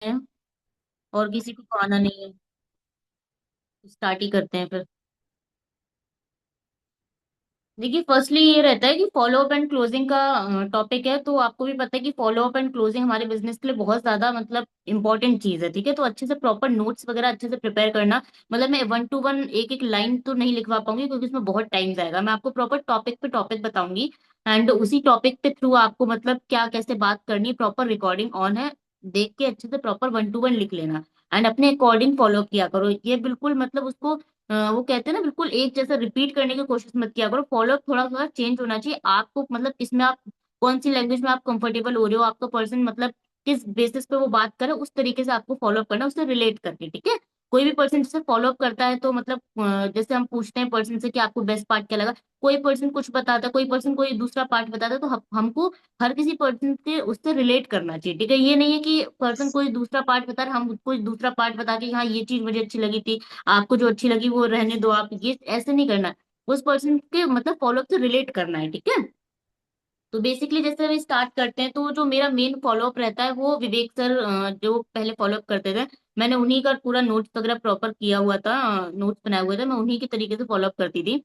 है और किसी को तो आना नहीं है। स्टार्ट ही करते हैं फिर। देखिए, फर्स्टली ये रहता है कि फॉलो अप एंड क्लोजिंग का टॉपिक है, तो आपको भी पता है कि फॉलो अप एंड क्लोजिंग हमारे बिजनेस के लिए बहुत ज्यादा मतलब इंपॉर्टेंट चीज है। ठीक है, तो अच्छे से प्रॉपर नोट्स वगैरह अच्छे से प्रिपेयर करना। मतलब मैं वन टू वन एक एक लाइन तो नहीं लिखवा पाऊंगी क्योंकि उसमें बहुत टाइम जाएगा। मैं आपको प्रॉपर टॉपिक पे टॉपिक बताऊंगी एंड उसी टॉपिक पे थ्रू आपको मतलब क्या कैसे बात करनी है, प्रॉपर रिकॉर्डिंग ऑन है, देख के अच्छे से प्रॉपर वन टू वन लिख लेना एंड अपने अकॉर्डिंग फॉलो किया करो। ये बिल्कुल मतलब उसको वो कहते हैं ना, बिल्कुल एक जैसा रिपीट करने की कोशिश मत किया करो। फॉलो थोड़ा थोड़ा चेंज होना चाहिए आपको। मतलब इसमें आप कौन सी लैंग्वेज में आप कंफर्टेबल हो रहे हो, आपका पर्सन मतलब किस बेसिस पे वो बात करे, उस तरीके से आपको फॉलो अप करना, उससे रिलेट करके। ठीक है, कोई भी पर्सन जैसे फॉलो अप करता है तो मतलब जैसे हम पूछते हैं पर्सन से कि आपको बेस्ट पार्ट क्या लगा, कोई पर्सन कुछ बताता है, कोई पर्सन कोई दूसरा पार्ट बताता है, तो हमको हर किसी पर्सन के उससे रिलेट करना चाहिए। ठीक है, ये नहीं है कि पर्सन कोई दूसरा पार्ट बता रहा है, हम कोई दूसरा पार्ट बता के हाँ ये चीज मुझे अच्छी लगी थी, आपको जो अच्छी लगी वो रहने दो, आप ये ऐसे नहीं करना। उस पर्सन के मतलब फॉलोअप से रिलेट करना है। ठीक है, तो बेसिकली जैसे अभी स्टार्ट करते हैं, तो जो मेरा मेन फॉलोअप रहता है वो विवेक सर जो पहले फॉलोअप करते थे, मैंने उन्हीं का पूरा नोट्स वगैरह प्रॉपर किया हुआ था, नोट्स बनाए हुए थे, मैं उन्हीं के तरीके से फॉलोअप करती थी।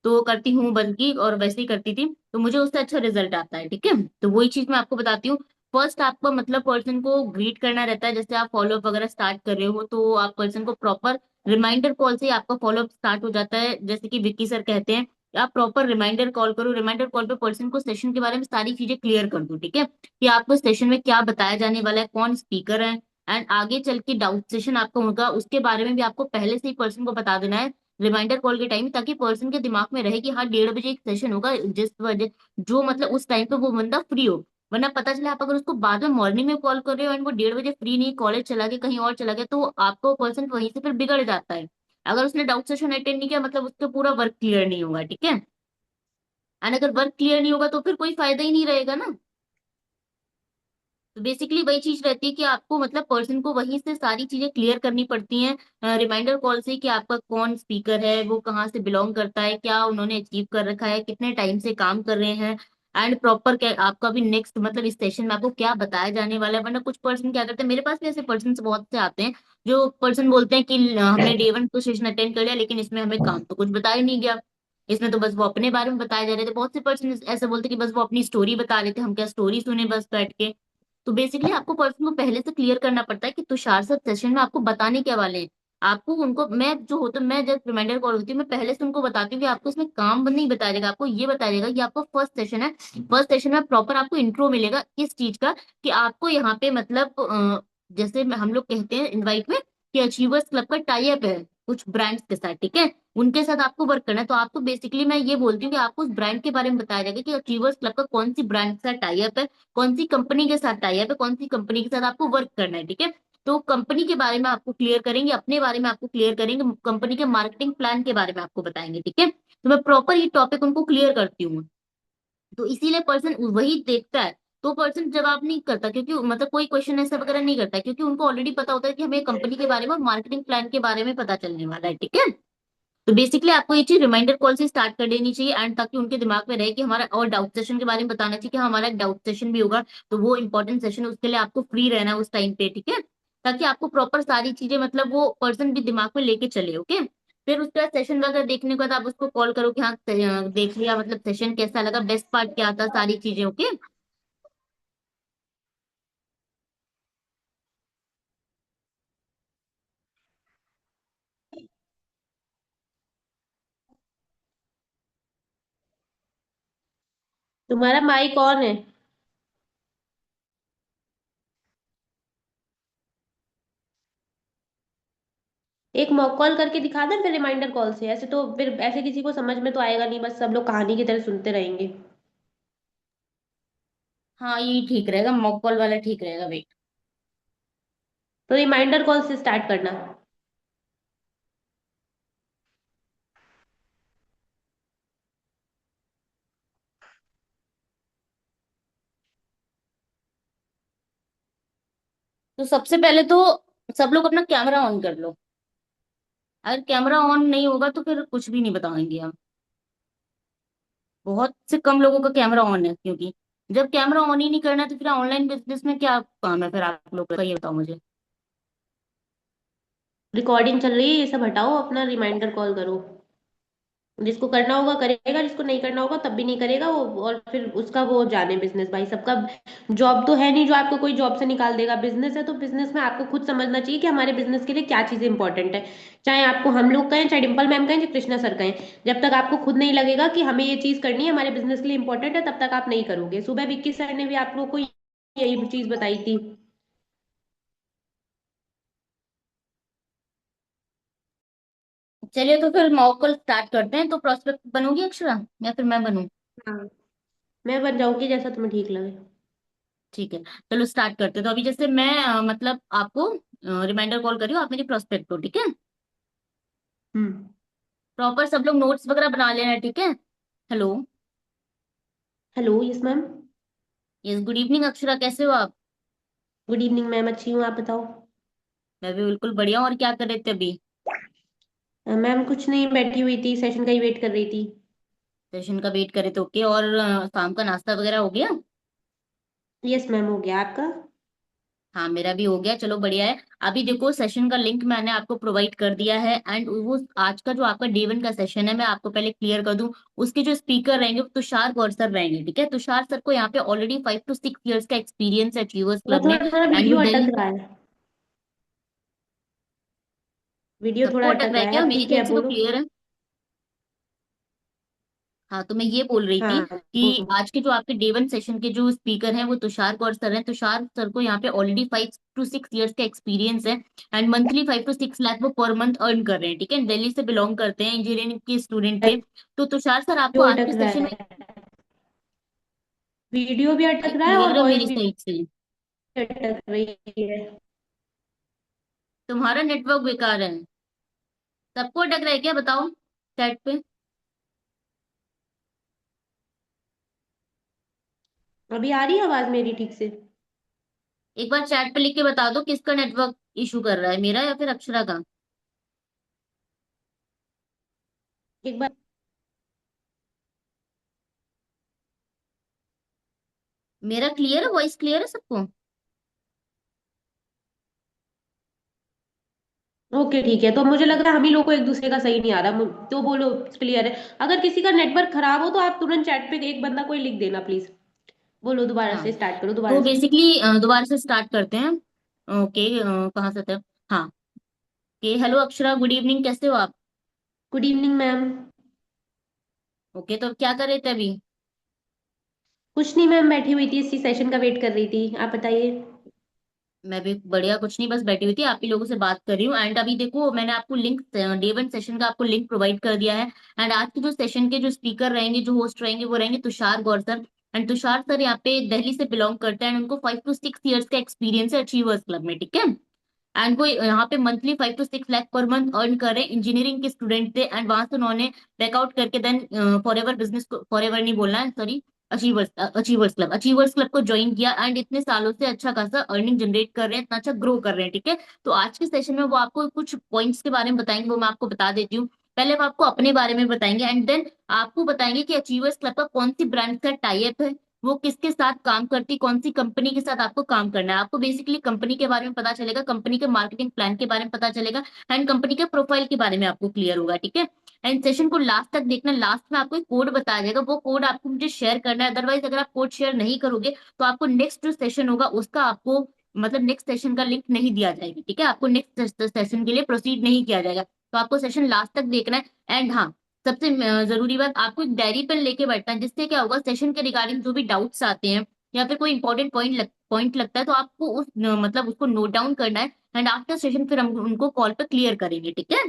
तो करती हूँ बल्कि, और वैसे ही करती थी, तो मुझे उससे अच्छा रिजल्ट आता है। ठीक है, तो वही चीज मैं आपको बताती हूँ। फर्स्ट आपको मतलब पर्सन को ग्रीट करना रहता है। जैसे आप फॉलोअप वगैरह स्टार्ट कर रहे हो तो आप पर्सन को प्रॉपर रिमाइंडर कॉल से ही आपका फॉलोअप स्टार्ट हो जाता है। जैसे कि विक्की सर कहते हैं कि आप प्रॉपर रिमाइंडर कॉल करो, रिमाइंडर कॉल पे पर्सन को सेशन के बारे में सारी चीजें क्लियर कर दो। ठीक है, कि आपको सेशन में क्या बताया जाने वाला है, कौन स्पीकर है, एंड आगे चल के डाउट सेशन आपका होगा उसके बारे में भी आपको पहले से ही पर्सन को बता देना है रिमाइंडर कॉल के टाइम, ताकि पर्सन के दिमाग में रहे कि हाँ 1:30 बजे एक सेशन होगा, जिस वजह जो मतलब उस टाइम पे वो बंदा फ्री हो। वरना पता चले आप अगर उसको बाद में मॉर्निंग में कॉल कर रहे हो एंड वो 1:30 बजे फ्री नहीं, कॉलेज चला गया, कहीं और चला गया, तो आपको पर्सन वहीं से फिर बिगड़ जाता है। अगर उसने डाउट सेशन अटेंड नहीं किया मतलब उसका पूरा वर्क क्लियर नहीं होगा। ठीक है, एंड अगर वर्क क्लियर नहीं होगा तो फिर कोई फायदा ही नहीं रहेगा ना। तो बेसिकली वही चीज रहती है कि आपको मतलब पर्सन को वहीं से सारी चीजें क्लियर करनी पड़ती हैं रिमाइंडर कॉल से, कि आपका कौन स्पीकर है, वो कहाँ से बिलोंग करता है, क्या उन्होंने अचीव कर रखा है, कितने टाइम से काम कर रहे हैं, एंड प्रॉपर क्या आपका भी नेक्स्ट मतलब इस सेशन में आपको क्या बताया जाने वाला है। वरना कुछ पर्सन क्या करते हैं, मेरे पास भी ऐसे पर्सन बहुत से आते हैं जो पर्सन बोलते हैं कि हमने डे 1 तो सेशन अटेंड कर लिया लेकिन इसमें हमें काम तो कुछ बताया नहीं गया, इसमें तो बस वो अपने बारे में बताए जा रहे थे। बहुत से पर्सन ऐसे बोलते कि बस वो अपनी स्टोरी बता रहे थे, हम क्या स्टोरी सुने बस बैठ के। तो बेसिकली आपको पर्सन को पहले से क्लियर करना पड़ता है कि तुषार सर सेशन में आपको बताने क्या वाले हैं। आपको उनको मैं जो होता मैं जब रिमाइंडर कॉल होती हूँ मैं पहले से उनको बताती हूँ कि आपको इसमें काम नहीं बताया जाएगा, आपको ये बताया जाएगा कि आपका फर्स्ट सेशन है। फर्स्ट सेशन में प्रॉपर आपको इंट्रो मिलेगा किस चीज का, कि आपको यहाँ पे मतलब जैसे हम लोग कहते हैं इनवाइट में कि अचीवर्स क्लब का टाई अप है कुछ ब्रांड्स के साथ। ठीक है, उनके साथ आपको वर्क करना है, तो आपको बेसिकली मैं ये बोलती हूँ कि आपको उस ब्रांड के बारे में बताया जाएगा कि अचीवर्स क्लब का कौन सी ब्रांड के साथ टाई अप है, कौन सी कंपनी के साथ टाई अप है, कौन सी कंपनी के साथ आपको वर्क करना है। ठीक है, तो कंपनी के बारे में आपको क्लियर करेंगे, अपने बारे में आपको क्लियर करेंगे, कंपनी के मार्केटिंग प्लान के बारे में आपको बताएंगे। ठीक है, तो मैं प्रॉपर ये टॉपिक उनको क्लियर करती हूँ। तो इसीलिए पर्सन वही देखता है, तो पर्सन जवाब नहीं करता क्योंकि मतलब कोई क्वेश्चन ऐसा वगैरह नहीं करता क्योंकि उनको ऑलरेडी पता होता है कि हमें कंपनी के बारे में और मार्केटिंग प्लान के बारे में पता चलने वाला है। ठीक है, तो बेसिकली आपको ये चीज रिमाइंडर कॉल से स्टार्ट कर देनी चाहिए एंड ताकि उनके दिमाग में रहे कि हमारा, और डाउट सेशन के बारे में बताना चाहिए कि हाँ, हमारा एक डाउट सेशन भी होगा, तो वो इंपॉर्टेंट सेशन है, उसके लिए आपको फ्री रहना है उस टाइम पे। ठीक है, ताकि आपको प्रॉपर सारी चीजें मतलब वो पर्सन भी दिमाग में लेके चले। ओके, फिर उसके बाद सेशन वगैरह देखने के बाद आप उसको कॉल करो कि हाँ देख लिया, मतलब सेशन कैसा लगा, बेस्ट पार्ट क्या था, सारी चीजें। ओके, तुम्हारा माइक ऑन है। एक मॉक कॉल करके दिखा दें फिर रिमाइंडर कॉल से, ऐसे तो फिर ऐसे किसी को समझ में तो आएगा नहीं, बस सब लोग कहानी की तरह सुनते रहेंगे। हाँ ये ठीक रहेगा, मॉक कॉल वाला ठीक रहेगा। वेट, तो रिमाइंडर कॉल से स्टार्ट करना। तो सबसे पहले तो सब लोग अपना कैमरा ऑन कर लो। अगर कैमरा ऑन नहीं होगा तो फिर कुछ भी नहीं बताएंगे हम। बहुत से कम लोगों का कैमरा ऑन है, क्योंकि जब कैमरा ऑन ही नहीं करना है तो फिर ऑनलाइन बिजनेस में क्या काम है फिर आप लोग का, ये बताओ मुझे। रिकॉर्डिंग चल रही है, ये सब हटाओ, अपना रिमाइंडर कॉल करो। जिसको करना होगा करेगा, जिसको नहीं करना होगा तब भी नहीं करेगा वो, और फिर उसका वो जाने बिजनेस भाई सबका। जॉब तो है नहीं जो आपको कोई जॉब से निकाल देगा, बिजनेस है तो बिजनेस में आपको खुद समझना चाहिए कि हमारे बिजनेस के लिए क्या चीजें इंपॉर्टेंट है। चाहे आपको हम लोग कहें, चाहे डिम्पल मैम कहें, चाहे कृष्णा सर कहें, जब तक आपको खुद नहीं लगेगा कि हमें ये चीज करनी है, हमारे बिजनेस के लिए इंपॉर्टेंट है, तब तक आप नहीं करोगे। सुबह विक्की सर ने भी आप लोग को यही चीज बताई थी। चलिए तो फिर मॉक कॉल स्टार्ट करते हैं। तो प्रोस्पेक्ट बनोगी अक्षरा या फिर मैं बनूं? हाँ, मैं बन जाऊंगी जैसा तुम्हें ठीक लगे। ठीक है, चलो स्टार्ट करते हैं। तो अभी जैसे मैं मतलब आपको रिमाइंडर कॉल करी हूँ, आप मेरी प्रोस्पेक्ट हो, ठीक है? हम्म। प्रॉपर सब लोग नोट्स वगैरह बना लेना, ठीक है? Hello. Hello, yes ma'am. Yes, good evening Akshara, कैसे हो आप? गुड इवनिंग मैम, अच्छी हूँ, आप बताओ। मैं भी बिल्कुल बढ़िया हूँ। और क्या कर रहे थे अभी? मैम कुछ नहीं, बैठी हुई थी, सेशन का ही वेट कर रही थी। सेशन का वेट करे तो ओके। और शाम का नाश्ता वगैरह हो गया? यस मैम, हो गया आपका? हाँ, मेरा भी हो गया, चलो बढ़िया है। अभी देखो, सेशन का लिंक मैंने आपको प्रोवाइड कर दिया है। एंड वो आज का जो आपका डे 1 का सेशन है, मैं आपको पहले क्लियर कर दूं। उसके जो स्पीकर रहेंगे वो तुषार गौर सर रहेंगे, ठीक है? तुषार सर को यहाँ पे ऑलरेडी 5 to 6 years का एक्सपीरियंस है अचीवर्स वो क्लब में। थोड़ा थोड़ा एंड वो वीडियो अटक दिल्ली। रहा है। वीडियो सबको थोड़ा अटक अटक रहा है रहा है, क्या? अब मेरी ठीक है, साइड अब से तो बोलो। क्लियर है। हाँ, तो मैं ये बोल रही थी हाँ, कि बोलो। आज के जो आपके डे 1 सेशन के जो स्पीकर हैं वो तुषार गौर सर हैं। तुषार सर को यहाँ पे ऑलरेडी 5 to 6 years का एक्सपीरियंस है। एंड मंथली 5 to 6 लाख वो पर मंथ अर्न कर रहे हैं, ठीक है? दिल्ली से बिलोंग करते हैं, इंजीनियरिंग के स्टूडेंट थे। तो तुषार सर आपको वीडियो आज के अटक रहा सेशन में है, वीडियो भी अटक रहा है और क्लियर है वॉइस मेरी भी साइड से? अटक रही है। तुम्हारा नेटवर्क बेकार है। सबको अटक रहा है क्या, बताओ चैट पे। अभी आ रही है आवाज मेरी ठीक से? एक बार चैट पे लिख के बता दो किसका नेटवर्क इशू कर रहा है, मेरा या फिर अक्षरा का? एक बार। मेरा क्लियर है, वॉइस क्लियर है सबको? ओके ठीक है, तो मुझे लग रहा है हम ही लोग को एक दूसरे का सही नहीं आ रहा, तो बोलो क्लियर है। अगर किसी का नेटवर्क खराब हो तो आप तुरंत चैट पे एक बंदा कोई लिख देना प्लीज। बोलो, दोबारा हाँ, से स्टार्ट करो, तो दोबारा से। बेसिकली दोबारा से स्टार्ट करते हैं। ओके, कहाँ से थे? हाँ। Okay, hello Akshara, good evening, कैसे हो आप? Good evening ma'am. ओके, तो क्या कर रहे थे अभी? कुछ नहीं मैम, बैठी हुई थी, इसी सेशन का वेट कर रही थी, आप बताइए। मैं भी बढ़िया, कुछ नहीं, बस बैठी हुई थी, आप ही लोगों से बात कर रही हूँ। एंड अभी देखो, मैंने आपको लिंक, डे 1 सेशन का आपको लिंक प्रोवाइड कर दिया है। एंड आज के जो सेशन के जो स्पीकर रहेंगे, जो होस्ट रहेंगे, वो रहेंगे तुषार गौर सर। एंड तुषार सर यहाँ पे दिल्ली से बिलोंग करते हैं। एंड उनको 5 to 6 years का एक्सपीरियंस है अचीवर्स क्लब में, ठीक है? एंड वो यहाँ पे monthly 5 to 6 lakh per month earn कर रहे हैं। इंजीनियरिंग के स्टूडेंट थे। एंड वहां से उन्होंने बैकआउट करके देन फॉर एवर बिजनेस को, फॉर एवर नहीं बोलना है, सॉरी, अचीवर्स क्लब को ज्वाइन किया। एंड इतने सालों से अच्छा खासा अर्निंग जनरेट कर रहे हैं, इतना अच्छा ग्रो कर रहे हैं, ठीक है? तो आज के सेशन में वो आपको कुछ पॉइंट्स के बारे में बताएंगे, वो मैं आपको बता देती हूँ। पहले वो आपको अपने बारे में बताएंगे। एंड देन आपको बताएंगे कि अचीवर्स क्लब का कौन सी ब्रांड का टाई अप है, वो किसके साथ काम करती, कौन सी कंपनी के साथ आपको काम करना है। आपको बेसिकली कंपनी के बारे में पता चलेगा, कंपनी के मार्केटिंग प्लान के बारे में पता चलेगा। एंड कंपनी के प्रोफाइल के बारे में आपको क्लियर होगा, ठीक है? एंड सेशन को लास्ट तक देखना, लास्ट में आपको एक कोड बताया जाएगा, वो कोड आपको मुझे शेयर करना है। अदरवाइज अगर आप कोड शेयर नहीं करोगे तो आपको नेक्स्ट जो सेशन होगा उसका आपको, मतलब नेक्स्ट सेशन का लिंक नहीं दिया जाएगा, ठीक है? आपको नेक्स्ट सेशन के लिए प्रोसीड नहीं किया जाएगा। तो आपको सेशन लास्ट तक देखना है। एंड हाँ, सबसे जरूरी बात, आपको एक डायरी पेन लेके बैठना है, जिससे क्या होगा, सेशन के रिगार्डिंग जो भी डाउट्स आते हैं या फिर कोई इंपॉर्टेंट पॉइंट लगता है, तो आपको उस मतलब उसको नोट डाउन करना है। एंड आफ्टर सेशन फिर हम उनको कॉल पे क्लियर करेंगे, ठीक है?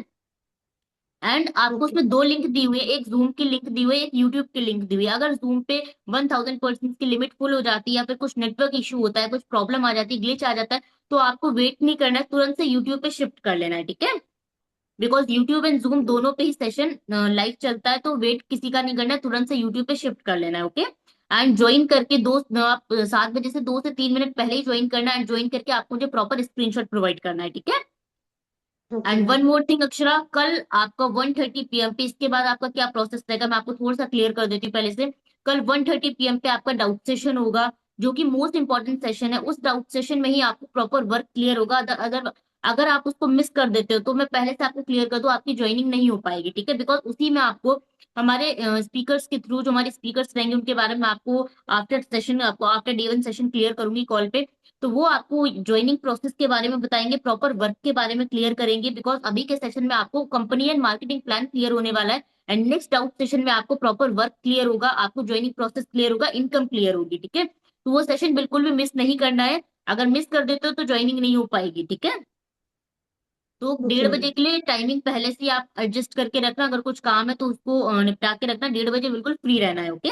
एंड आपको ओके। उसमें 2 लिंक दी हुई है, एक जूम की लिंक दी हुई है, एक यूट्यूब की लिंक दी हुई है। अगर जूम पे 1000 पर्सन की लिमिट फुल हो जाती है या फिर कुछ नेटवर्क इशू होता है, कुछ प्रॉब्लम आ जाती है, ग्लिच आ जाता है, तो आपको वेट नहीं करना है, तुरंत से यूट्यूब पे शिफ्ट कर लेना है, ठीक है? बिकॉज यूट्यूब एंड जूम दोनों पे ही सेशन लाइव चलता है, तो वेट किसी का नहीं करना है, तुरंत से यूट्यूब पे शिफ्ट कर लेना है, ओके? एंड ज्वाइन करके आप 7 बजे से 2 से 3 मिनट पहले ही ज्वाइन करना है। एंड ज्वाइन करके आपको मुझे प्रॉपर स्क्रीनशॉट प्रोवाइड करना है, ठीक है? Okay and ma'am. One more thing Akshara, कल आपका 1:30 PM पे, इसके बाद आपका क्या प्रोसेस रहेगा मैं आपको थोड़ा सा क्लियर कर देती हूँ पहले से। कल 1:30 PM पे आपका डाउट सेशन होगा, जो कि मोस्ट इंपॉर्टेंट सेशन है। उस डाउट सेशन में ही आपको प्रॉपर वर्क क्लियर होगा। अदर अदर अगर आप उसको मिस कर देते हो तो मैं पहले से आपको क्लियर कर दूं, आपकी ज्वाइनिंग नहीं हो पाएगी, ठीक है। बिकॉज उसी में आपको हमारे स्पीकर्स के थ्रू, जो हमारे स्पीकर्स रहेंगे उनके बारे में आपको आफ्टर सेशन, आपको after day one session clear करूंगी कॉल पे। तो वो आपको ज्वाइनिंग प्रोसेस के बारे में बताएंगे, प्रॉपर वर्क के बारे में क्लियर करेंगे, बिकॉज अभी के सेशन में आपको company and marketing plan clear होने वाला है। एंड नेक्स्ट आउट सेशन में आपको प्रॉपर वर्क क्लियर होगा, आपको ज्वाइनिंग प्रोसेस क्लियर होगा, इनकम क्लियर होगी, ठीक है। तो वो सेशन बिल्कुल भी मिस नहीं करना है। अगर मिस कर देते हो तो ज्वाइनिंग नहीं हो पाएगी, ठीक है। तो ओके 1:30 बजे मैम। के लिए टाइमिंग पहले से ही आप एडजस्ट करके रखना, अगर कुछ काम है तो उसको निपटा के रखना, 1:30 बजे बिल्कुल फ्री रहना है, ओके।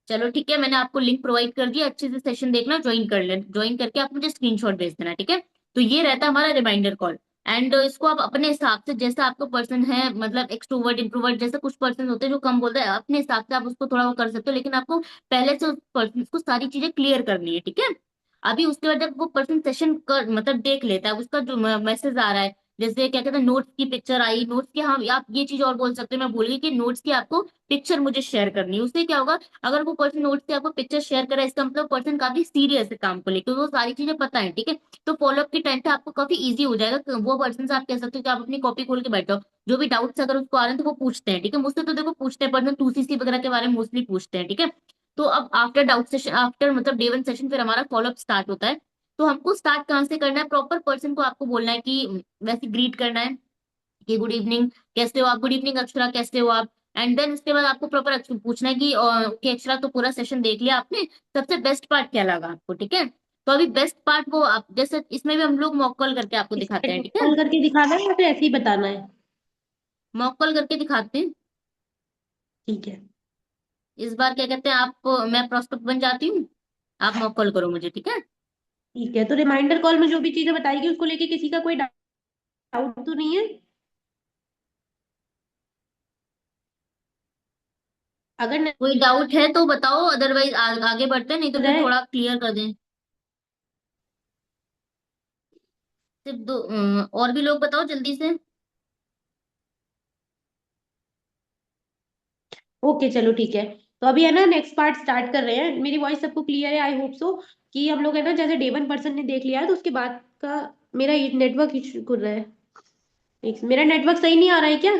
चलो ठीक है, मैंने आपको लिंक प्रोवाइड कर दिया, अच्छे से सेशन देखना, ज्वाइन कर लेना, ज्वाइन करके आप मुझे स्क्रीनशॉट भेज देना, ठीक है। तो ये रहता है हमारा रिमाइंडर कॉल। एंड इसको आप अपने हिसाब से, जैसा आपको पर्सन है, मतलब एक्सट्रोवर्ट इंट्रोवर्ट, जैसे कुछ पर्सन होते हैं जो कम बोलते हैं, अपने हिसाब से आप उसको थोड़ा वो कर सकते हो, लेकिन आपको पहले से उस पर्सन को सारी चीजें क्लियर करनी है, ठीक है। अभी उसके बाद जब वो पर्सन सेशन कर मतलब देख लेता है, उसका जो मैसेज आ रहा है, जैसे क्या कहते हैं नोट्स की पिक्चर आई, नोट्स की, हाँ आप ये चीज और बोल सकते हो, मैं बोल गई कि नोट्स की आपको पिक्चर मुझे शेयर करनी है, उससे क्या होगा, अगर वो पर्सन नोट से आपको पिक्चर शेयर करे, इसका मतलब पर्सन काफी सीरियस है काम को लेकर, वो सारी चीजें पता है, ठीक है। तो फॉलोअप के टाइम पे आपको काफी इजी हो जाएगा, तो वो पर्सन से आप कह सकते हो कि आप अपनी कॉपी खोल के बैठो, जो भी डाउट्स अगर उसको आ रहे हैं तो वो पूछते हैं, ठीक है। मुझसे तो देखो पूछते हैं, पर्सन 2CC वगैरह के बारे में मोस्टली पूछते हैं, ठीक है। तो अब आफ्टर डाउट सेशन, आफ्टर मतलब डे वन सेशन, फिर हमारा फॉलोअप स्टार्ट होता है। तो हमको स्टार्ट कहाँ से करना है, प्रॉपर पर्सन को आपको बोलना है कि वैसे ग्रीट करना है कि गुड इवनिंग, कैसे हो आप, गुड इवनिंग अक्षरा, कैसे हो आप। एंड देन उसके बाद आपको प्रॉपर पूछना है कि ओके अक्षरा, तो पूरा सेशन देख लिया आपने, सबसे बेस्ट पार्ट क्या लगा आपको, ठीक है। तो अभी बेस्ट पार्ट वो आप, जैसे इसमें भी हम लोग मॉक कॉल करके आपको दिखाते हैं, इसमें ठीक है। कॉल करके दिखाना है या फिर ऐसे ही बताना है? मॉक कॉल करके दिखाते हैं। ठीक है। इस बार क्या कहते हैं आप, मैं प्रोस्पेक्ट बन जाती हूँ, आप मॉक कॉल करो मुझे, ठीक है। ठीक है, तो रिमाइंडर कॉल में जो भी चीजें बताएगी उसको लेके किसी का कोई डाउट तो नहीं है? अगर नहीं कोई डाउट है तो बताओ, अदरवाइज आगे बढ़ते हैं, नहीं तो हो फिर जाए। थोड़ा क्लियर कर दें। सिर्फ दो और भी लोग बताओ जल्दी से। ओके चलो ठीक है। तो अभी है ना नेक्स्ट पार्ट स्टार्ट कर रहे हैं। मेरी वॉइस सबको क्लियर है, आई होप सो। कि हम लोग है ना, जैसे डे वन पर्सन ने देख लिया है तो उसके बाद का मेरा नेटवर्क इशू कर रहा है। मेरा नेटवर्क सही नहीं आ रहा है क्या?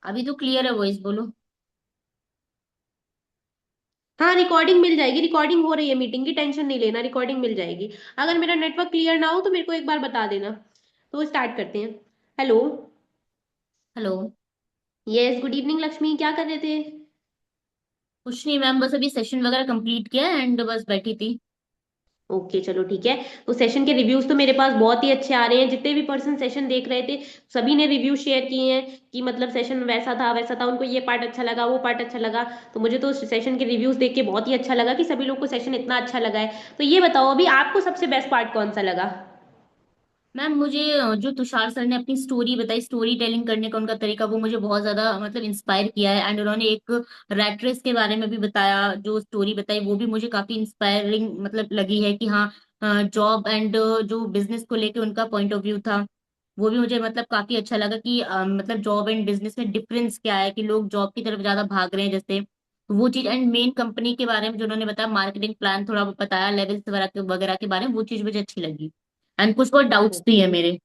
अभी तो क्लियर है वॉइस, बोलो। हाँ, रिकॉर्डिंग मिल जाएगी, रिकॉर्डिंग हो रही है मीटिंग की, टेंशन नहीं लेना, रिकॉर्डिंग मिल जाएगी। अगर मेरा नेटवर्क क्लियर ना हो तो मेरे को एक बार बता देना। तो स्टार्ट करते हैं। Hello. Hello. Yes, good evening Lakshmi, क्या कर रहे थे? कुछ नहीं मैम, बस अभी सेशन वगैरह कंप्लीट किया एंड बस बैठी थी। ओके चलो ठीक है। तो सेशन के रिव्यूज तो मेरे पास बहुत ही अच्छे आ रहे हैं। जितने भी पर्सन सेशन देख रहे थे सभी ने रिव्यू शेयर किए हैं कि मतलब सेशन वैसा था वैसा था, उनको ये पार्ट अच्छा लगा, वो पार्ट अच्छा लगा। तो मुझे तो सेशन के रिव्यूज देख के बहुत ही अच्छा लगा कि सभी लोग को सेशन इतना अच्छा लगा है। तो ये बताओ अभी आपको सबसे बेस्ट पार्ट कौन सा लगा? मैम मुझे जो तुषार सर ने अपनी स्टोरी बताई, स्टोरी टेलिंग करने का उनका तरीका, वो मुझे बहुत ज्यादा मतलब इंस्पायर किया है। एंड उन्होंने एक रैट रेस के बारे में भी बताया, जो स्टोरी बताई वो भी मुझे काफी इंस्पायरिंग मतलब लगी है कि हाँ, जॉब एंड जो बिजनेस को लेके उनका पॉइंट ऑफ व्यू था, वो भी मुझे मतलब काफी अच्छा लगा कि मतलब जॉब एंड बिजनेस में डिफरेंस क्या है, कि लोग जॉब की तरफ ज्यादा भाग रहे हैं जैसे, तो वो चीज। एंड मेन कंपनी के बारे में जो उन्होंने बताया, मार्केटिंग प्लान थोड़ा बताया, लेवल्स वगैरह के बारे में, वो चीज मुझे अच्छी लगी। एंड कुछ और डाउट्स भी है मेरे।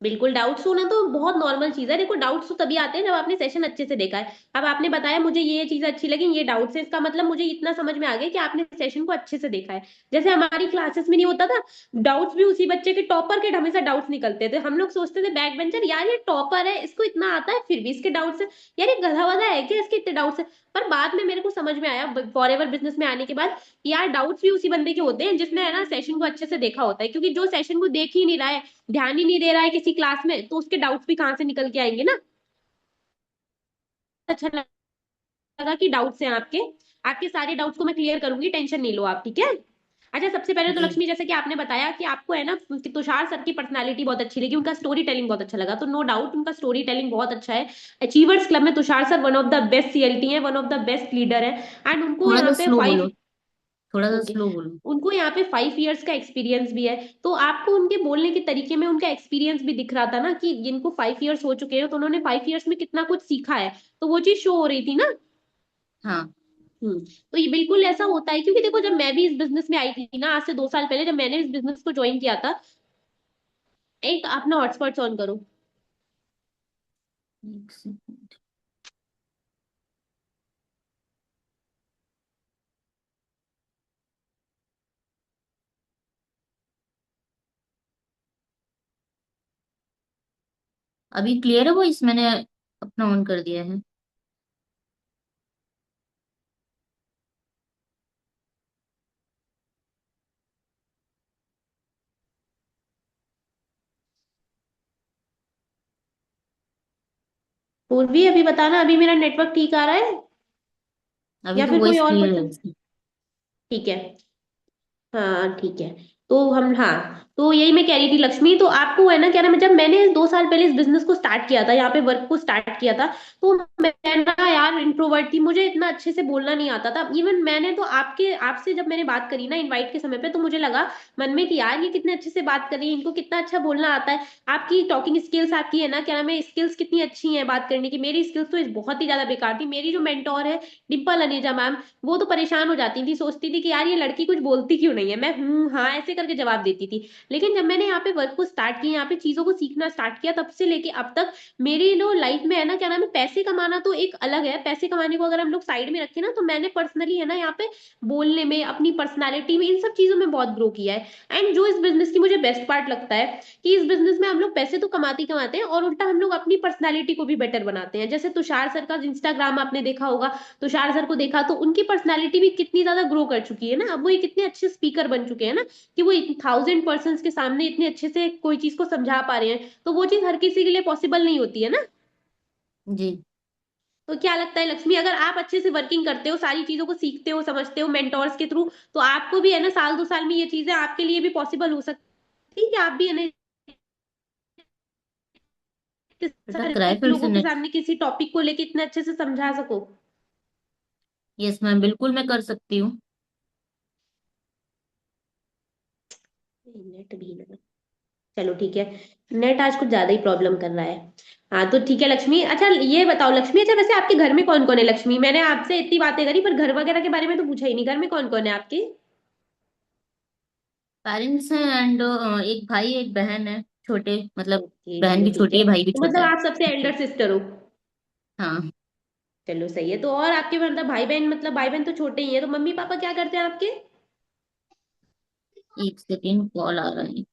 बिल्कुल, डाउट्स होना तो बहुत नॉर्मल चीज है। देखो डाउट्स तो तभी आते हैं जब आपने सेशन अच्छे से देखा है। अब आपने बताया मुझे ये चीज अच्छी लगी, ये डाउट्स है, इसका मतलब मुझे इतना समझ में आ गया कि आपने सेशन को अच्छे से देखा है। जैसे हमारी क्लासेस में नहीं होता था, डाउट्स भी उसी बच्चे के, टॉपर के हमेशा डाउट्स निकलते थे। हम लोग सोचते थे बैक बेंचर, यार ये टॉपर है, इसको इतना आता है फिर भी इसके डाउट्स है, यार ये गधा वधा है क्या, इसके इतने डाउट्स है। पर बाद में मेरे को समझ में आया फॉर एवर बिजनेस में आने के बाद, कि यार डाउट्स भी उसी बंदे के होते हैं जिसने है ना सेशन को अच्छे से देखा होता है। क्योंकि जो सेशन को देख ही नहीं रहा है, ध्यान ही नहीं दे रहा है किसी क्लास में, तो उसके डाउट्स भी कहाँ से निकल के आएंगे ना। अच्छा लगा कि डाउट्स हैं आपके। आपके सारे डाउट्स को मैं क्लियर करूंगी, टेंशन नहीं लो आप, ठीक है। अच्छा, सबसे पहले तो जी। लक्ष्मी, जैसे कि आपने बताया कि आपको है ना कि तुषार सर की पर्सनालिटी बहुत अच्छी लगी, उनका स्टोरी टेलिंग बहुत अच्छा लगा, तो नो डाउट उनका स्टोरी टेलिंग बहुत अच्छा है। अचीवर्स क्लब में Tushar sir one of the best CLT है, one of the best leader है। एंड उनको थोड़ा सा यहाँ पे स्लो बोलो, 5, थोड़ा सा ओके, स्लो बोलो। उनको यहाँ पे 5 इयर्स का एक्सपीरियंस भी है। तो आपको उनके बोलने के तरीके में उनका एक्सपीरियंस भी दिख रहा था ना, कि जिनको 5 इयर्स हो चुके हैं तो उन्होंने 5 इयर्स में कितना कुछ सीखा है। तो वो चीज शो हो रही थी ना। हाँ। तो ये बिल्कुल ऐसा होता है, क्योंकि देखो जब मैं भी इस बिजनेस में आई थी ना, आज से 2 साल पहले जब मैंने इस बिजनेस को ज्वाइन किया था, एक अपना हॉटस्पॉट ऑन करो। एक सेकंड। अभी क्लियर है वॉइस? मैंने अपना ऑन कर दिया है। पूर्वी अभी बताना, अभी मेरा नेटवर्क ठीक आ रहा है अभी या तो फिर कोई वॉइस और क्लियर पर्सन? है। ठीक है। हाँ ठीक है। तो हम, हाँ, तो यही मैं कह रही थी लक्ष्मी, तो आपको है ना क्या नाम है, जब मैंने 2 साल पहले इस बिजनेस को स्टार्ट किया था, यहाँ पे वर्क को स्टार्ट किया था, तो मैं ना यार इंट्रोवर्ट थी, मुझे इतना अच्छे से बोलना नहीं आता था। इवन मैंने तो आपके आपसे जब मैंने बात करी ना इनवाइट के समय पे, तो मुझे लगा मन में कि यार ये कितने अच्छे से बात कर रही है, इनको कितना अच्छा बोलना आता है। आपकी टॉकिंग स्किल्स, आपकी है ना क्या नाम है स्किल्स कितनी अच्छी है बात करने की। मेरी स्किल्स तो बहुत ही ज्यादा बेकार थी। मेरी जो मेंटोर है डिम्पल अनेजा मैम, वो तो परेशान हो जाती थी, सोचती थी कि यार ये लड़की कुछ बोलती क्यों नहीं है। मैं हाँ ऐसे करके जवाब देती थी। लेकिन जब मैंने यहाँ पे वर्क को स्टार्ट किया, यहाँ पे चीजों को सीखना स्टार्ट किया, तब से लेके अब तक मेरी लो लाइफ में है ना क्या नाम है, पैसे कमाना तो एक अलग है, पैसे कमाने को अगर हम लोग साइड में रखें ना, तो मैंने पर्सनली है ना यहाँ पे बोलने में, अपनी पर्सनैलिटी में, इन सब चीजों में बहुत ग्रो किया है। एंड जो इस बिजनेस की मुझे बेस्ट पार्ट लगता है, कि इस बिजनेस में हम लोग पैसे तो कमाते ही कमाते हैं, और उल्टा हम लोग अपनी पर्सनैलिटी को भी बेटर बनाते हैं। जैसे तुषार सर का इंस्टाग्राम आपने देखा होगा, तुषार सर को देखा तो उनकी पर्सनैलिटी भी कितनी ज्यादा ग्रो कर चुकी है ना। अब वो एक कितने अच्छे स्पीकर बन चुके हैं ना, कि वो 1000 पर्सन के सामने इतने अच्छे से कोई चीज को समझा पा रहे हैं। तो वो चीज हर किसी के लिए पॉसिबल नहीं होती है ना। जी। तो क्या लगता है लक्ष्मी, अगर आप अच्छे से वर्किंग करते हो, सारी चीजों को सीखते हो, समझते हो मेंटोर्स के थ्रू, तो आपको भी है ना साल 2 साल में ये चीजें आपके लिए भी पॉसिबल हो सकती है कि आप भी है ना इतने अटक सारे रहा है फिर से लोगों के नेट। सामने किसी टॉपिक को लेके इतने अच्छे से समझा सको। यस मैम, बिल्कुल मैं कर सकती हूँ। नेट भी ना, चलो ठीक है, नेट आज कुछ ज्यादा ही प्रॉब्लम कर रहा है। हाँ तो ठीक है लक्ष्मी, अच्छा ये बताओ लक्ष्मी, अच्छा वैसे आपके घर में कौन कौन है लक्ष्मी? मैंने आपसे इतनी बातें करी पर घर वगैरह के बारे में तो पूछा ही नहीं, घर में कौन कौन है आपके? पेरेंट्स हैं एंड एक भाई एक बहन है, छोटे मतलब। ओके बहन चलो भी ठीक छोटी है, है, भाई भी तो छोटा मतलब है। आप सबसे एल्डर सिस्टर हो? हाँ। चलो सही है। तो और आपके मतलब भाई बहन, मतलब भाई बहन तो छोटे ही हैं, तो मम्मी पापा क्या करते हैं आपके? एक सेकेंड, कॉल आ रहा है।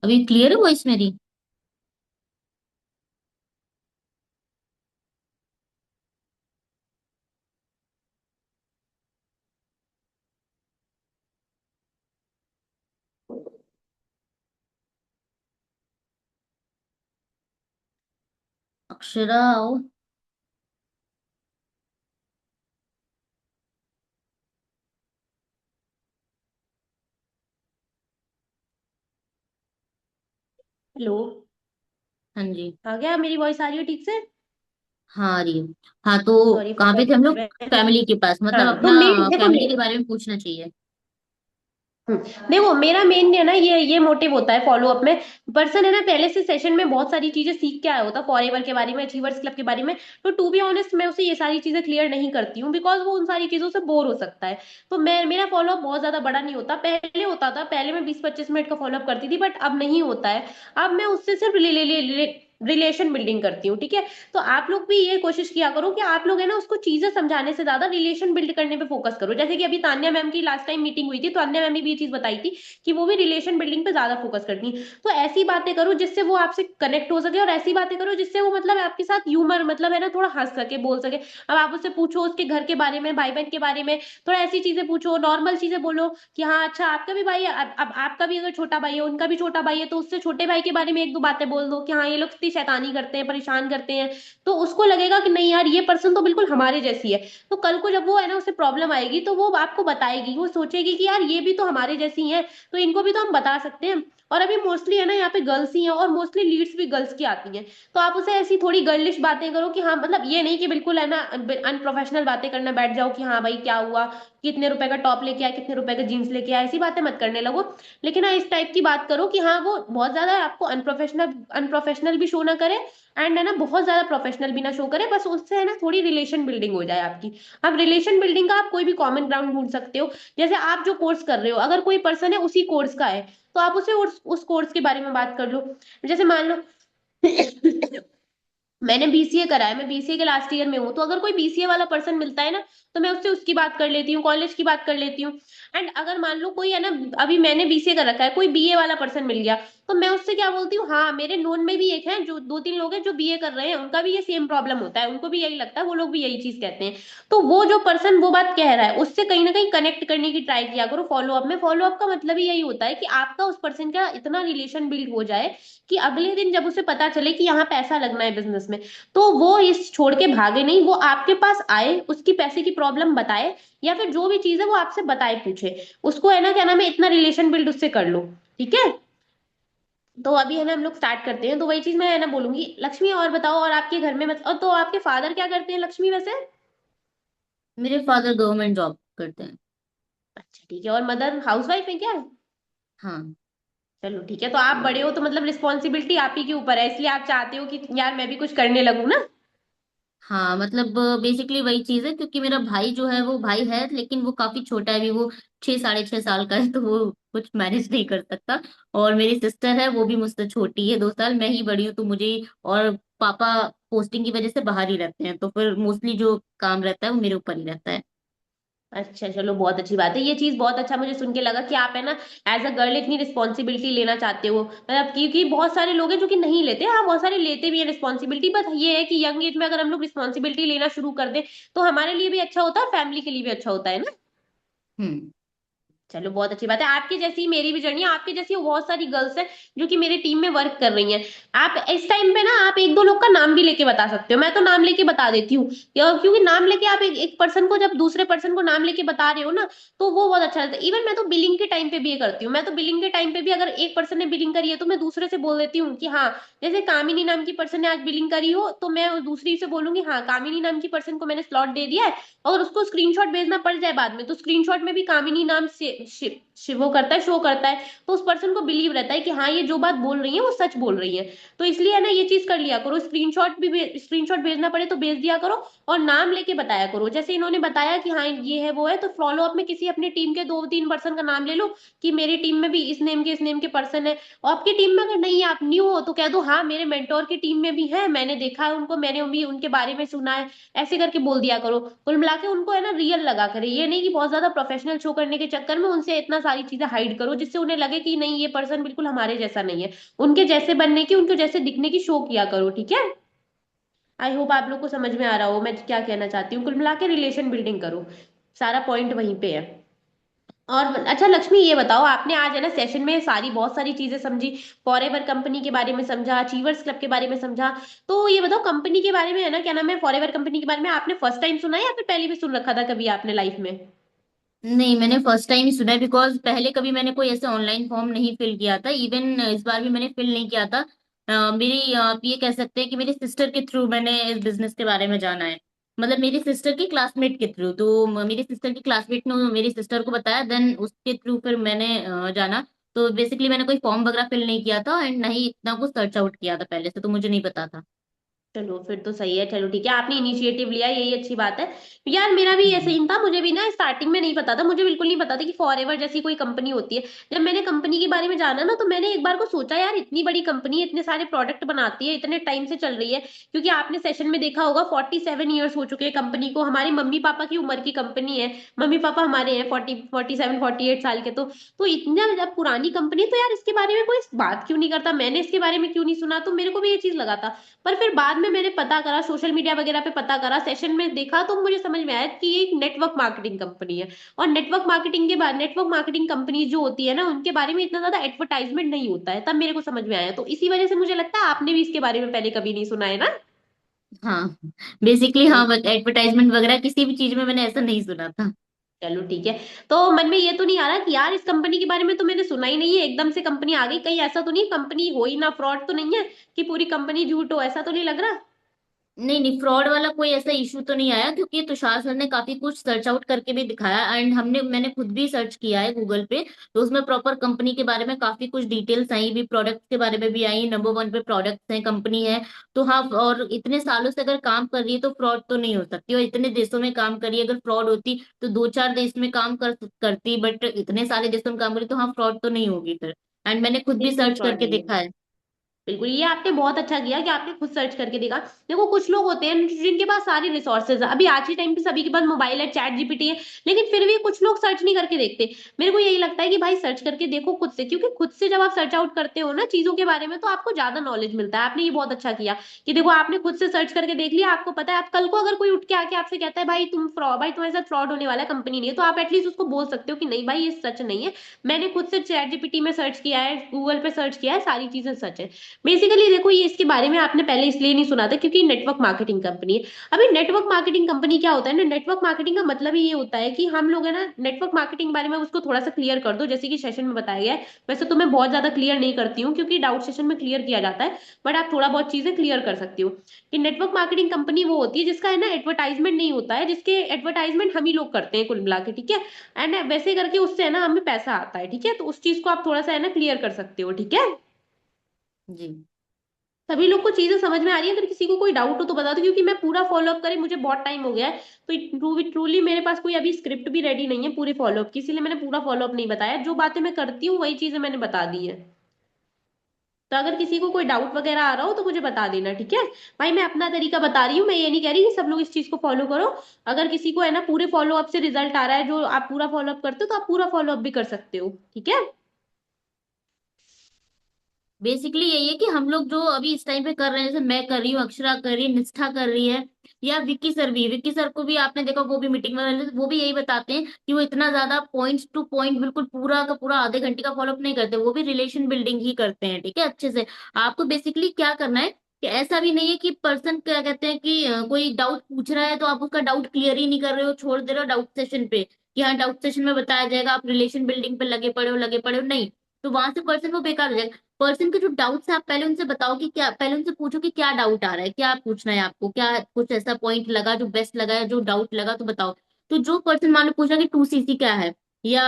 अभी क्लियर है वॉइस मेरी? अक्षरा आओ। हेलो। हाँ जी। आ गया, मेरी वॉइस आ रही है ठीक से? हाँ आ रही है। हाँ तो सॉरी कहाँ फॉर पे थे हम लोग? डिस्टरबेंस। फैमिली के पास, मतलब हाँ तो अपना मेन देखो, फैमिली के बारे में पूछना चाहिए। देखो मेरा मेन है ना ये मोटिव होता है फॉलो अप में। पर्सन है ना पहले से सेशन में बहुत सारी चीजें सीख के आया होता, फॉरएवर के बारे में, अचीवर्स क्लब के बारे में। तो टू बी ऑनेस्ट मैं उसे ये सारी चीजें क्लियर नहीं करती हूँ, बिकॉज वो उन सारी चीजों से बोर हो सकता है। तो मैं, मेरा फॉलोअप बहुत ज्यादा बड़ा नहीं होता। पहले होता था, पहले मैं 20-25 मिनट का फॉलोअप करती थी, बट अब नहीं होता है। अब मैं उससे सिर्फ रिलेशन बिल्डिंग करती हूँ, ठीक है। तो आप लोग भी ये कोशिश किया करो कि आप लोग है ना उसको चीजें समझाने से ज्यादा रिलेशन बिल्ड करने पे फोकस करो। जैसे कि अभी तान्या मैम की लास्ट टाइम मीटिंग हुई थी, तो तान्या मैम ने भी ये चीज बताई थी कि वो भी रिलेशन बिल्डिंग पे ज्यादा फोकस करती हैं। तो ऐसी बातें करो जिससे वो आपसे कनेक्ट हो सके, और ऐसी बातें करो जिससे वो मतलब आपके साथ ह्यूमर, मतलब है ना थोड़ा हंस सके, बोल सके। अब आप उससे पूछो उसके घर के बारे में, भाई बहन के बारे में, थोड़ा ऐसी चीजें पूछो, नॉर्मल चीजें बोलो कि हाँ अच्छा आपका भी भाई है, अब आपका भी अगर छोटा भाई है, उनका भी छोटा भाई है, तो उससे छोटे भाई के बारे में एक दो बातें बोल दो कि हाँ ये लोग कितनी शैतानी करते हैं, परेशान करते हैं। तो उसको लगेगा कि नहीं यार ये पर्सन तो बिल्कुल हमारे जैसी है। तो कल को जब वो है ना उसे प्रॉब्लम आएगी, तो वो आपको बताएगी, वो सोचेगी कि यार ये भी तो हमारे जैसी है, तो इनको भी तो हम बता सकते हैं। और अभी मोस्टली है ना यहाँ पे गर्ल्स ही हैं, और मोस्टली लीड्स भी गर्ल्स की आती हैं। तो आप उसे ऐसी थोड़ी गर्लिश बातें करो कि हाँ, मतलब ये नहीं कि बिल्कुल है ना अनप्रोफेशनल बातें करना बैठ जाओ कि हाँ भाई क्या हुआ, कितने रुपए का टॉप लेके आया, कितने रुपए का जीन्स लेके आया, ऐसी बातें मत करने लगो। लेकिन हाँ, इस टाइप की बात करो कि हाँ वो बहुत ज्यादा आपको अनप्रोफेशनल अनप्रोफेशनल भी शो ना करे, एंड है ना बहुत ज्यादा प्रोफेशनल भी ना शो करे, बस उससे है ना थोड़ी रिलेशन बिल्डिंग हो जाए आपकी। अब रिलेशन बिल्डिंग का आप कोई भी कॉमन ग्राउंड ढूंढ सकते हो। जैसे आप जो कोर्स कर रहे हो, अगर कोई पर्सन है उसी कोर्स का है, तो आप उसे उस कोर्स के बारे में बात कर लो। जैसे मान लो मैंने बीसीए करा है, मैं बीसीए के लास्ट ईयर में हूँ, तो अगर कोई बीसीए वाला पर्सन मिलता है ना, तो मैं उससे उसकी बात कर लेती हूँ, कॉलेज की बात कर लेती हूँ। एंड अगर मान लो कोई है ना, अभी मैंने बीसीए कर रखा है, कोई बीए वाला पर्सन मिल गया, तो मैं उससे क्या बोलती हूँ, हाँ मेरे नोन में भी एक है, जो दो तीन लोग हैं जो बीए कर रहे हैं, उनका भी ये सेम प्रॉब्लम होता है, उनको भी यही लगता है, वो लोग भी यही चीज कहते हैं। तो वो जो पर्सन वो बात कह रहा है, उससे कहीं ना कहीं कनेक्ट करने की ट्राई किया करो फॉलो अप में। फॉलो अप का मतलब ही यही होता है कि आपका उस पर्सन का इतना रिलेशन बिल्ड हो जाए कि अगले दिन जब उसे पता चले कि यहाँ पैसा लगना है बिजनेस में, तो वो इस छोड़ के भागे नहीं, वो आपके पास आए, उसकी पैसे की प्रॉब्लम बताए, या फिर जो भी चीज है वो आपसे बताए, पूछे उसको, है ना क्या नाम है, इतना रिलेशन बिल्ड उससे कर लो। ठीक है, तो अभी है ना हम लोग स्टार्ट करते हैं। तो वही चीज मैं है ना बोलूंगी। लक्ष्मी और बताओ, और आपके घर में और तो आपके फादर क्या करते हैं लक्ष्मी वैसे? मेरे फादर गवर्नमेंट जॉब करते हैं। अच्छा ठीक है, और मदर हाउसवाइफ है क्या? हाँ। चलो ठीक है, तो आप बड़े हो तो मतलब रिस्पॉन्सिबिलिटी आप ही के ऊपर है, इसलिए आप चाहते हो कि यार मैं भी कुछ करने लगूं ना। हाँ मतलब बेसिकली वही चीज है, क्योंकि मेरा भाई जो है वो भाई है, लेकिन वो काफी छोटा है अभी, वो 6 साढ़े 6 साल का है, तो वो कुछ मैनेज नहीं कर सकता। और मेरी सिस्टर है, वो भी मुझसे छोटी है 2 साल, मैं ही बड़ी हूँ, तो मुझे और पापा पोस्टिंग की वजह से बाहर ही रहते हैं, तो फिर मोस्टली जो काम रहता है वो मेरे ऊपर ही रहता है। अच्छा चलो, बहुत अच्छी बात है, ये चीज बहुत अच्छा मुझे सुन के लगा कि आप है ना एज अ गर्ल इतनी रिस्पॉन्सिबिलिटी लेना चाहते हो। मतलब क्योंकि बहुत सारे लोग हैं जो कि नहीं लेते, हाँ बहुत सारे लेते भी हैं रिस्पॉन्सिबिलिटी, बट ये है कि यंग एज में अगर हम लोग रिस्पॉन्सिबिलिटी लेना शुरू कर दें, तो हमारे लिए भी अच्छा होता है और फैमिली के लिए भी अच्छा होता है ना। हम्म। चलो बहुत अच्छी बात है, आपकी जैसी मेरी भी जर्नी है, आपके जैसी बहुत सारी गर्ल्स हैं जो कि मेरे टीम में वर्क कर रही हैं। आप इस टाइम पे ना आप एक दो लोग का नाम भी लेके बता सकते हो, मैं तो नाम लेके बता देती हूँ। क्योंकि नाम लेके आप एक पर्सन को, जब दूसरे पर्सन को नाम लेके बता रहे हो ना, तो वो बहुत अच्छा लगता है। इवन मैं तो बिलिंग के टाइम पे भी ये करती हूँ, मैं तो बिलिंग के टाइम पे भी अगर एक पर्सन ने बिलिंग करी है, तो मैं दूसरे से बोल देती हूँ कि हाँ, जैसे कामिनी नाम की पर्सन ने आज बिलिंग करी हो, तो मैं उस दूसरी से बोलूंगी हाँ कामिनी नाम की पर्सन को मैंने स्लॉट दे दिया है। और उसको स्क्रीनशॉट भेजना पड़ जाए बाद में, तो स्क्रीनशॉट में भी कामिनी नाम से वो करता है, शो करता है, तो उस पर्सन को बिलीव रहता है कि हाँ ये जो बात बोल रही है वो सच बोल रही है। तो इसलिए है ना ये चीज कर लिया करो, स्क्रीनशॉट भी स्क्रीनशॉट भेजना पड़े तो भेज दिया करो, और नाम लेके बताया करो। जैसे इन्होंने बताया कि हाँ ये है वो है, तो फॉलो अप में किसी अपनी टीम के दो तीन पर्सन का नाम ले लो कि मेरी टीम में भी इस नेम के पर्सन है। और आपकी टीम में अगर नहीं, आप न्यू हो, तो कह दो हाँ मेरे मेंटोर की टीम में भी है, मैंने देखा है उनको, मैंने भी उनके बारे में सुना है। ऐसे करके बोल दिया करो, कुल मिला के उनको है ना रियल लगा करे, ये नहीं कि बहुत ज्यादा प्रोफेशनल शो करने के चक्कर में उनसे इतना सारी चीजें हाइड करो जिससे उन्हें लगे कि नहीं ये पर्सन बिल्कुल हमारे जैसा नहीं है। उनके जैसे बनने की, उनके जैसे दिखने की शो किया करो। ठीक है, आई होप आप लोग को समझ में आ रहा हो मैं क्या कहना चाहती हूँ। कुल मिला के रिलेशन बिल्डिंग करो, सारा पॉइंट वहीं पे है। और अच्छा लक्ष्मी, ये बताओ, आपने आज है ना सेशन में सारी बहुत सारी चीजें समझी, फॉरएवर कंपनी के बारे में समझा, अचीवर्स क्लब के बारे में समझा, तो ये बताओ कंपनी के बारे में, है ना क्या नाम है, फॉरएवर कंपनी के बारे में आपने फर्स्ट टाइम सुना है या फिर पहले भी सुन रखा था कभी आपने लाइफ में? नहीं, मैंने फर्स्ट टाइम ही सुना है, बिकॉज पहले कभी मैंने कोई ऐसे ऑनलाइन फॉर्म नहीं फिल किया था, इवन इस बार भी मैंने फिल नहीं किया था। मेरी आप ये कह सकते हैं कि मेरी सिस्टर के थ्रू मैंने इस बिजनेस के बारे में जाना है। मतलब मेरी सिस्टर की क्लासमेट के थ्रू, तो मेरी सिस्टर की क्लासमेट ने मेरी सिस्टर को बताया, देन उसके थ्रू फिर मैंने जाना। तो बेसिकली मैंने कोई फॉर्म वगैरह फिल नहीं किया था, एंड ना ही इतना कुछ सर्च आउट किया था पहले से, तो मुझे नहीं पता था। चलो फिर तो सही है, चलो ठीक है, आपने इनिशिएटिव लिया, यही अच्छी बात है। यार मेरा भी ऐसे हम्म। ही था, मुझे भी ना स्टार्टिंग में नहीं पता था, मुझे बिल्कुल नहीं पता था कि फॉरएवर जैसी कोई कंपनी होती है। जब मैंने कंपनी के बारे में जाना ना, तो मैंने एक बार को सोचा यार इतनी बड़ी कंपनी है, इतने सारे प्रोडक्ट बनाती है, इतने टाइम से चल रही है। क्योंकि आपने सेशन में देखा होगा 47 ईयर्स हो चुके हैं कंपनी को, हमारे मम्मी पापा की उम्र की कंपनी है। मम्मी पापा हमारे हैं 47 48 साल के, तो इतना जब पुरानी कंपनी, तो यार इसके बारे में कोई बात क्यों नहीं करता, मैंने इसके बारे में क्यों नहीं सुना, तो मेरे को भी ये चीज लगा था। पर फिर बाद में मैंने पता करा, सोशल मीडिया वगैरह पे पता करा, सेशन में देखा, तो मुझे समझ में आया कि ये एक नेटवर्क मार्केटिंग कंपनी है। और नेटवर्क मार्केटिंग कंपनी जो होती है ना, उनके बारे में इतना ज्यादा एडवर्टाइजमेंट नहीं होता है, तब मेरे को समझ में आया। तो इसी वजह से मुझे लगता है आपने भी इसके बारे में पहले कभी नहीं सुना है ना। हाँ, बेसिकली हाँ, एडवर्टाइजमेंट वगैरह किसी भी चीज में मैंने ऐसा नहीं सुना था। चलो ठीक है। तो मन में ये तो नहीं आ रहा कि यार इस कंपनी के बारे में तो मैंने सुना ही नहीं है, एकदम से कंपनी आ गई, कहीं ऐसा तो नहीं कंपनी हो ही ना, फ्रॉड तो नहीं है कि पूरी कंपनी झूठ हो, ऐसा तो नहीं लग रहा? नहीं नहीं, फ्रॉड वाला कोई ऐसा इशू तो नहीं आया, क्योंकि तुषार सर ने काफी कुछ सर्च आउट करके भी दिखाया, एंड मैंने खुद भी सर्च किया है गूगल पे। तो उसमें प्रॉपर कंपनी के बारे में काफी कुछ डिटेल्स आई भी, प्रोडक्ट्स के बारे में भी आई, नंबर वन पे प्रोडक्ट्स हैं, कंपनी है। तो हाँ, और इतने सालों से अगर काम कर रही है तो फ्रॉड तो नहीं हो सकती, और इतने देशों में काम करी है, अगर फ्रॉड होती तो दो चार देश में काम करती, बट इतने सारे देशों में काम करी तो हाँ, फ्रॉड तो नहीं होगी फिर। एंड मैंने खुद भी बिल्कुल सर्च फ्रॉड करके नहीं देखा है। है। बिल्कुल, ये आपने बहुत अच्छा किया कि आपने खुद सर्च करके देखा। देखो कुछ लोग होते हैं जिनके पास सारी रिसोर्सेज है, अभी आज के टाइम पे सभी के पास मोबाइल है, चैट जीपीटी है, लेकिन फिर भी कुछ लोग सर्च नहीं करके देखते। मेरे को यही लगता है कि भाई सर्च करके देखो खुद से, क्योंकि खुद से जब आप सर्च आउट करते हो ना चीजों के बारे में तो आपको ज्यादा नॉलेज मिलता है। आपने ये बहुत अच्छा किया कि देखो आपने खुद से सर्च करके देख लिया, आपको पता है। आप कल को अगर कोई उठ के आके आपसे कहता है भाई तुम फ्रॉड, भाई तुम्हारे साथ फ्रॉड होने वाला है, कंपनी नहीं है, तो आप एटलीस्ट उसको बोल सकते हो कि नहीं भाई ये सच नहीं है, मैंने खुद से चैट जीपीटी में सर्च किया है, गूगल पे सर्च किया है, सारी चीजें सच है। बेसिकली देखो ये इसके बारे में आपने पहले इसलिए नहीं सुना था क्योंकि नेटवर्क मार्केटिंग कंपनी है। अभी नेटवर्क मार्केटिंग कंपनी क्या होता है ना, नेटवर्क मार्केटिंग का मतलब ही ये होता है कि हम लोग है ना, नेटवर्क मार्केटिंग के बारे में उसको थोड़ा सा क्लियर कर दो, जैसे कि सेशन में बताया गया है। वैसे तो मैं बहुत ज्यादा क्लियर नहीं करती हूँ क्योंकि डाउट सेशन में क्लियर किया जाता है, बट आप थोड़ा बहुत चीजें क्लियर कर सकती हो कि नेटवर्क मार्केटिंग कंपनी वो होती है जिसका है ना एडवर्टाइजमेंट नहीं होता है, जिसके एडवर्टाइजमेंट हम ही लोग करते हैं कुल मिला के, ठीक है। एंड वैसे करके उससे है ना हमें पैसा आता है, ठीक है। तो उस चीज को आप थोड़ा सा है ना क्लियर कर सकते हो, ठीक है। जी। सभी लोग को चीजें समझ में आ रही है? अगर किसी को कोई डाउट हो तो बता दो, क्योंकि मैं पूरा फॉलोअप करे मुझे बहुत टाइम हो गया है। तो ट्रूली मेरे पास कोई अभी स्क्रिप्ट भी रेडी नहीं है पूरे फॉलोअप की, इसीलिए मैंने पूरा फॉलोअप नहीं बताया। जो बातें मैं करती हूँ वही चीजें मैंने बता दी है। तो अगर किसी को कोई डाउट वगैरह आ रहा हो तो मुझे बता देना, ठीक है। भाई मैं अपना तरीका बता रही हूँ, मैं ये नहीं कह रही कि सब लोग इस चीज को फॉलो करो। अगर किसी को है ना पूरे फॉलोअप से रिजल्ट आ रहा है, जो आप पूरा फॉलोअप करते हो, तो आप पूरा फॉलोअप भी कर सकते हो, ठीक है। बेसिकली यही है कि हम लोग जो अभी इस टाइम पे कर रहे हैं, जैसे मैं कर रही हूँ, अक्षरा कर रही है, निष्ठा कर रही है, या विक्की सर को भी आपने देखा, वो भी मीटिंग में वो भी यही बताते हैं कि वो इतना ज्यादा पॉइंट टू पॉइंट बिल्कुल पूरा का पूरा आधे घंटे का फॉलोअप नहीं करते, वो भी रिलेशन बिल्डिंग ही करते हैं, ठीक है, अच्छे से। आपको बेसिकली क्या करना है कि ऐसा भी नहीं है कि पर्सन क्या कहते हैं कि कोई डाउट पूछ रहा है तो आप उसका डाउट क्लियर ही नहीं कर रहे हो, छोड़ दे रहे हो डाउट सेशन पे, कि हाँ डाउट सेशन में बताया जाएगा, आप रिलेशन बिल्डिंग पे लगे पड़े हो, नहीं। तो वहां से पर्सन वो बेकार हो जाएगा। पर्सन के जो डाउट्स है आप पहले उनसे बताओ कि क्या, पहले उनसे पूछो कि क्या डाउट आ रहा है, क्या पूछना है आपको, क्या कुछ ऐसा पॉइंट लगा जो बेस्ट लगा है, जो डाउट लगा तो बताओ। तो जो पर्सन मान लो पूछ रहा है कि 2cc क्या है, या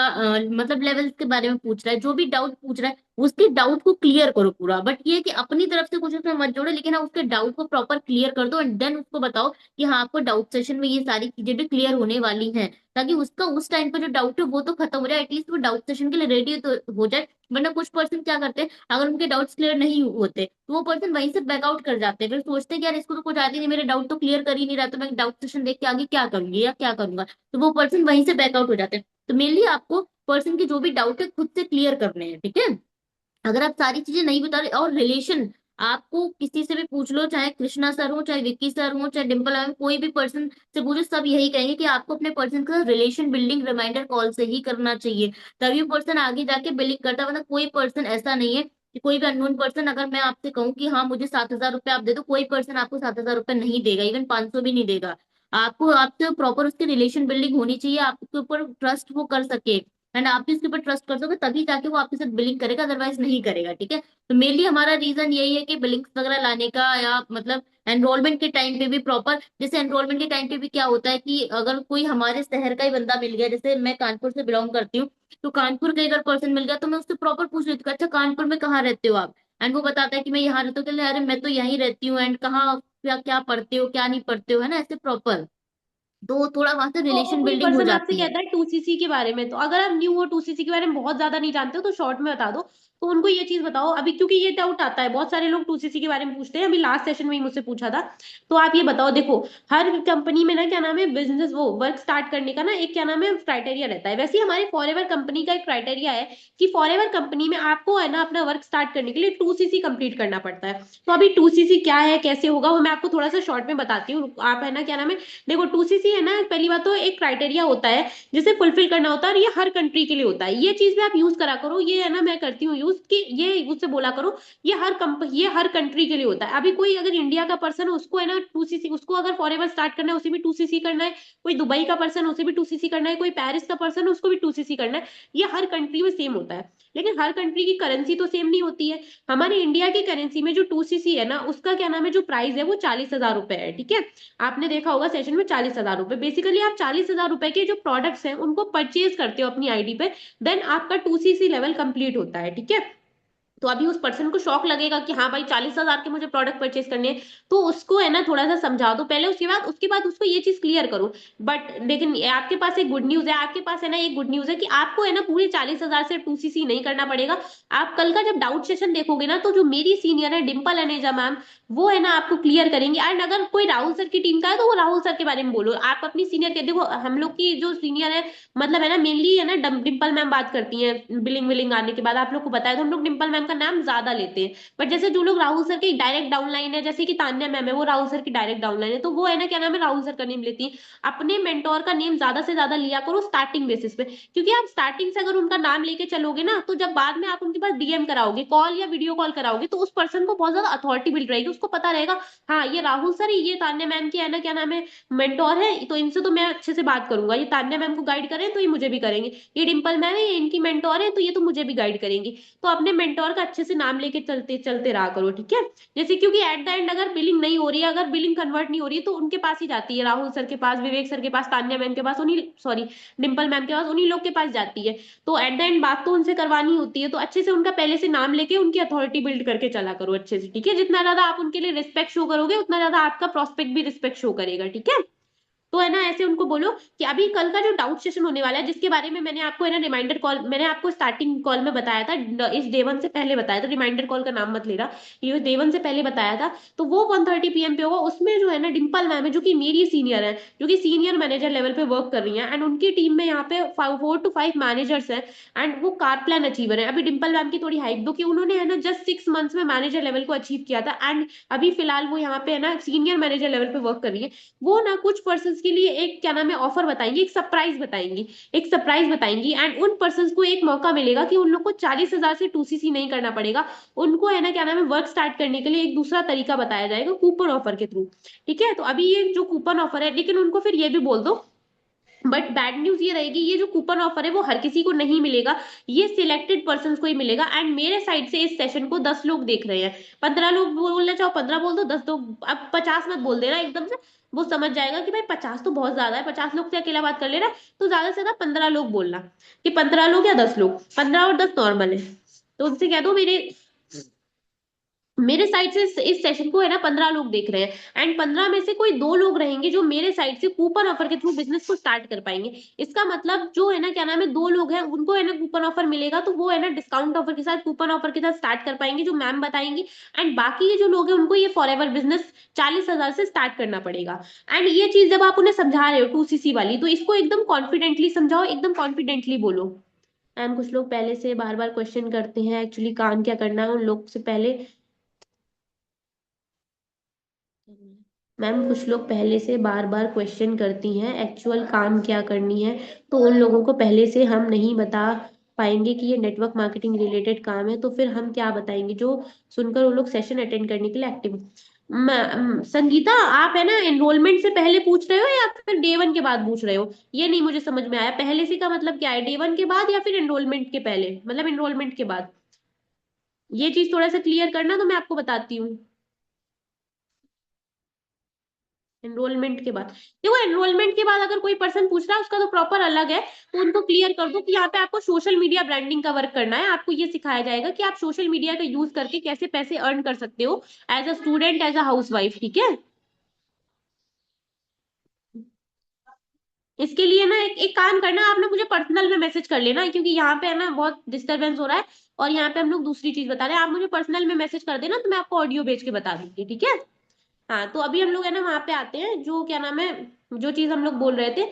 मतलब लेवल्स के बारे में पूछ रहा है, जो भी डाउट पूछ रहा है उसके डाउट को क्लियर करो पूरा, बट ये है कि अपनी तरफ से कुछ उसमें मत जोड़ो, लेकिन हाँ उसके डाउट को प्रॉपर क्लियर कर दो, एंड देन उसको बताओ कि हाँ आपको डाउट सेशन में ये सारी चीजें भी क्लियर होने वाली हैं, ताकि उसका उस टाइम पे जो डाउट है वो तो खत्म हो जाए, एटलीस्ट वो डाउट सेशन के लिए रेडी तो हो जाए। वरना कुछ पर्सन क्या करते हैं, अगर उनके डाउट्स क्लियर नहीं होते तो वो पर्सन वहीं से बैकआउट कर जाते हैं, फिर सोचते हैं कि यार इसको तो कुछ आती नहीं, मेरे डाउट तो क्लियर कर ही नहीं रहा, तो मैं डाउट सेशन देख के आगे क्या करूंगी या क्या करूंगा, तो वो पर्सन वहीं से बैकआउट हो जाते हैं। तो मेनली आपको पर्सन की जो भी डाउट है खुद से क्लियर करने हैं, ठीक है। अगर आप सारी चीजें नहीं बता रहे, और रिलेशन आपको किसी से भी पूछ लो, चाहे कृष्णा सर हो, चाहे विक्की सर हो, चाहे डिम्पल मैम, कोई भी पर्सन से पूछो, सब यही कहेंगे कि आपको अपने पर्सन का रिलेशन बिल्डिंग रिमाइंडर कॉल से ही करना चाहिए, तभी वो पर्सन आगे जाके बिल्डिंग करता है। वरना कोई पर्सन ऐसा नहीं है कि कोई भी अननोन पर्सन, अगर मैं आपसे कहूँ कि हाँ मुझे 7,000 रुपये आप दे दो, कोई पर्सन आपको 7,000 रुपये नहीं देगा, इवन 500 भी नहीं देगा। आपको आपसे प्रॉपर उसकी रिलेशन बिल्डिंग होनी चाहिए, आपके ऊपर ट्रस्ट वो कर सके, एंड आप भी उसके ऊपर ट्रस्ट कर दोगे तभी जाके वो आपके साथ बिलिंग करेगा, अदरवाइज नहीं करेगा, ठीक है। तो मेनली हमारा रीजन यही है कि बिलिंग्स वगैरह लाने का, या मतलब एनरोलमेंट के टाइम पे भी प्रॉपर, जैसे एनरोलमेंट के टाइम पे भी क्या होता है कि अगर कोई हमारे शहर का ही बंदा मिल गया, जैसे मैं कानपुर से बिलोंग करती हूँ, तो कानपुर का अगर पर्सन मिल गया तो मैं उससे प्रॉपर पूछ लेती हूँ, अच्छा कानपुर में कहाँ रहते हो आप, एंड वो बताता है कि मैं यहाँ रहता हूँ, कहते हैं, अरे मैं तो यहीं रहती हूँ, एंड कहाँ क्या क्या पढ़ते हो क्या नहीं पढ़ते हो, है ना, ऐसे प्रॉपर, तो थोड़ा वहां से और रिलेशन कोई बिल्डिंग हो पर्सन आपसे जाती है। कहता है 2cc के बारे में, तो अगर आप न्यू हो 2cc के बारे में बहुत ज्यादा नहीं जानते हो तो शॉर्ट में बता दो। तो उनको ये चीज बताओ अभी, क्योंकि ये डाउट आता है, बहुत सारे लोग 2cc के बारे में पूछते हैं, अभी लास्ट सेशन में ही मुझसे पूछा था। तो आप ये बताओ, देखो हर कंपनी में ना क्या नाम है, बिजनेस वो वर्क स्टार्ट करने का ना एक क्या नाम है क्राइटेरिया रहता है। वैसे ही हमारे फॉरएवर कंपनी का एक क्राइटेरिया है कि फॉरएवर कंपनी में आपको है ना अपना वर्क स्टार्ट करने के लिए 2cc कंप्लीट करना पड़ता है। तो अभी 2cc क्या है, कैसे होगा, वो मैं आपको थोड़ा सा शॉर्ट में बताती हूँ। आप है ना क्या नाम है, देखो 2cc है ना, पहली बात तो एक क्राइटेरिया होता है जिसे फुलफिल करना होता है, और ये हर कंट्री के लिए होता है। ये चीज भी आप यूज करा करो, ये है ना मैं करती हूँ यूज। उसकी ये उससे बोला करो, ये हर कंट्री के लिए होता है। अभी कोई अगर इंडिया का पर्सन है, उसको है ना 2cc, उसको अगर फॉरएवर स्टार्ट करना है उसे भी 2cc करना है, कोई दुबई का पर्सन उसे भी 2cc करना है, कोई पेरिस का पर्सन है उसको भी 2cc करना है। ये हर कंट्री में सेम होता है, लेकिन हर कंट्री की करेंसी तो सेम नहीं होती है। हमारे इंडिया की करेंसी में जो 2cc है ना, उसका क्या नाम है, जो प्राइस है वो 40,000 रुपए है, ठीक है। आपने देखा होगा सेशन में 40,000 रुपए, बेसिकली आप 40,000 रुपए के जो प्रोडक्ट्स हैं उनको परचेज करते हो अपनी आईडी पे, देन आपका 2cc लेवल कंप्लीट होता है, ठीक है। तो अभी उस पर्सन को शॉक लगेगा कि हाँ भाई 40,000 के मुझे प्रोडक्ट परचेज करने हैं, तो उसको है ना थोड़ा सा समझा दो पहले, उसके बाद उसको ये चीज क्लियर करो। बट लेकिन आपके पास एक गुड न्यूज है, आपके पास है ना एक गुड न्यूज है कि आपको है ना पूरी 40,000 से 2cc नहीं करना पड़ेगा। आप कल का जब डाउट सेशन देखोगे ना, तो जो मेरी सीनियर है डिम्पल अनेजा मैम, वो है ना आपको क्लियर करेंगे। एंड अगर कोई राहुल सर की टीम का है तो वो राहुल सर के बारे में बोलो, आप अपनी सीनियर के देखो, हम लोग की जो सीनियर है मतलब है ना मेनली है ना डिम्पल मैम बात करती हैं, बिलिंग विलिंग आने के बाद आप लोग को बताया, तो हम लोग डिम्पल मैम का नाम ज्यादा लेते हैं। बट जैसे जो लोग राहुल सर की डायरेक्ट डाउनलाइन है, जैसे कि तान्या मैम है, वो राहुल सर की डायरेक्ट डाउनलाइन है, तो वो है ना क्या नाम है राहुल सर का नेम लेती है। अपने मेंटोर का नेम ज्यादा से ज्यादा लिया करो स्टार्टिंग बेसिस पे, क्योंकि आप स्टार्टिंग से अगर उनका नाम लेके चलोगे ना, तो जब बाद में आप उनके पास डीएम कराओगे, कॉल या वीडियो कॉल कराओगे, तो उस पर्सन को बहुत ज्यादा अथॉरिटी बिल्ड रहेगी, उसको पता रहेगा हाँ ये राहुल सर, ये तान्या मैम की है ना क्या नाम है मेंटोर है, तो इनसे तो मैं अच्छे से बात करूंगा, ये तान्या मैम को गाइड करें तो ये मुझे भी करेंगे, ये डिम्पल मैम है ये इनकी मेंटोर है तो ये तो मुझे भी गाइड करेंगी। तो अपने मेंटोर का अच्छे से नाम लेके चलते चलते रहा करो, ठीक है। जैसे क्योंकि एट द एंड अगर बिलिंग नहीं हो रही है, अगर बिलिंग कन्वर्ट नहीं हो रही है, तो उनके पास ही जाती है, राहुल सर के पास, विवेक सर के पास, तान्या मैम के पास, उन्हीं सॉरी डिम्पल मैम के पास, उन्हीं लोग के पास जाती है। तो एट द एंड बात तो उनसे करवानी होती है, तो अच्छे से उनका पहले से नाम लेके उनकी अथॉरिटी बिल्ड करके चला करो अच्छे से, ठीक है। जितना ज्यादा आप उनके लिए रिस्पेक्ट शो करोगे, उतना ज्यादा आपका प्रोस्पेक्ट भी रिस्पेक्ट शो करेगा, ठीक है। तो है ना ऐसे उनको बोलो कि अभी कल का जो डाउट सेशन होने वाला है, जिसके बारे में मैंने आपको है ना रिमाइंडर कॉल, मैंने आपको स्टार्टिंग कॉल में बताया था, इस डे 1 से पहले बताया था, रिमाइंडर कॉल का नाम मत लेना, ये डे 1 से पहले बताया था। तो वो 1:30 PM पे होगा। उसमें जो है ना डिम्पल मैम है, जो कि मेरी सीनियर है, जो कि सीनियर मैनेजर लेवल पे वर्क कर रही है, एंड उनकी टीम में यहाँ पे 4 to 5 मैनेजर्स हैं, एंड वो कार प्लान अचीवर है। अभी डिम्पल मैम की थोड़ी हाइप दो कि उन्होंने है ना जस्ट 6 मंथ्स में मैनेजर लेवल को अचीव किया था, एंड अभी फिलहाल वो यहाँ पे है ना सीनियर मैनेजर लेवल पे वर्क कर रही है। वो ना कुछ पर्सन के लिए एक क्या नाम है ऑफर बताएंगी, एक सरप्राइज बताएंगी, एक सरप्राइज बताएंगी, एंड उन पर्सन को एक मौका मिलेगा कि उन लोग को 40,000 से 2cc नहीं करना पड़ेगा। उनको है ना क्या नाम है वर्क स्टार्ट करने के लिए एक दूसरा तरीका बताया जाएगा कूपन ऑफर के थ्रू, ठीक है। तो अभी ये जो कूपन ऑफर है, लेकिन उनको फिर ये भी बोल दो, बट बैड न्यूज ये रहेगी, ये जो कूपन ऑफर है वो हर किसी को नहीं मिलेगा, ये सिलेक्टेड पर्सन को ही मिलेगा। एंड मेरे साइड से इस सेशन को 10 लोग देख रहे हैं, 15 लोग बोलना चाहो 15 बोल दो, 10 लोग, अब 50 मत बोल देना एकदम से, वो समझ जाएगा कि भाई 50 तो बहुत ज्यादा है, 50 लोग से अकेला बात कर लेना। तो ज्यादा से ज्यादा 15 लोग बोलना, कि 15 लोग या 10 लोग, 15 और 10 नॉर्मल है। तो उनसे कह दो मेरे साइड से इस सेशन को है ना 15 लोग देख रहे हैं, एंड 15 में से कोई 2 लोग रहेंगे जो मेरे साइड से कूपन ऑफर के थ्रू बिजनेस को स्टार्ट कर पाएंगे। इसका मतलब जो है ना क्या नाम है 2 लोग हैं उनको है ना कूपन ऑफर मिलेगा, तो वो है ना डिस्काउंट ऑफर के साथ, कूपन ऑफर के साथ स्टार्ट कर पाएंगे, जो मैम बताएंगी। एंड बाकी के जो लोग हैं उनको ये फॉरएवर बिजनेस 40,000 से स्टार्ट करना पड़ेगा। एंड ये चीज जब आप उन्हें समझा रहे हो 2cc वाली, तो इसको एकदम कॉन्फिडेंटली समझाओ, एकदम कॉन्फिडेंटली बोलो। मैम कुछ लोग पहले से बार बार क्वेश्चन करते हैं, एक्चुअली काम क्या करना है उन लोग से पहले। मैम कुछ लोग पहले से बार बार क्वेश्चन करती हैं एक्चुअल काम क्या करनी है, तो उन लोगों को पहले से हम नहीं बता पाएंगे कि ये नेटवर्क मार्केटिंग रिलेटेड काम है, तो फिर हम क्या बताएंगे जो सुनकर वो लोग सेशन अटेंड करने के लिए एक्टिव। संगीता, आप है ना एनरोलमेंट से पहले पूछ रहे हो या फिर डे 1 के बाद पूछ रहे हो? ये नहीं मुझे समझ में आया, पहले से का मतलब क्या है, डे 1 के बाद या फिर एनरोलमेंट के पहले, मतलब एनरोलमेंट के बाद? ये चीज थोड़ा सा क्लियर करना तो मैं आपको बताती हूँ। एनरोलमेंट के बाद, देखो एनरोलमेंट के बाद अगर कोई पर्सन पूछ रहा है उसका तो प्रॉपर अलग है, तो उनको क्लियर कर दो कि यहाँ पे आपको सोशल मीडिया ब्रांडिंग का वर्क करना है, आपको ये सिखाया जाएगा कि आप सोशल मीडिया का यूज करके कैसे पैसे अर्न कर सकते हो, as a student, as a housewife, ठीक है। इसके लिए ना एक काम करना, आप ना मुझे पर्सनल में मैसेज कर लेना, क्योंकि यहाँ पे है ना बहुत डिस्टरबेंस हो रहा है, और यहाँ पे हम लोग दूसरी चीज बता रहे हैं, आप मुझे पर्सनल में मैसेज कर देना, तो मैं आपको ऑडियो भेज के बता दूंगी, ठीक है। हाँ तो अभी हम लोग है ना वहां पे आते हैं, जो क्या नाम है, जो चीज हम लोग बोल रहे थे,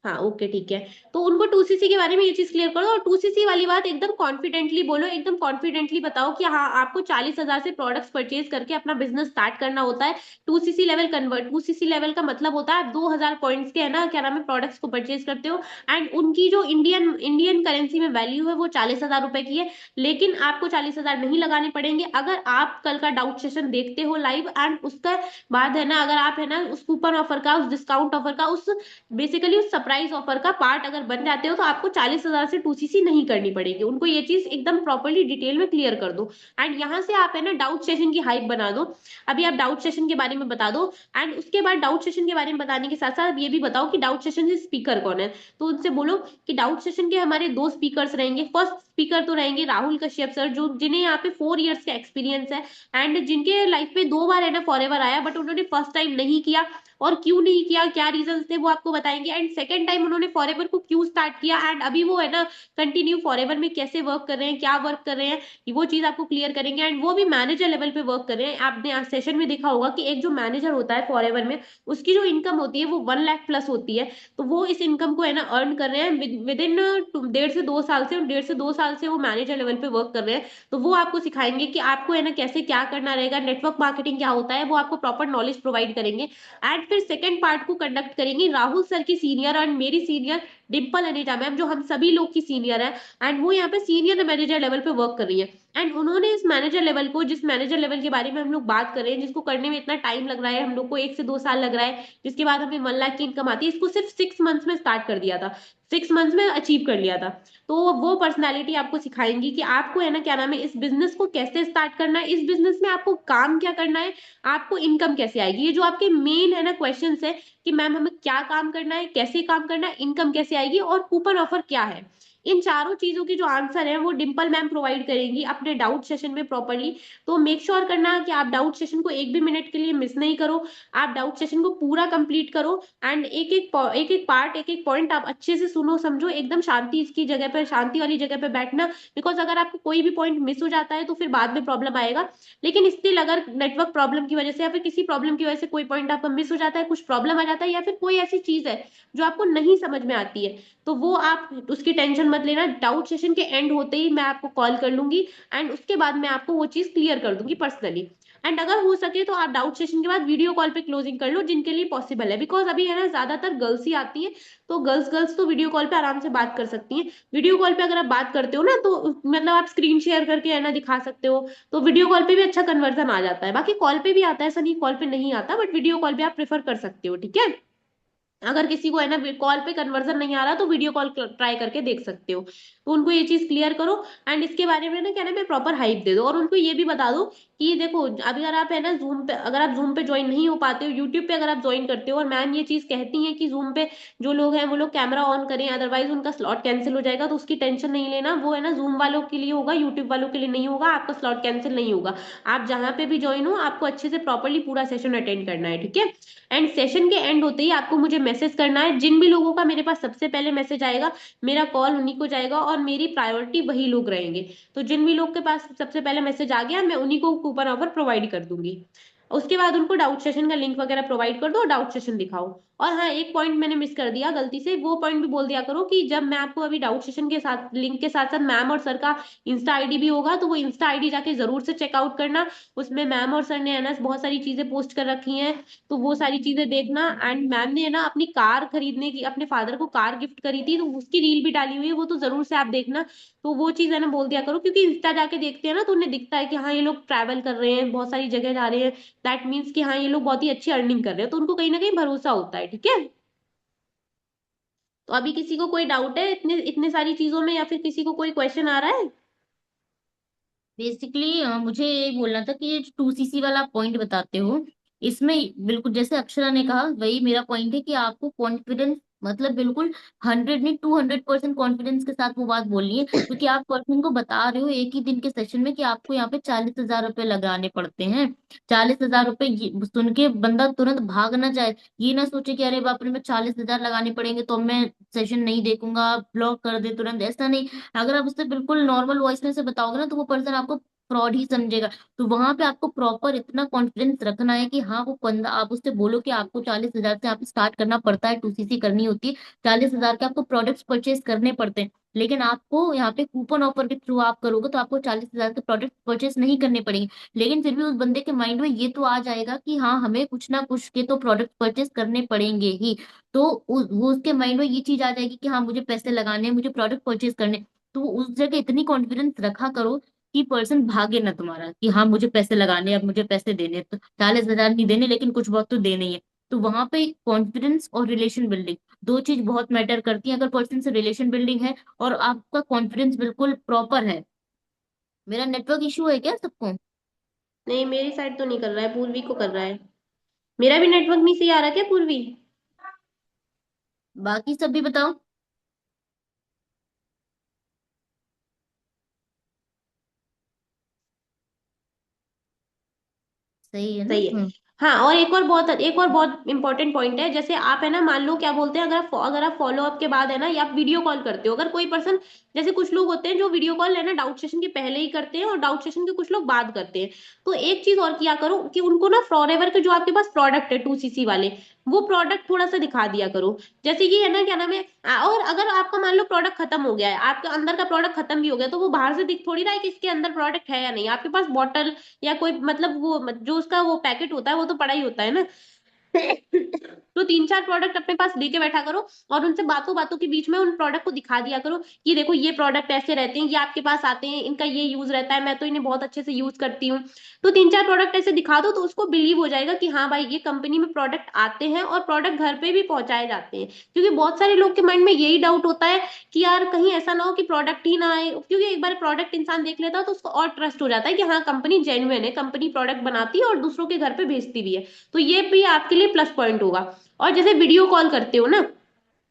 हाँ ओके ठीक है। तो उनको 2cc के बारे में ये चीज क्लियर करो, और 2cc वाली बात एकदम कॉन्फिडेंटली बोलो, एकदम कॉन्फिडेंटली बताओ कि हाँ आपको 40,000 से प्रोडक्ट्स परचेज करके अपना बिजनेस स्टार्ट करना होता है। 2cc level convert, 2cc level का मतलब होता है आप 2,000 पॉइंट्स के है ना क्या नाम है प्रोडक्ट्स को परचेज करते हो, एंड उनकी जो इंडियन इंडियन करेंसी में वैल्यू है वो 40,000 रुपए की है। लेकिन आपको 40,000 नहीं लगाने पड़ेंगे अगर आप कल का डाउट सेशन देखते हो लाइव, एंड उसका बाद है ना अगर आप है ना उस कूपन ऑफर का, उस डिस्काउंट ऑफर का, उस बेसिकली उस सरप्राइज ऑफर का पार्ट अगर बन जाते हो, तो आपको 40,000 से 2cc नहीं करनी पड़ेगी। उनको ये चीज एकदम प्रॉपरली डिटेल में क्लियर कर दो। एंड यहाँ से आप है ना डाउट सेशन की हाइप बना दो। अभी आप डाउट सेशन के बारे में बता दो, एंड उसके बाद डाउट सेशन के बारे में बताने के साथ साथ ये भी बताओ कि डाउट सेशन से स्पीकर कौन है। तो उनसे बोलो कि डाउट सेशन के हमारे दो स्पीकर्स रहेंगे। फर्स्ट स्पीकर तो रहेंगे राहुल कश्यप सर, जो जिन्हें यहाँ पे 4 इयर्स का एक्सपीरियंस है, एंड जिनके लाइफ में 2 बार है ना फॉरएवर आया, बट उन्होंने फर्स्ट टाइम नहीं किया। और क्यों नहीं किया, क्या रीजन थे, वो आपको बताएंगे। एंड सेकेंड टाइम उन्होंने फॉरएवर को क्यों स्टार्ट किया, एंड अभी वो है ना कंटिन्यू फॉरएवर में कैसे वर्क कर रहे हैं, क्या वर्क कर रहे हैं, वो चीज आपको क्लियर करेंगे। एंड वो भी मैनेजर लेवल पे वर्क कर रहे हैं। आपने आज सेशन में देखा होगा कि एक जो मैनेजर होता है फॉरएवर में, उसकी जो इनकम होती है वो 1 लाख प्लस होती है। तो वो इस इनकम को है ना अर्न कर रहे हैं विद इन 1.5 से 2 साल से, और 1.5 से 2 साल से वो मैनेजर लेवल पे वर्क कर रहे हैं। तो वो आपको सिखाएंगे कि आपको है ना कैसे क्या करना रहेगा, नेटवर्क मार्केटिंग क्या होता है, वो आपको प्रॉपर नॉलेज प्रोवाइड करेंगे। एंड फिर सेकंड पार्ट को कंडक्ट करेंगी राहुल सर की सीनियर एंड मेरी सीनियर डिम्पल अनीता मैम, जो हम सभी लोग की सीनियर है। एंड वो यहाँ पे सीनियर मैनेजर लेवल पे वर्क कर रही है। एंड उन्होंने इस मैनेजर लेवल को, जिस मैनेजर लेवल के बारे में हम लोग बात कर रहे हैं, जिसको करने में इतना टाइम लग रहा है, हम लोग को 1 से 2 साल लग रहा है, जिसके बाद हमें 1 लाख की इनकम आती है, इसको सिर्फ 6 मंथ्स में स्टार्ट कर दिया था, 6 मंथ्स में अचीव कर लिया था। तो वो पर्सनैलिटी आपको सिखाएंगी कि आपको है ना क्या नाम है इस बिजनेस को कैसे स्टार्ट करना है, इस बिजनेस में आपको काम क्या करना है, आपको इनकम कैसे आएगी। ये जो आपके मेन है ना क्वेश्चंस है कि मैम हमें क्या काम करना है, कैसे काम करना है, इनकम कैसे आएगी, और कूपन ऑफर क्या है, इन चारों चीजों की जो आंसर है वो डिंपल मैम प्रोवाइड करेंगी अपने डाउट सेशन में प्रॉपरली। तो मेक श्योर करना कि आप डाउट सेशन को एक भी मिनट के लिए मिस नहीं करो। आप डाउट सेशन को पूरा कंप्लीट करो, एंड एक एक पार्ट, एक एक पॉइंट आप अच्छे से सुनो समझो, एकदम शांति की जगह पर, शांति वाली जगह पर बैठना। बिकॉज अगर आपको कोई भी पॉइंट मिस हो जाता है तो फिर बाद में प्रॉब्लम आएगा। लेकिन स्टिल अगर नेटवर्क प्रॉब्लम की वजह से या फिर किसी प्रॉब्लम की वजह से कोई पॉइंट आपका मिस हो जाता है, कुछ प्रॉब्लम आ जाता है, या फिर कोई ऐसी चीज है जो आपको नहीं समझ में आती है, तो वो आप उसकी टेंशन मत लेना। डाउट सेशन के एंड होते ही मैं आपको कॉल कर लूंगी, एंड उसके बाद मैं आपको वो चीज क्लियर कर दूंगी पर्सनली। एंड अगर हो सके तो आप डाउट सेशन के बाद वीडियो कॉल पे क्लोजिंग कर लो, जिनके लिए पॉसिबल है। बिकॉज अभी है ना ज्यादातर गर्ल्स ही आती है, तो गर्ल्स गर्ल्स तो वीडियो कॉल पे आराम से बात कर सकती हैं। वीडियो कॉल पे अगर आप बात करते हो ना, तो मतलब आप स्क्रीन शेयर करके है ना दिखा सकते हो, तो वीडियो कॉल पे भी अच्छा कन्वर्जन आ जाता है। बाकी कॉल पे भी आता है, ऐसा नहीं कॉल पे नहीं आता, बट वीडियो कॉल पे आप प्रेफर कर सकते हो, ठीक है। अगर किसी को है ना कॉल पे कन्वर्जन नहीं आ रहा तो वीडियो कॉल ट्राई करके देख सकते हो। तो उनको ये चीज क्लियर करो, एंड इसके बारे में ना क्या नाम है प्रॉपर हाइप दे दो, और उनको ये भी बता दो कि देखो अभी अगर आप है ना जूम पे, अगर आप जूम पे ज्वाइन नहीं हो पाते हो, यूट्यूब पे अगर आप ज्वाइन करते हो, और मैम ये चीज कहती है कि जूम पे जो लोग हैं वो लोग कैमरा ऑन करें, अदरवाइज उनका स्लॉट कैंसिल हो जाएगा, तो उसकी टेंशन नहीं लेना। वो है ना जूम वालों के लिए होगा, यूट्यूब वालों के लिए नहीं होगा, आपका स्लॉट कैंसिल नहीं होगा। आप जहां पे भी ज्वाइन हो आपको अच्छे से प्रॉपरली पूरा सेशन अटेंड करना है, ठीक है। एंड सेशन के एंड होते ही आपको मुझे मैसेज करना है। जिन भी लोगों का मेरे पास सबसे पहले मैसेज आएगा, मेरा कॉल उन्हीं को जाएगा, और मेरी प्रायोरिटी वही लोग रहेंगे। तो जिन भी लोग के पास सबसे पहले मैसेज आ गया, मैं उन्हीं को कूपन ऑफर प्रोवाइड कर दूंगी। उसके बाद उनको डाउट सेशन का लिंक वगैरह प्रोवाइड कर दो और डाउट सेशन दिखाओ। और हाँ एक पॉइंट मैंने मिस कर दिया गलती से, वो पॉइंट भी बोल दिया करो कि जब मैं आपको अभी डाउट सेशन के साथ लिंक के साथ साथ मैम और सर का इंस्टा आईडी भी होगा, तो वो इंस्टा आईडी जाके जरूर से चेकआउट करना। उसमें मैम और सर ने है ना बहुत सारी चीजें पोस्ट कर रखी हैं, तो वो सारी चीजें देखना। एंड मैम ने है ना अपनी कार खरीदने की, अपने फादर को कार गिफ्ट करी थी, तो उसकी रील भी डाली हुई है, वो तो जरूर से आप देखना। तो वो चीज है ना बोल दिया करो, क्योंकि इंस्टा जाके देखते हैं ना तो उन्हें दिखता है कि हाँ ये लोग ट्रैवल कर रहे हैं, बहुत सारी जगह जा रहे हैं, दैट मीन्स कि हाँ ये लोग बहुत ही अच्छी अर्निंग कर रहे हैं, तो उनको कहीं ना कहीं भरोसा होता है, ठीक है। तो अभी किसी को कोई डाउट है इतने इतने सारी चीजों में, या फिर किसी को कोई क्वेश्चन आ रहा है? बेसिकली मुझे ये बोलना था कि ये 2cc वाला पॉइंट बताते हो, इसमें बिल्कुल जैसे अक्षरा ने कहा वही मेरा पॉइंट है कि आपको कॉन्फिडेंस, मतलब बिल्कुल 100 नहीं 200% कॉन्फिडेंस के साथ वो बात बोलनी है, क्योंकि आप पर्सन को बता रहे हो एक ही दिन के सेशन में कि आपको यहाँ पे 40,000 रुपये लगाने पड़ते हैं। 40,000 रुपये सुन के बंदा तुरंत भाग ना जाए, ये ना सोचे कि अरे बाप रे मैं 40,000 लगाने पड़ेंगे तो मैं सेशन नहीं देखूंगा, ब्लॉक कर दे तुरंत, ऐसा नहीं। अगर आप उससे बिल्कुल नॉर्मल वॉइस में से बताओगे ना, तो वो पर्सन आपको फ्रॉड ही समझेगा। तो वहां पे आपको प्रॉपर इतना कॉन्फिडेंस रखना है कि हाँ वो बंदा, आप उससे बोलो कि आपको 40,000 से आप स्टार्ट करना पड़ता है, 2CC करनी होती है, 40,000 के आपको प्रोडक्ट्स परचेज करने पड़ते हैं। लेकिन आपको यहाँ पे कूपन ऑफर के थ्रू आप करोगे तो आपको 40,000 के प्रोडक्ट परचेज नहीं करने पड़ेंगे। लेकिन फिर भी उस बंदे के माइंड में ये तो आ जाएगा कि हाँ हमें कुछ ना कुछ के तो प्रोडक्ट परचेज करने पड़ेंगे ही। तो वो उसके माइंड में ये चीज आ जाएगी कि हाँ मुझे पैसे लगाने हैं, मुझे प्रोडक्ट परचेज करने। तो उस जगह इतनी कॉन्फिडेंस रखा करो कि पर्सन भागे ना तुम्हारा, कि हाँ मुझे पैसे लगाने हैं, अब मुझे पैसे देने हैं। तो 40,000 नहीं देने, लेकिन कुछ बहुत तो देने ही है। तो वहां पे कॉन्फिडेंस और रिलेशन बिल्डिंग, दो चीज बहुत मैटर करती है। अगर पर्सन से रिलेशन बिल्डिंग है और आपका कॉन्फिडेंस बिल्कुल प्रॉपर है। मेरा नेटवर्क इशू है क्या सबको? नहीं, मेरी साइड तो नहीं कर रहा है, पूर्वी को कर रहा है। मेरा भी नेटवर्क नहीं सही आ रहा क्या पूर्वी? बाकी सब भी बताओ। सही है ना? सही है। हाँ, और एक और बहुत इंपॉर्टेंट पॉइंट है। जैसे आप है ना, मान लो क्या बोलते हैं, अगर आप फॉलो अप के बाद है ना, या आप वीडियो कॉल करते हो, अगर कोई पर्सन, जैसे कुछ लोग होते हैं जो वीडियो कॉल है ना डाउट सेशन के पहले ही करते हैं और डाउट सेशन के कुछ लोग बाद करते हैं। तो एक चीज और किया करो कि उनको ना फॉरएवर के जो आपके पास प्रोडक्ट है 2CC वाले, वो प्रोडक्ट थोड़ा सा दिखा दिया करो। जैसे कि है ना, क्या नाम है, और अगर आपका मान लो प्रोडक्ट खत्म हो गया है, आपके अंदर का प्रोडक्ट खत्म भी हो गया, तो वो बाहर से दिख थोड़ी रहा है कि इसके अंदर प्रोडक्ट है या नहीं। आपके पास बॉटल या कोई मतलब वो जो उसका वो पैकेट होता है वो तो पड़ा ही होता है ना। तो 3-4 प्रोडक्ट अपने पास लेके बैठा करो, और उनसे बातों बातों के बीच में उन प्रोडक्ट को दिखा दिया करो कि देखो ये प्रोडक्ट ऐसे रहते हैं, ये आपके पास आते हैं, इनका ये यूज रहता है, मैं तो इन्हें बहुत अच्छे से यूज करती हूँ। तो 3-4 प्रोडक्ट ऐसे दिखा दो तो उसको बिलीव हो जाएगा कि हाँ भाई ये कंपनी में प्रोडक्ट आते हैं और प्रोडक्ट घर पे भी पहुंचाए जाते हैं। क्योंकि बहुत सारे लोग के माइंड में यही डाउट होता है कि यार कहीं ऐसा ना हो कि प्रोडक्ट ही ना आए, क्योंकि एक बार प्रोडक्ट इंसान देख लेता है तो उसको और ट्रस्ट हो जाता है कि हाँ कंपनी जेन्युइन है, कंपनी प्रोडक्ट बनाती है और दूसरों के घर पे भेजती भी है। तो ये भी आपके लिए प्लस पॉइंट होगा। और जैसे वीडियो कॉल करते हो ना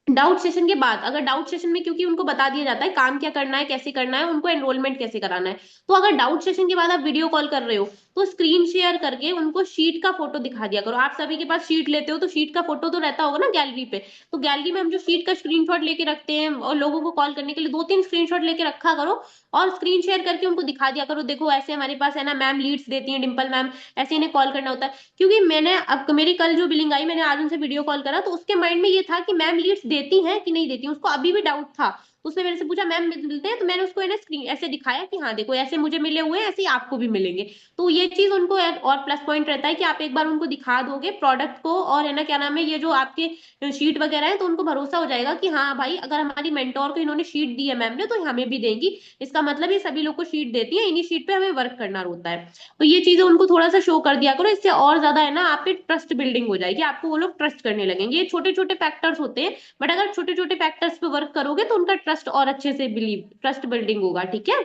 डाउट सेशन के बाद, अगर डाउट सेशन में, क्योंकि उनको बता दिया जाता है काम क्या करना है, कैसे करना है, उनको एनरोलमेंट कैसे कराना है, तो अगर डाउट सेशन के बाद आप वीडियो कॉल कर रहे हो तो स्क्रीन शेयर करके उनको शीट का फोटो दिखा दिया करो। आप सभी के पास शीट लेते हो तो शीट का फोटो तो रहता होगा ना गैलरी पे। तो गैलरी में हम जो शीट का स्क्रीनशॉट लेके रखते हैं, और लोगों को कॉल करने के लिए 2-3 स्क्रीनशॉट लेके रखा करो, और स्क्रीन शेयर करके उनको दिखा दिया करो, देखो ऐसे हमारे पास है ना मैम लीड्स देती हैं, डिंपल मैम, ऐसे इन्हें कॉल करना होता है। क्योंकि मैंने अब मेरी कल जो बिलिंग आई, मैंने आज उनसे वीडियो कॉल करा तो उसके माइंड में ये था कि मैम लीड्स देती हैं कि नहीं देती हैं, उसको अभी भी डाउट था। तो उसने मेरे से पूछा मैम मिलते हैं, तो मैंने उसको है ना स्क्रीन ऐसे दिखाया कि हाँ देखो ऐसे मुझे मिले हुए हैं, ऐसे ही आपको भी मिलेंगे। तो ये चीज उनको और प्लस पॉइंट रहता है कि आप एक बार उनको दिखा दोगे प्रोडक्ट को, और है ना क्या नाम है ये जो आपके शीट वगैरह है, तो उनको भरोसा हो जाएगा कि हाँ भाई अगर हमारी मेंटोर को इन्होंने शीट दी है मैम ने तो हमें भी देंगी। इसका मतलब ये सभी लोग को शीट देती है, इन्हीं शीट पे हमें वर्क करना होता है। तो ये चीजें उनको थोड़ा सा शो कर दिया करो, इससे और ज्यादा है ना आप पे ट्रस्ट बिल्डिंग हो जाएगी, आपको वो लोग ट्रस्ट करने लगेंगे। ये छोटे छोटे फैक्टर्स होते हैं, बट अगर छोटे छोटे फैक्टर्स पे वर्क करोगे तो उनका ट्रस्ट और अच्छे से बिलीव ट्रस्ट बिल्डिंग होगा, ठीक है।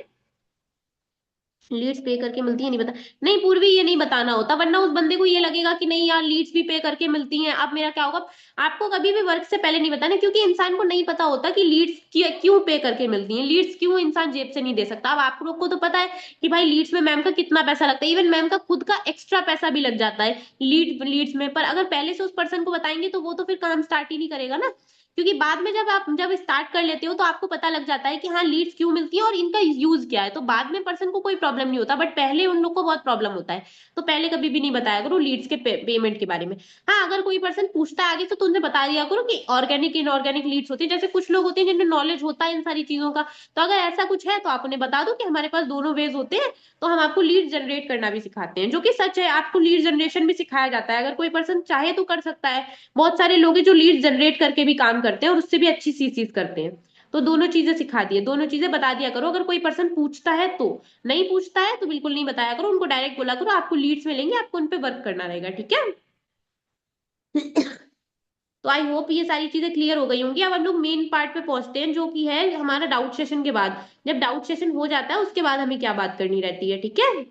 लीड्स पे करके मिलती है नहीं बता, नहीं पूर्वी ये नहीं बताना होता, वरना उस बंदे को ये लगेगा कि नहीं यार लीड्स भी पे करके मिलती हैं, अब मेरा क्या होगा। आपको कभी भी वर्क से पहले नहीं बताना, क्योंकि इंसान को नहीं पता होता कि लीड्स क्यों पे करके मिलती हैं, लीड्स क्यों इंसान जेब से नहीं दे सकता। अब आप लोग को तो पता है कि भाई लीड्स में मैम का कितना पैसा लगता है, इवन मैम का खुद का एक्स्ट्रा पैसा भी लग जाता है लीड्स में। पर अगर पहले से उस पर्सन को बताएंगे तो वो तो फिर काम स्टार्ट ही नहीं करेगा ना। क्योंकि बाद में जब स्टार्ट कर लेते हो तो आपको पता लग जाता है कि हाँ लीड्स क्यों मिलती है और इनका यूज क्या है, तो बाद में पर्सन को कोई प्रॉब्लम नहीं होता, बट पहले उन लोग को बहुत प्रॉब्लम होता है। तो पहले कभी भी नहीं बताया करो लीड्स के पेमेंट के बारे में। हाँ, अगर कोई पर्सन पूछता है आगे से तो उनसे बता दिया करो कि ऑर्गेनिक इनऑर्गेनिक लीड्स होती है। जैसे कुछ लोग होते हैं जिन्हें नॉलेज होता है इन सारी चीजों का, तो अगर ऐसा कुछ है तो आप उन्हें बता दो कि हमारे पास दोनों वेज होते हैं, तो हम आपको लीड जनरेट करना भी सिखाते हैं, जो कि सच है, आपको लीड जनरेशन भी सिखाया जाता है, अगर कोई पर्सन चाहे तो कर सकता है। बहुत सारे लोग हैं जो लीड जनरेट करके भी काम करते हैं और उससे भी अच्छी सी चीज करते हैं। तो दोनों चीजें सिखा दिए, दोनों चीजें बता दिया करो, अगर कोई पर्सन पूछता है तो। नहीं पूछता है तो बिल्कुल नहीं बताया करो, उनको डायरेक्ट बोला करो आपको लीड्स मिलेंगे, आपको उन पे वर्क करना रहेगा, ठीक है। तो आई होप ये सारी चीजें क्लियर हो गई होंगी। अब हम लोग मेन पार्ट पे पहुंचते हैं जो कि है हमारा डाउट सेशन के बाद। जब डाउट सेशन हो जाता है उसके बाद हमें क्या बात करनी रहती है, ठीक है।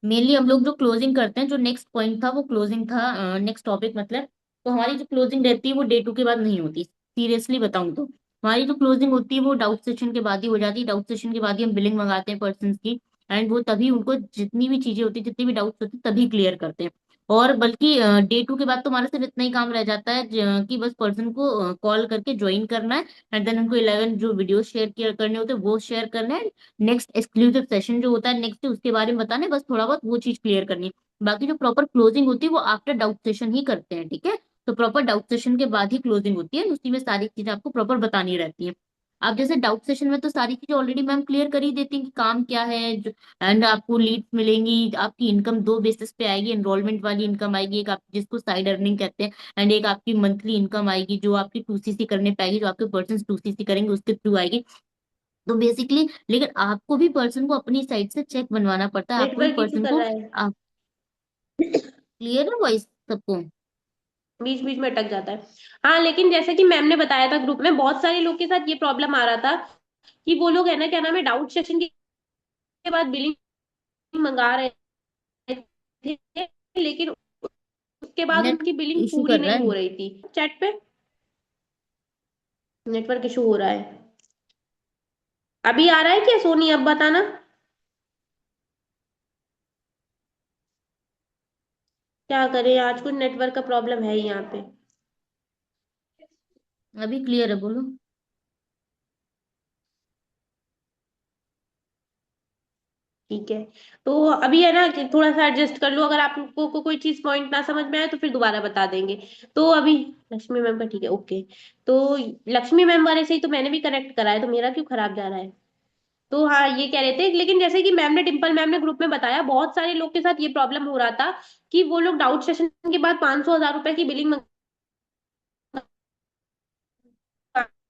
मेनली हम लोग जो क्लोजिंग करते हैं, जो नेक्स्ट पॉइंट था वो क्लोजिंग था, नेक्स्ट टॉपिक मतलब। तो हमारी जो क्लोजिंग रहती है वो डे 2 के बाद नहीं होती, सीरियसली बताऊं तो। हमारी जो क्लोजिंग होती है वो डाउट सेशन के बाद ही हो जाती है। डाउट सेशन के बाद ही हम बिलिंग मंगाते हैं पर्सन की, एंड वो तभी उनको जितनी भी चीजें होती है, जितनी भी डाउट्स होती है तभी क्लियर करते हैं। और बल्कि डे टू के बाद तो हमारा सिर्फ इतना ही काम रह जाता है कि बस पर्सन को कॉल करके ज्वाइन करना है, एंड देन उनको 11 जो वीडियो शेयर करने होते हैं वो शेयर करना है। नेक्स्ट एक्सक्लूसिव सेशन जो होता है नेक्स्ट उसके बारे में बताना है, बस थोड़ा बहुत वो चीज क्लियर करनी है। बाकी जो प्रॉपर क्लोजिंग होती है वो आफ्टर डाउट सेशन ही करते हैं, ठीक है। तो प्रॉपर डाउट सेशन के बाद ही क्लोजिंग होती है, उसी में सारी चीजें आपको प्रॉपर बतानी रहती है। अब जैसे डाउट सेशन में तो सारी चीजें ऑलरेडी मैम क्लियर कर ही देती हैं कि काम क्या है, एंड आपको लीड्स मिलेंगी, आपकी इनकम दो बेसिस पे आएगी, एनरोलमेंट वाली इनकम आएगी एक, आप जिसको साइड अर्निंग कहते हैं, एंड एक आपकी मंथली इनकम आएगी जो आपकी 2CC करने पाएगी, जो आपके पर्सन 2CC करेंगे उसके थ्रू आएगी। तो बेसिकली लेकिन आपको भी पर्सन को अपनी साइड से चेक बनवाना पड़ता है, आपको भी नेटवर्क इशू पर्सन कर को। रहा है। क्लियर है वॉइस सबको? बीच बीच में अटक जाता है। हाँ, लेकिन जैसे कि मैम ने बताया था ग्रुप में, बहुत सारे लोग के साथ ये प्रॉब्लम आ रहा था कि वो लोग है ना, क्या नाम है, डाउट सेशन के बाद बिलिंग मंगा रहे थे, लेकिन उसके बाद नेट उनकी बिलिंग इशू पूरी कर रहा नहीं है। हो रही थी चैट पे। नेटवर्क इशू हो रहा है। अभी आ रहा है क्या सोनी, अब बताना। क्या करें, आज कुछ नेटवर्क का प्रॉब्लम है ही यहाँ पे। अभी क्लियर है, बोलो। ठीक है। तो अभी है ना कि थोड़ा सा एडजस्ट कर लो, अगर आपको कोई चीज पॉइंट ना समझ में आए तो फिर दोबारा बता देंगे। तो अभी लक्ष्मी मैम का ठीक है, ओके। तो लक्ष्मी मैम वाले से ही तो मैंने भी करेक्ट करा है, तो मेरा क्यों खराब जा रहा है। तो हाँ, ये कह रहे थे, लेकिन जैसे कि मैम ने, डिम्पल मैम ने ग्रुप में बताया, बहुत सारे लोग के साथ ये प्रॉब्लम हो रहा था कि वो लोग डाउट सेशन के बाद 500 1000 रुपए की बिलिंग मंगा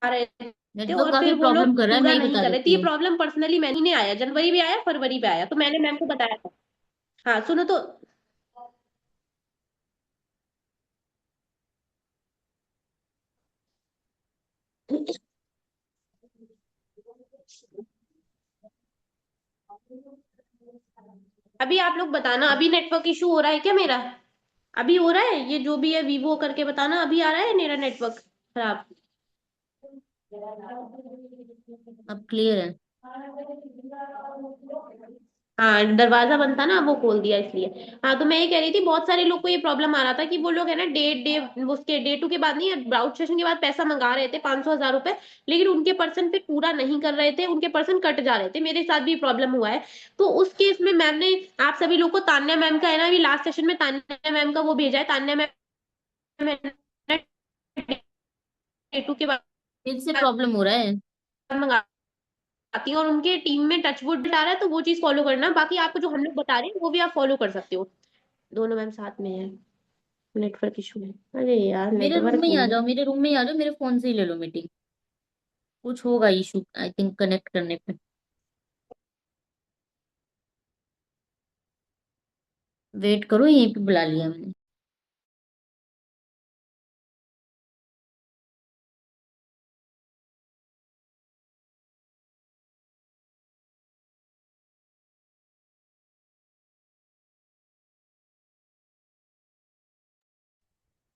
रहे थे, नेटवर्क और काफी फिर वो लोग प्रॉब्लम कर रहा है, मैं पूरा ही नहीं बता कर रहे थे। देती ये हूँ। प्रॉब्लम पर्सनली मैंने नहीं आया, जनवरी भी आया, फरवरी भी आया, तो मैंने मैम को बताया था। हाँ सुनो तो। अभी आप लोग बताना, अभी नेटवर्क इशू हो रहा है क्या मेरा। अभी हो रहा है, ये जो भी है वीवो करके बताना, अभी आ रहा है मेरा नेटवर्क खराब। अब क्लियर है। हाँ, दरवाजा बंद था ना, वो खोल दिया इसलिए। हाँ, तो मैं ये कह रही थी, बहुत सारे लोग को ये प्रॉब्लम आ रहा था कि वो लोग है ना, डे डे उसके डे टू के बाद नहीं, आउट सेशन के बाद पैसा मंगा रहे थे 500 1000 रुपए, लेकिन उनके पर्सन फिर पूरा नहीं कर रहे थे, उनके पर्सन कट जा रहे थे। मेरे साथ भी प्रॉब्लम हुआ है। तो उस केस में मैम ने आप सभी लोग को, तान्या मैम का है ना, अभी लास्ट सेशन में तान्या मैम का वो भेजा है। तान्या मैम डे टू के बाद फिर से प्रॉब्लम हो रहा है। मंगाती है, और उनके टीम में टचवुड आ रहा है, तो वो चीज फॉलो करना। बाकी आपको जो हम लोग बता रहे हैं वो भी आप फॉलो कर सकते हो। दोनों मैम साथ में है। नेटवर्क इशू है, अरे यार मेरे रूम नेटवर्क में ही नहीं आ है। जाओ, मेरे रूम में ही आ जाओ, मेरे फोन से ही ले लो मीटिंग। कुछ होगा इशू आई थिंक कनेक्ट करने पे। वेट करो, यहीं पे बुला लिया मैंने।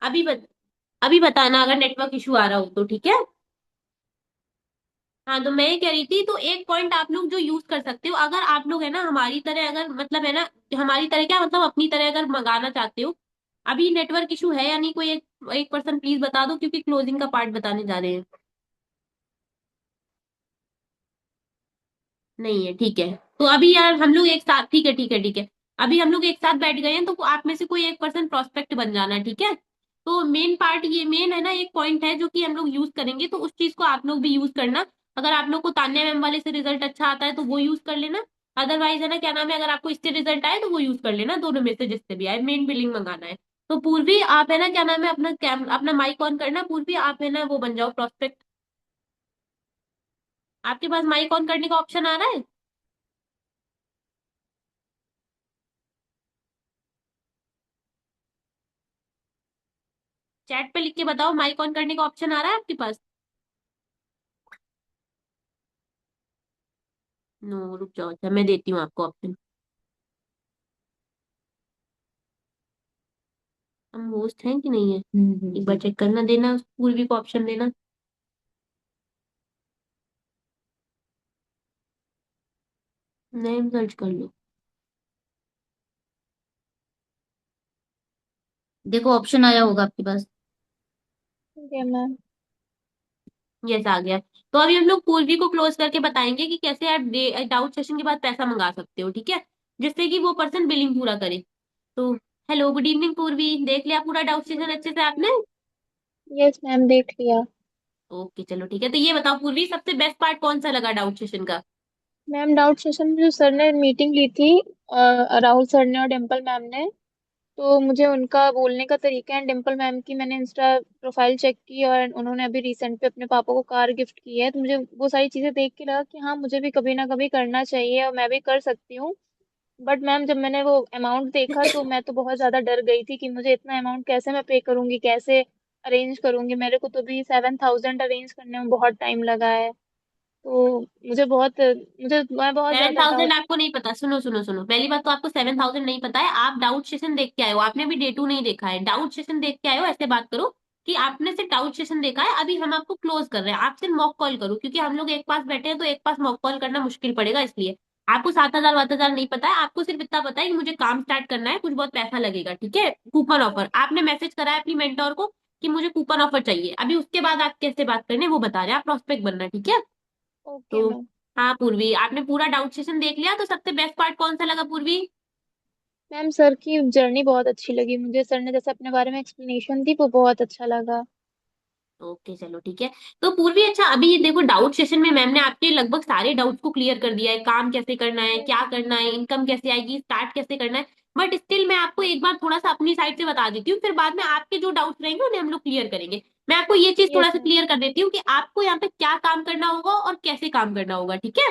अभी अभी बताना अगर नेटवर्क इशू आ रहा हो तो, ठीक है। हाँ, तो मैं ये कह रही थी, तो एक पॉइंट आप लोग जो यूज कर सकते हो, अगर आप लोग है ना हमारी तरह, अगर मतलब है ना, हमारी तरह क्या मतलब, अपनी तरह अगर मंगाना चाहते हो। अभी नेटवर्क इशू है या नहीं, कोई एक पर्सन प्लीज बता दो, क्योंकि क्लोजिंग का पार्ट बताने जा रहे हैं। नहीं है, ठीक है। तो अभी यार हम लोग एक साथ, ठीक है ठीक है ठीक है। अभी हम लोग एक साथ बैठ गए हैं, तो आप में से कोई एक पर्सन प्रोस्पेक्ट बन जाना, ठीक है। तो मेन पार्ट, ये मेन है ना, एक पॉइंट है जो कि हम लोग यूज करेंगे, तो उस चीज को आप लोग भी यूज करना। अगर आप लोग को तान्या मैम वाले से रिजल्ट अच्छा आता है तो वो यूज कर लेना। अदरवाइज है ना, क्या नाम है, अगर आपको इससे रिजल्ट आए तो वो यूज कर लेना, दोनों में से जिससे भी आए, मेन बिलिंग मंगाना है। तो पूर्वी आप है ना, क्या नाम है, अपना अपना माइक ऑन करना, पूर्वी आप है ना वो बन जाओ प्रोस्पेक्ट। आपके पास माइक ऑन करने का ऑप्शन आ रहा है। चैट पे लिख के बताओ, माइक ऑन करने का ऑप्शन आ रहा है आपके पास। नो, रुक जाओ, अच्छा मैं देती हूँ आपको ऑप्शन। हम होस्ट हैं कि नहीं है, एक बार चेक करना, देना पूर्वी को ऑप्शन देना। नेम सर्च कर लो। देखो ऑप्शन आया होगा आपके पास। Okay ma'am. यस आ गया। तो अभी हम लोग पूर्वी को क्लोज करके बताएंगे कि कैसे आप डाउट सेशन के बाद पैसा मंगा सकते हो, ठीक है, जिससे कि वो पर्सन बिलिंग पूरा करे। तो हेलो गुड इवनिंग पूर्वी, देख लिया पूरा डाउट सेशन अच्छे से आपने? यस मैम, देख लिया। ओके चलो ठीक है, तो ये बताओ पूर्वी, सबसे बेस्ट पार्ट कौन सा लगा डाउट सेशन का? मैम डाउट सेशन में जो सर ने मीटिंग ली थी, राहुल सर ने और डिम्पल मैम ने, तो मुझे उनका बोलने का तरीका है। डिम्पल मैम की मैंने इंस्टा प्रोफाइल चेक की और उन्होंने अभी रिसेंट पे अपने पापा को कार गिफ्ट की है, तो मुझे वो सारी चीजें देख के लगा कि हाँ, मुझे भी कभी ना कभी करना चाहिए और मैं भी कर सकती हूँ। बट मैम जब मैंने वो अमाउंट देखा तो मैं तो बहुत ज्यादा डर गई थी कि मुझे इतना अमाउंट कैसे मैं पे करूंगी, कैसे अरेंज करूंगी। मेरे को तो भी 7,000 अरेंज करने में बहुत टाइम लगा है। तो मैं बहुत सेवन ज्यादा थाउजेंड डाउट। आपको नहीं पता? सुनो सुनो सुनो, पहली बात तो आपको 7,000 नहीं पता है, आप डाउट सेशन देख के आए हो, आपने भी डे 2 नहीं देखा है, डाउट सेशन देख के आए हो। ऐसे बात करो कि आपने सिर्फ डाउट सेशन देखा है, अभी हम आपको क्लोज कर रहे हैं, आप सिर्फ मॉक कॉल करो, क्योंकि हम लोग एक पास बैठे हैं तो एक पास मॉक कॉल करना मुश्किल पड़ेगा, इसलिए। आपको 7,000 7,000 नहीं पता है, आपको सिर्फ इतना पता है कि मुझे काम स्टार्ट करना है, कुछ बहुत पैसा लगेगा, ठीक है, कूपन ऑफर आपने मैसेज करा है अपनी मेंटोर को कि मुझे कूपन ऑफर चाहिए, अभी उसके बाद आप कैसे बात करने वो बता रहे हैं, आप प्रोस्पेक्ट बनना, ठीक है। ओके तो मैम। हाँ पूर्वी, आपने पूरा डाउट सेशन देख लिया, तो सबसे बेस्ट पार्ट कौन सा लगा पूर्वी? मैम सर की जर्नी बहुत अच्छी लगी मुझे, सर ने जैसे अपने बारे में एक्सप्लेनेशन दी वो बहुत अच्छा लगा। ओके चलो ठीक है। तो पूर्वी अच्छा, अभी ये देखो डाउट सेशन में मैम ने आपके लगभग सारे डाउट्स को क्लियर कर दिया है, काम कैसे करना है, यस क्या मैम। करना है, इनकम कैसे आएगी, स्टार्ट कैसे करना है। बट स्टिल मैं आपको एक बार थोड़ा सा अपनी साइड से बता देती हूँ, फिर बाद में आपके जो डाउट्स रहेंगे उन्हें हम लोग क्लियर करेंगे। मैं आपको ये चीज थोड़ा यस सा मैम। क्लियर कर देती हूँ कि आपको यहाँ पे क्या काम करना होगा और कैसे काम करना होगा, ठीक है।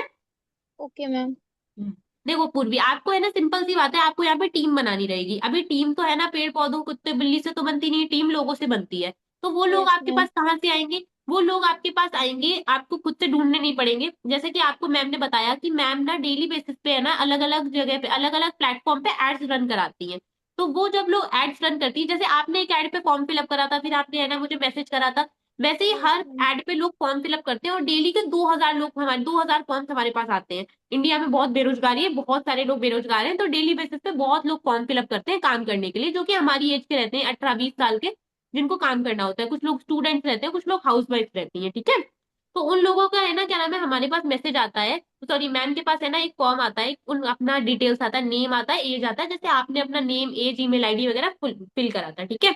Okay ma'am. हम्म। देखो पूर्वी, आपको है ना सिंपल सी बात है, आपको यहाँ पे टीम बनानी रहेगी। अभी टीम तो है ना पेड़ पौधों कुत्ते बिल्ली से तो बनती नहीं, टीम लोगों से बनती है। तो वो लोग यस आपके मैम। पास कहाँ से आएंगे? वो लोग आपके पास आएंगे, आपको खुद से ढूंढने नहीं पड़ेंगे। जैसे कि आपको मैम ने बताया कि मैम ना डेली बेसिस पे है ना अलग अलग जगह पे अलग अलग प्लेटफॉर्म पे एड्स रन कराती हैं। तो वो जब लोग एड्स रन करती है, जैसे आपने एक एड पे फॉर्म फिलअप करा था, फिर आपने है ना मुझे मैसेज करा था, वैसे ही यस हर मैम। एड पे लोग फॉर्म फिलअप करते हैं, और डेली के 2,000 लोग हमारे 2,000 फॉर्म्स हमारे पास आते हैं। इंडिया में बहुत बेरोजगारी है, बहुत सारे लोग बेरोजगार हैं, तो डेली बेसिस पे बहुत लोग फॉर्म फिलअप करते हैं काम करने के लिए, जो कि हमारी एज के रहते हैं, 18-20 साल के, जिनको काम करना होता है। कुछ लोग स्टूडेंट्स रहते हैं, कुछ लोग हाउस वाइफ रहती हैं, ठीक है। तो उन लोगों का है ना क्या नाम है, हमारे पास मैसेज आता है, सॉरी मैम के पास है ना एक फॉर्म आता है, उन अपना डिटेल्स आता है, नेम आता है, एज आता है, जैसे आपने अपना नेम एज ईमेल आईडी वगैरह फिल करा था, ठीक है।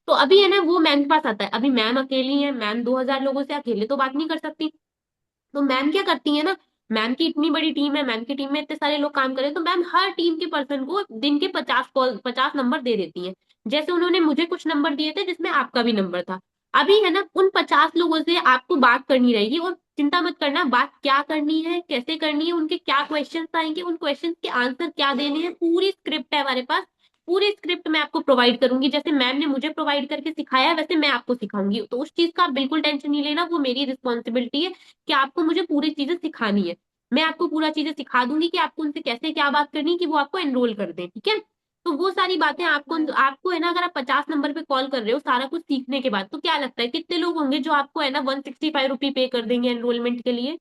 तो अभी है ना वो मैम के पास आता है, अभी मैम अकेली है, मैम 2,000 लोगों से अकेले तो बात नहीं कर सकती। तो मैम क्या करती है ना, मैम की इतनी बड़ी टीम है, मैम की टीम में इतने सारे लोग काम करें, तो मैम हर टीम के पर्सन को दिन के 50 कॉल 50 नंबर दे देती हैं। जैसे उन्होंने मुझे कुछ नंबर दिए थे जिसमें आपका भी नंबर था। अभी है ना उन 50 लोगों से आपको बात करनी रहेगी, और चिंता मत करना बात क्या करनी है, कैसे करनी है, उनके क्या क्वेश्चंस आएंगे, उन क्वेश्चंस के आंसर क्या देने हैं, पूरी स्क्रिप्ट है हमारे पास। पूरी स्क्रिप्ट मैं आपको प्रोवाइड करूंगी, जैसे मैम ने मुझे प्रोवाइड करके सिखाया है वैसे मैं आपको सिखाऊंगी, तो उस चीज का आप बिल्कुल टेंशन नहीं लेना, वो मेरी रिस्पॉन्सिबिलिटी है कि आपको मुझे पूरी चीजें सिखानी है। मैं आपको पूरा चीजें सिखा दूंगी कि आपको उनसे कैसे क्या बात करनी है कि वो आपको एनरोल कर दें, ठीक है। तो वो सारी बातें ओके आपको मैम। आपको है ना, अगर आप 50 नंबर पे कॉल कर रहे हो सारा कुछ सीखने के बाद, तो क्या लगता है कितने लोग होंगे जो आपको है ना 165 रुपी पे कर देंगे एनरोलमेंट के लिए?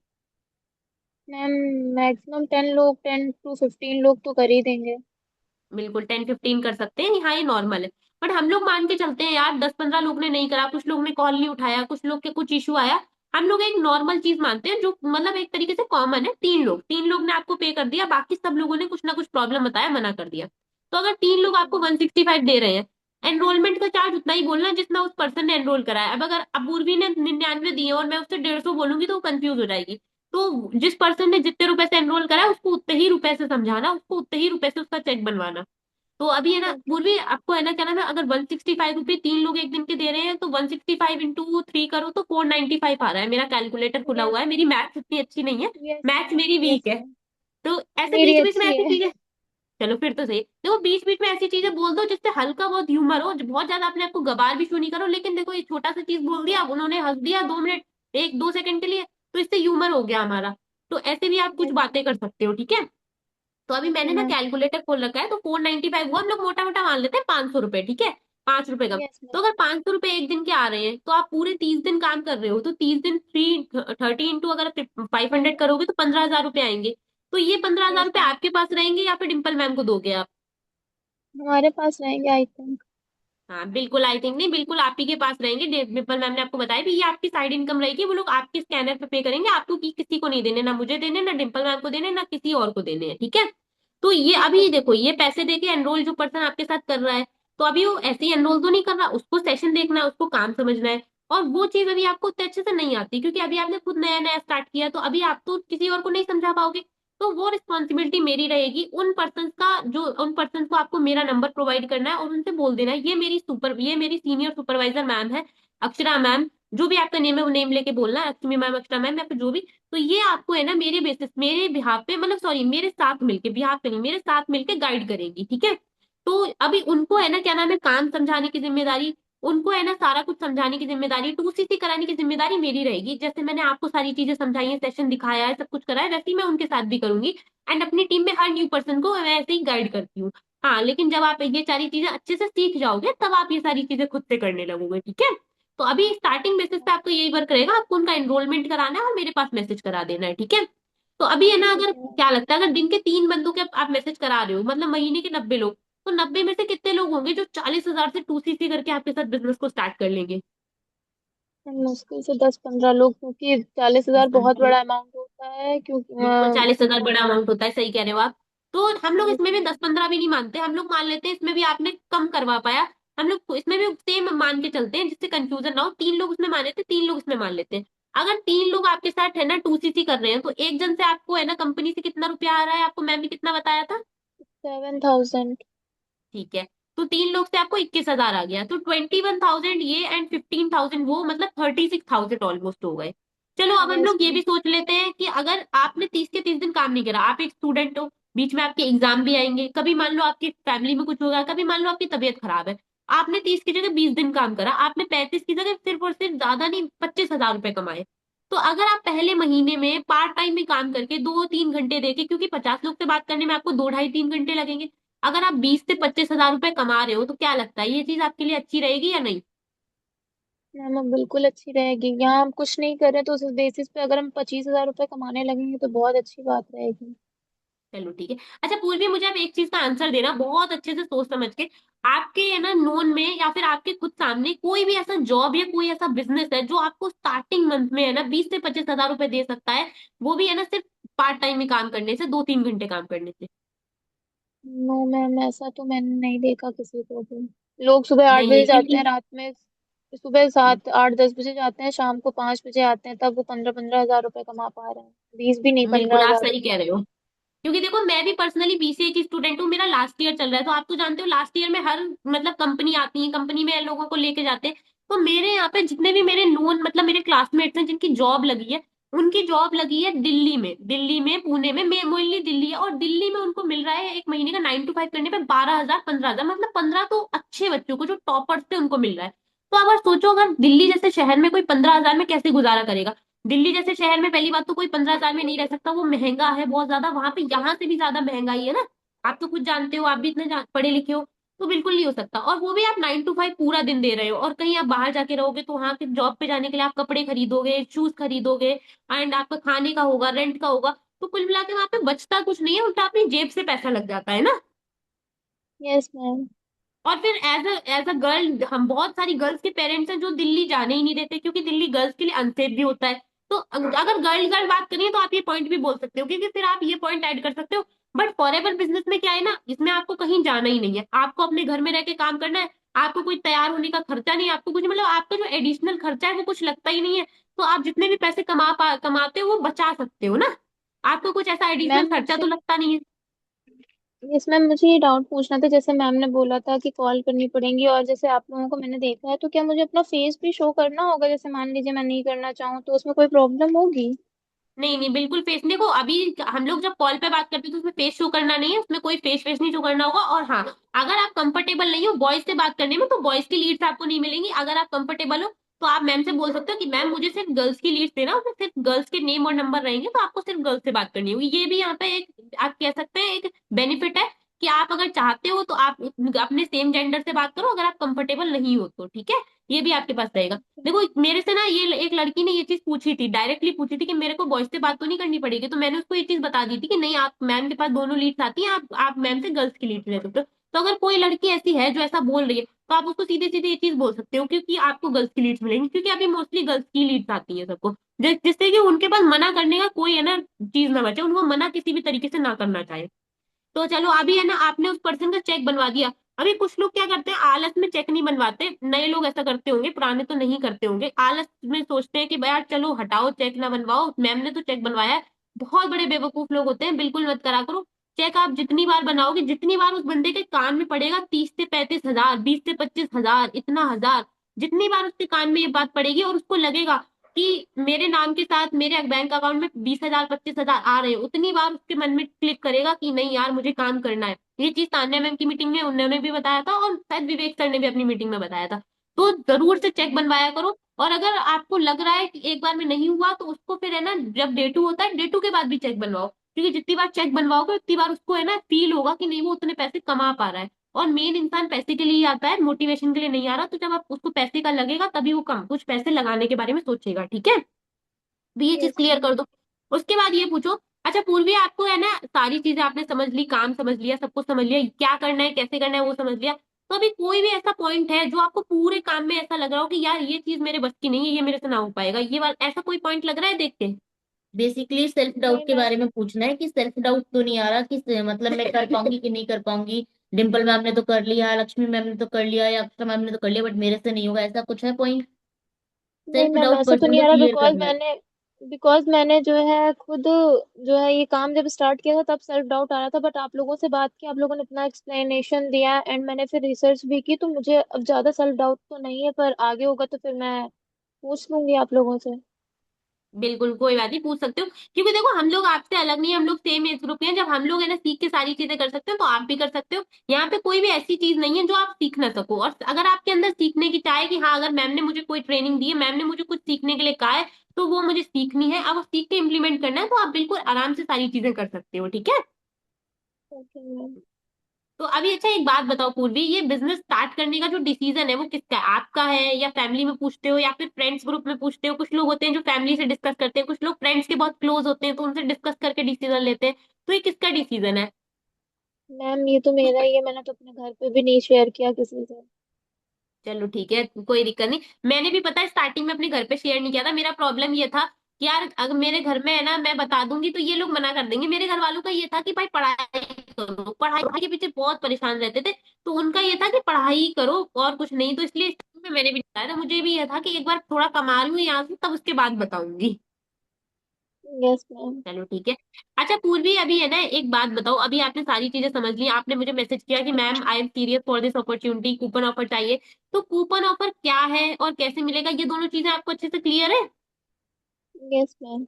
मैम मैक्सिमम 10 लोग, 10 to 15 लोग तो कर ही देंगे। बिल्कुल 10-15 कर सकते हैं, हाँ ये नॉर्मल है। बट हम लोग मान के चलते हैं यार, 10-15 लोग ने नहीं करा, कुछ लोग ने कॉल नहीं उठाया, कुछ लोग के कुछ इशू आया, हम लोग एक नॉर्मल चीज मानते हैं जो मतलब एक तरीके से कॉमन है, 3 लोग ने आपको पे कर दिया, बाकी सब लोगों ने कुछ ना कुछ प्रॉब्लम बताया, मना कर दिया। तो अगर 3 लोग ओके आपको मैम। 165 दे रहे हैं, एनरोलमेंट का चार्ज उतना ही बोलना जितना उस पर्सन ने एनरोल कराया। अब अगर अपूर्वी ने 99 दिए और मैं उससे 150 बोलूंगी तो वो कंफ्यूज हो जाएगी। तो जिस पर्सन ने जितने रुपए से एनरोल करा है उसको उतने ही रुपए से समझाना, उसको उतने ही रुपए से उसका चेक बनवाना। तो अभी है ना ओके पूर्वी, मैम। आपको है ना क्या नाम है, अगर 165 रुपये 3 लोग एक दिन के दे रहे हैं, तो 165 × 3 करो तो 495 आ रहा है। मेरा कैलकुलेटर खुला यस। हुआ है, मेरी मैथ्स इतनी अच्छी नहीं है, यस मैथ्स मैम। मेरी वीक यस है। मैम। तो ऐसे मेरी बीच बीच में अच्छी ऐसी है। चीजें, चलो फिर तो सही, देखो बीच बीच में ऐसी चीजें बोल दो जिससे हल्का बहुत ह्यूमर हो, बहुत ज्यादा अपने आप को गवार भी शो नहीं करो, लेकिन देखो ये छोटा सा चीज बोल दिया, उन्होंने हंस दिया 2 मिनट 1-2 सेकंड के लिए, तो इससे ह्यूमर हो गया हमारा। तो ऐसे भी आप कुछ यस बातें मैम। कर सकते हो, ठीक है। तो अभी ओके मैंने ना मैम। कैलकुलेटर खोल रखा है, तो 495 हुआ, हम लोग मोटा मोटा मान लेते हैं 500 रुपए, ठीक है, 5 रुपए कम। यस तो मैम। अगर 500 रुपए एक दिन के आ रहे हैं, तो आप पूरे 30 दिन काम कर रहे हो, तो 30 दिन 30 इंटू अगर 500 करोगे तो 15,000 रुपए आएंगे। तो ये 15,000 रुपए मैम आपके पास रहेंगे या फिर डिम्पल मैम को दोगे आप? हमारे पास रहेंगे आई थिंक। हाँ बिल्कुल, आई थिंक नहीं, बिल्कुल आप ही के पास रहेंगे। डिम्पल मैम ने आपको बताया भी, ये आपकी साइड इनकम रहेगी, वो लोग आपके स्कैनर पे पे करेंगे आपको, की किसी को नहीं देने, ना मुझे देने, ना डिम्पल मैम को देने, ना किसी और को देने हैं, ठीक है। तो ये अभी देखो, ये पैसे देके एनरोल जो पर्सन आपके साथ कर रहा है, तो अभी वो ऐसे ही एनरोल तो नहीं कर रहा, उसको सेशन देखना है, उसको काम समझना है। और वो चीज अभी आपको उतने अच्छे से नहीं आती, क्योंकि अभी आपने खुद नया नया स्टार्ट किया, तो अभी आप तो किसी और को नहीं समझा पाओगे। तो वो रिस्पॉन्सिबिलिटी मेरी रहेगी, उन पर्सन को आपको मेरा नंबर प्रोवाइड करना है और उनसे बोल देना है, ये मेरी सीनियर सुपरवाइजर मैम है, अक्षरा मैम, जो भी आपका नेम है वो नेम लेके बोलना है, लक्ष्मी मैम, अक्षरा मैम, या फिर जो भी। तो ये आपको है ना मेरे बेसिस, मेरे बिहाफ पे, मतलब सॉरी, मेरे साथ मिलके, बिहाफ पे नहीं, मेरे साथ मिलके गाइड करेंगी, ठीक है। तो अभी उनको है ना क्या नाम है, काम समझाने की जिम्मेदारी, उनको है ना सारा कुछ समझाने की जिम्मेदारी, टू सीसी कराने की जिम्मेदारी मेरी रहेगी। जैसे मैंने आपको सारी चीजें समझाई है, सेशन दिखाया है, सब कुछ करा है, वैसे ही मैं उनके साथ भी करूंगी। एंड अपनी टीम में हर न्यू पर्सन को मैं ऐसे ही गाइड करती हूँ। हाँ, लेकिन जब आप ये सारी चीजें अच्छे से सीख जाओगे, तब आप ये सारी चीजें खुद से करने लगोगे, ठीक है। तो अभी स्टार्टिंग बेसिस पे आपको यही वर्क रहेगा, आपको उनका एनरोलमेंट कराना है और मेरे पास मैसेज करा देना है, ठीक है। तो अभी है ना, ठीक अगर है। क्या लगता है, अगर दिन के 3 बंदों के आप मैसेज करा रहे हो, मतलब महीने के 90 लोग, तो 90 में से कितने लोग होंगे जो 40,000 से 2cc करके आपके साथ बिजनेस को स्टार्ट कर लेंगे? मुश्किल से 10-15 लोग, क्योंकि 40,000 बहुत बड़ा अमाउंट होता है, क्योंकि बिल्कुल, 40,000 बड़ा अमाउंट होता है, सही कह रहे हो आप। तो हम लोग इसमें भी इसलिए 10-15 भी नहीं मानते, हम लोग मान लेते हैं इसमें भी आपने कम करवा पाया। हम लोग इसमें भी सेम मान के चलते हैं, जिससे कंफ्यूजन ना हो। 3 लोग उसमें माने थे, 3 लोग इसमें मान लेते हैं। अगर 3 लोग आपके साथ है ना 2cc कर रहे हैं, तो एक जन से आपको है ना कंपनी से कितना रुपया आ रहा है, आपको मैम ने कितना बताया था? 7,000। ठीक है। तो 3 लोग से आपको 21,000 आ गया, तो 21,000 ये एंड 15,000 वो, मतलब 36,000 ऑलमोस्ट हो गए। चलो अब हम यस लोग ये भी मैम। सोच लेते हैं कि अगर आपने 30 के 30 दिन काम नहीं करा, आप एक स्टूडेंट हो, बीच में आपके एग्जाम भी आएंगे, कभी मान लो आपकी फैमिली में कुछ होगा, कभी मान लो आपकी तबीयत खराब है, आपने 30 की जगह 20 दिन काम करा, आपने 35 की जगह सिर्फ और सिर्फ, ज्यादा नहीं, 25,000 रुपए कमाए। तो अगर आप पहले महीने में पार्ट टाइम में काम करके 2-3 घंटे देके, क्योंकि 50 लोग से बात करने में आपको 2 ढाई 3 घंटे लगेंगे, अगर आप 20 से 25,000 रुपए कमा रहे हो, तो क्या लगता है ये चीज आपके लिए अच्छी रहेगी या नहीं? मैम अब बिल्कुल अच्छी रहेगी, यहाँ हम कुछ नहीं कर रहे तो उस बेसिस पे अगर हम 25,000 रुपये कमाने लगेंगे तो बहुत अच्छी बात रहेगी। चलो ठीक है। अच्छा पूर्वी, मुझे अब एक चीज का आंसर देना बहुत अच्छे से सोच समझ के। आपके है ना नोन में, या फिर आपके खुद सामने कोई भी ऐसा जॉब या कोई ऐसा बिजनेस है जो आपको स्टार्टिंग मंथ में है ना 20 से 25,000 रुपए दे सकता है, वो भी है ना सिर्फ पार्ट टाइम में काम करने से, 2-3 घंटे काम करने से? नो मैम, ऐसा तो मैंने नहीं देखा किसी को भी। लोग सुबह 8 बजे नहीं है जाते हैं, क्योंकि रात में सुबह 7-8-10 बजे जाते हैं, शाम को 5 बजे आते हैं, तब वो 15-15 हजार रुपए कमा पा रहे हैं। 20 भी नहीं, बिल्कुल पंद्रह आप हजार सही कह रहे हो। क्योंकि देखो, मैं भी पर्सनली बीसीए की स्टूडेंट हूँ, मेरा लास्ट ईयर चल रहा है, तो आप तो जानते हो लास्ट ईयर में हर मतलब कंपनी आती है, कंपनी में लोगों को लेके जाते हैं। तो मेरे यहाँ पे जितने भी मेरे नोन, मतलब मेरे क्लासमेट्स हैं जिनकी जॉब लगी है, उनकी जॉब लगी है दिल्ली में पुणे में, मेनली दिल्ली है, और दिल्ली में उनको मिल रहा है एक महीने का 9 to 5 करने पे 12,000 15,000, मतलब 15 तो अच्छे बच्चों को जो टॉपर्स थे उनको मिल रहा है। तो अगर सोचो, अगर दिल्ली जैसे शहर में कोई 15,000 में कैसे गुजारा करेगा? दिल्ली जैसे शहर में पहली बात तो कोई 15,000 में नहीं रह सकता, वो महंगा है बहुत ज्यादा, वहां पे यहाँ से भी ज्यादा महंगाई है ना। आप तो खुद जानते हो, आप भी इतने पढ़े लिखे हो। तो बिल्कुल नहीं हो सकता, और वो भी आप 9 to 5 पूरा दिन दे रहे हो, और कहीं आप बाहर जाके रहोगे तो वहां के जॉब पे जाने के लिए आप कपड़े खरीदोगे, शूज खरीदोगे, एंड आपका खाने का होगा, रेंट का होगा। तो कुल मिला के वहां पे बचता कुछ नहीं है, उल्टा अपनी जेब से पैसा लग जाता है ना। Yes ma'am. और फिर एज अ गर्ल, हम बहुत सारी गर्ल्स के पेरेंट्स हैं जो दिल्ली जाने ही नहीं देते, क्योंकि दिल्ली गर्ल्स के लिए अनसेफ भी होता है। तो अगर गर्ल गर्ल बात करिए तो आप ये पॉइंट भी बोल सकते हो, क्योंकि फिर आप ये पॉइंट ऐड कर सकते हो। बट फॉरएवर बिजनेस में क्या है ना, इसमें आपको कहीं जाना ही नहीं है, आपको अपने घर में रह के काम करना है। आपको कोई तैयार होने का खर्चा नहीं, आपको कुछ, मतलब आपका जो एडिशनल खर्चा है वो कुछ लगता ही नहीं है। तो आप जितने भी पैसे कमाते हो वो बचा सकते हो ना। आपको कुछ ऐसा एडिशनल मैम खर्चा तो मुझसे लगता नहीं है। यस मैम, मुझे ये डाउट पूछना था, जैसे मैम ने बोला था कि कॉल करनी पड़ेंगी, और जैसे आप लोगों को मैंने देखा है, तो क्या मुझे अपना फेस भी शो करना होगा? जैसे मान लीजिए मैं नहीं करना चाहूँ तो उसमें कोई प्रॉब्लम होगी? नहीं नहीं, बिल्कुल फेस, देखो अभी हम लोग जब कॉल पे बात करते हैं तो उसमें फेस शो करना नहीं है, उसमें कोई फेस नहीं शो करना होगा। और हाँ, अगर आप कंफर्टेबल नहीं हो बॉयज से बात करने में, तो बॉयज की लीड्स आपको नहीं मिलेंगी। अगर आप कंफर्टेबल हो तो आप मैम से बोल सकते हो कि मैम मुझे सिर्फ गर्ल्स की लीड्स देना, उसमें सिर्फ गर्ल्स के नेम और नंबर रहेंगे, तो आपको सिर्फ गर्ल्स से बात करनी होगी। ये भी यहाँ पे एक, आप कह सकते हैं एक बेनिफिट है, कि आप अगर चाहते हो तो आप अपने सेम जेंडर से बात करो, अगर आप कंफर्टेबल नहीं हो तो, ठीक है। ये भी आपके पास रहेगा। देखो मेरे से ना ये एक लड़की ने ये चीज पूछी थी, डायरेक्टली पूछी थी कि मेरे को बॉयज से बात तो नहीं करनी पड़ेगी, तो मैंने उसको ये चीज बता दी थी कि नहीं, आप मैम के पास दोनों लीड्स आती हैं, आप मैम से गर्ल्स की लीड ले सकते हो। तो अगर कोई लड़की ऐसी है जो ऐसा बोल रही है, तो आप उसको सीधे सीधे ये चीज बोल सकते हो, क्योंकि आपको गर्ल्स की लीड्स मिलेंगी, क्योंकि अभी मोस्टली गर्ल्स की लीड्स आती है सबको, जिससे कि उनके पास मना करने का कोई है ना चीज ना बचे, उनको मना किसी भी तरीके से ना करना चाहे। तो चलो अभी है ना आपने उस पर्सन का चेक बनवा दिया। अभी कुछ लोग क्या करते हैं, आलस में चेक नहीं बनवाते, नए लोग ऐसा करते होंगे, पुराने तो नहीं करते होंगे, आलस में सोचते हैं कि भाई यार चलो हटाओ चेक ना बनवाओ, मैम ने तो चेक बनवाया है। बहुत बड़े बेवकूफ लोग होते हैं, बिल्कुल मत करा करो। चेक आप जितनी बार बनाओगे, जितनी बार उस बंदे के कान में पड़ेगा, 30 से 35 हजार, 20 से 25 हजार, इतना हजार, जितनी बार उसके कान में ये बात पड़ेगी और उसको लगेगा कि मेरे नाम के साथ मेरे बैंक अकाउंट में 20 हजार 25 हजार आ रहे हैं, उतनी बार उसके मन में क्लिक करेगा कि नहीं यार मुझे काम करना है। ये चीज तान्या मैम की मीटिंग में उन्होंने भी बताया था, और शायद विवेक सर ने भी अपनी मीटिंग में बताया था। तो जरूर से चेक बनवाया करो। और अगर आपको लग रहा है कि एक बार में नहीं हुआ, तो उसको फिर है ना, जब डे टू होता है, डे टू के बाद भी चेक बनवाओ, क्योंकि जितनी बार चेक बनवाओगे उतनी बार उसको है ना फील होगा कि नहीं वो उतने पैसे कमा पा रहा है। और मेन इंसान पैसे के लिए ही आता है, मोटिवेशन के लिए नहीं आ रहा। तो जब आप उसको पैसे का लगेगा तभी वो कम कुछ पैसे लगाने के बारे में सोचेगा, ठीक है। भी ये चीज यस क्लियर मैम। कर दो। उसके बाद ये पूछो, अच्छा पूर्वी आपको है ना सारी चीजें आपने समझ ली, काम समझ लिया, सब कुछ समझ लिया, क्या करना है कैसे करना है वो समझ लिया। तो अभी कोई भी ऐसा पॉइंट है जो आपको पूरे काम में ऐसा लग रहा हो कि यार ये चीज मेरे बस की नहीं है, ये मेरे से ना हो पाएगा, ये वाला ऐसा कोई पॉइंट लग रहा है देख के? बेसिकली सेल्फ नहीं डाउट के मैम। बारे में पूछना है कि सेल्फ डाउट तो नहीं आ रहा कि मतलब मैं कर पाऊंगी कि नहीं कर पाऊंगी। डिम्पल मैम ने तो कर लिया, लक्ष्मी मैम ने तो कर लिया, या अक्षरा मैम ने तो कर लिया, बट मेरे से नहीं होगा, ऐसा कुछ है पॉइंट? नहीं सेल्फ मैम डाउट ऐसा तो पर्सन नहीं को आ रहा, क्लियर करना है। बिकॉज मैंने जो है खुद जो है ये काम जब स्टार्ट किया था तब सेल्फ डाउट आ रहा था, बट आप लोगों से बात की, आप लोगों ने इतना एक्सप्लेनेशन दिया एंड मैंने फिर रिसर्च भी की, तो मुझे अब ज्यादा सेल्फ डाउट तो नहीं है, पर आगे होगा तो फिर मैं पूछ लूंगी आप लोगों से। बिल्कुल कोई बात नहीं, पूछ सकते हो, क्योंकि देखो हम लोग आपसे अलग नहीं है, हम लोग सेम एज ग्रुप के हैं। जब हम लोग है ना सीख के सारी चीजें कर सकते हो, तो आप भी कर सकते हो। यहाँ पे कोई भी ऐसी चीज नहीं है जो आप सीख ना सको। और अगर आपके अंदर सीखने की चाहे कि हाँ अगर मैम ने मुझे कोई ट्रेनिंग दी है, मैम ने मुझे कुछ सीखने के लिए कहा है, तो वो मुझे सीखनी है, अब वो सीख के इम्प्लीमेंट करना है, तो आप बिल्कुल आराम से सारी चीजें कर सकते हो, ठीक है। Okay ma'am. तो अभी अच्छा एक बात बताओ पूर्वी, ये बिजनेस स्टार्ट करने का जो डिसीजन है वो किसका है, आपका है या फैमिली में पूछते हो या फिर फ्रेंड्स ग्रुप में पूछते हो? कुछ लोग होते हैं जो फैमिली से डिस्कस करते हैं, कुछ लोग फ्रेंड्स के बहुत क्लोज होते हैं तो उनसे डिस्कस करके डिसीजन लेते हैं। तो ये किसका डिसीजन है? मैम ये तो मेरा ही है, मैंने तो अपने घर पे भी नहीं शेयर किया किसी से। चलो ठीक है, कोई दिक्कत नहीं। मैंने भी पता है स्टार्टिंग में अपने घर पे शेयर नहीं किया था। मेरा प्रॉब्लम ये था कि यार अगर मेरे घर में है ना मैं बता दूंगी तो ये लोग मना कर देंगे। मेरे घर वालों का ये था कि भाई पढ़ाई करो, पढ़ाई पढ़ाई के पीछे बहुत परेशान रहते थे। तो उनका ये था कि पढ़ाई करो और कुछ नहीं। तो इसलिए starting में मैंने भी बताया था, मुझे भी ये था कि एक बार थोड़ा कमा लूं यहाँ से तब उसके बाद बताऊंगी। Yes ma'am. चलो ठीक है। अच्छा पूर्वी अभी है ना एक बात बताओ, अभी आपने सारी चीजें समझ ली, आपने मुझे मैसेज किया कि ma'am I am serious for this opportunity, coupon offer चाहिए। तो कूपन ऑफर क्या है और कैसे मिलेगा, ये दोनों चीजें आपको अच्छे से क्लियर है? Yes ma'am.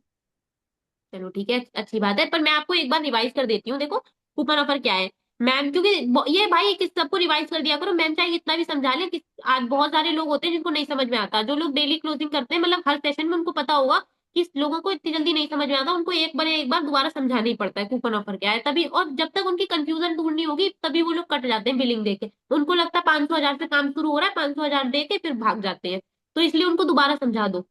चलो ठीक है, अच्छी बात है। पर मैं आपको एक बार रिवाइज कर देती हूँ, देखो कूपन ऑफर क्या है। मैम क्योंकि ये भाई किस सबको रिवाइज कर दिया करो, मैम चाहे कितना भी समझा ले, आज बहुत सारे लोग होते हैं जिनको नहीं समझ में आता, जो लोग डेली क्लोजिंग करते हैं, मतलब हर सेशन में उनको पता होगा कि लोगों को इतनी जल्दी नहीं समझ में आता, उनको एक बार दोबारा समझाना ही पड़ता है कूपन ऑफर क्या है तभी। और जब तक उनकी कंफ्यूजन दूर नहीं होगी तभी वो लोग कट जाते हैं बिलिंग देके। उनको लगता है 500 हजार से काम शुरू हो रहा है, 500 हजार दे के फिर भाग जाते हैं। तो इसलिए उनको दोबारा समझा दो।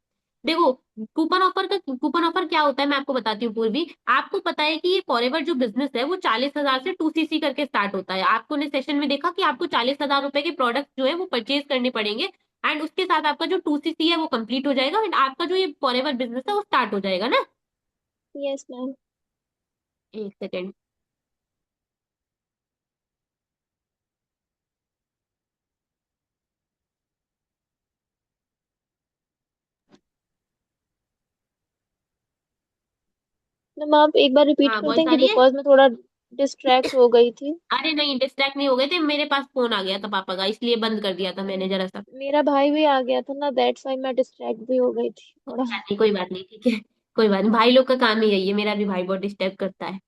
देखो कूपन ऑफर क्या होता है मैं आपको बताती हूँ पूर्वी। आपको पता है कि ये फॉरएवर जो बिजनेस है वो 40 हजार से 2cc करके स्टार्ट होता है। आपको ने सेशन में देखा कि आपको 40 हजार रुपए के प्रोडक्ट जो है वो परचेज करने पड़ेंगे। एंड उसके साथ आपका जो 2cc है वो कंप्लीट हो जाएगा, एंड आपका जो ये फॉरएवर बिजनेस है वो स्टार्ट हो जाएगा ना। Yes ma'am. एक सेकेंड। मैम आप एक बार रिपीट हाँ कर वॉइस आ देंगे, रही है? बिकॉज मैं थोड़ा डिस्ट्रैक्ट हो गई थी। अरे नहीं डिस्ट्रैक्ट नहीं हो गए थे, मेरे पास फोन आ गया था पापा का, इसलिए बंद कर दिया था मैंने जरा सा। मेरा भाई भी आ गया था ना, दैट्स वाई मैं डिस्ट्रैक्ट भी हो गई थी कोई थोड़ा। बात नहीं, कोई बात नहीं, ठीक है। कोई बात नहीं, भाई लोग का काम ही यही है, मेरा भी भाई बहुत डिस्टर्ब करता है।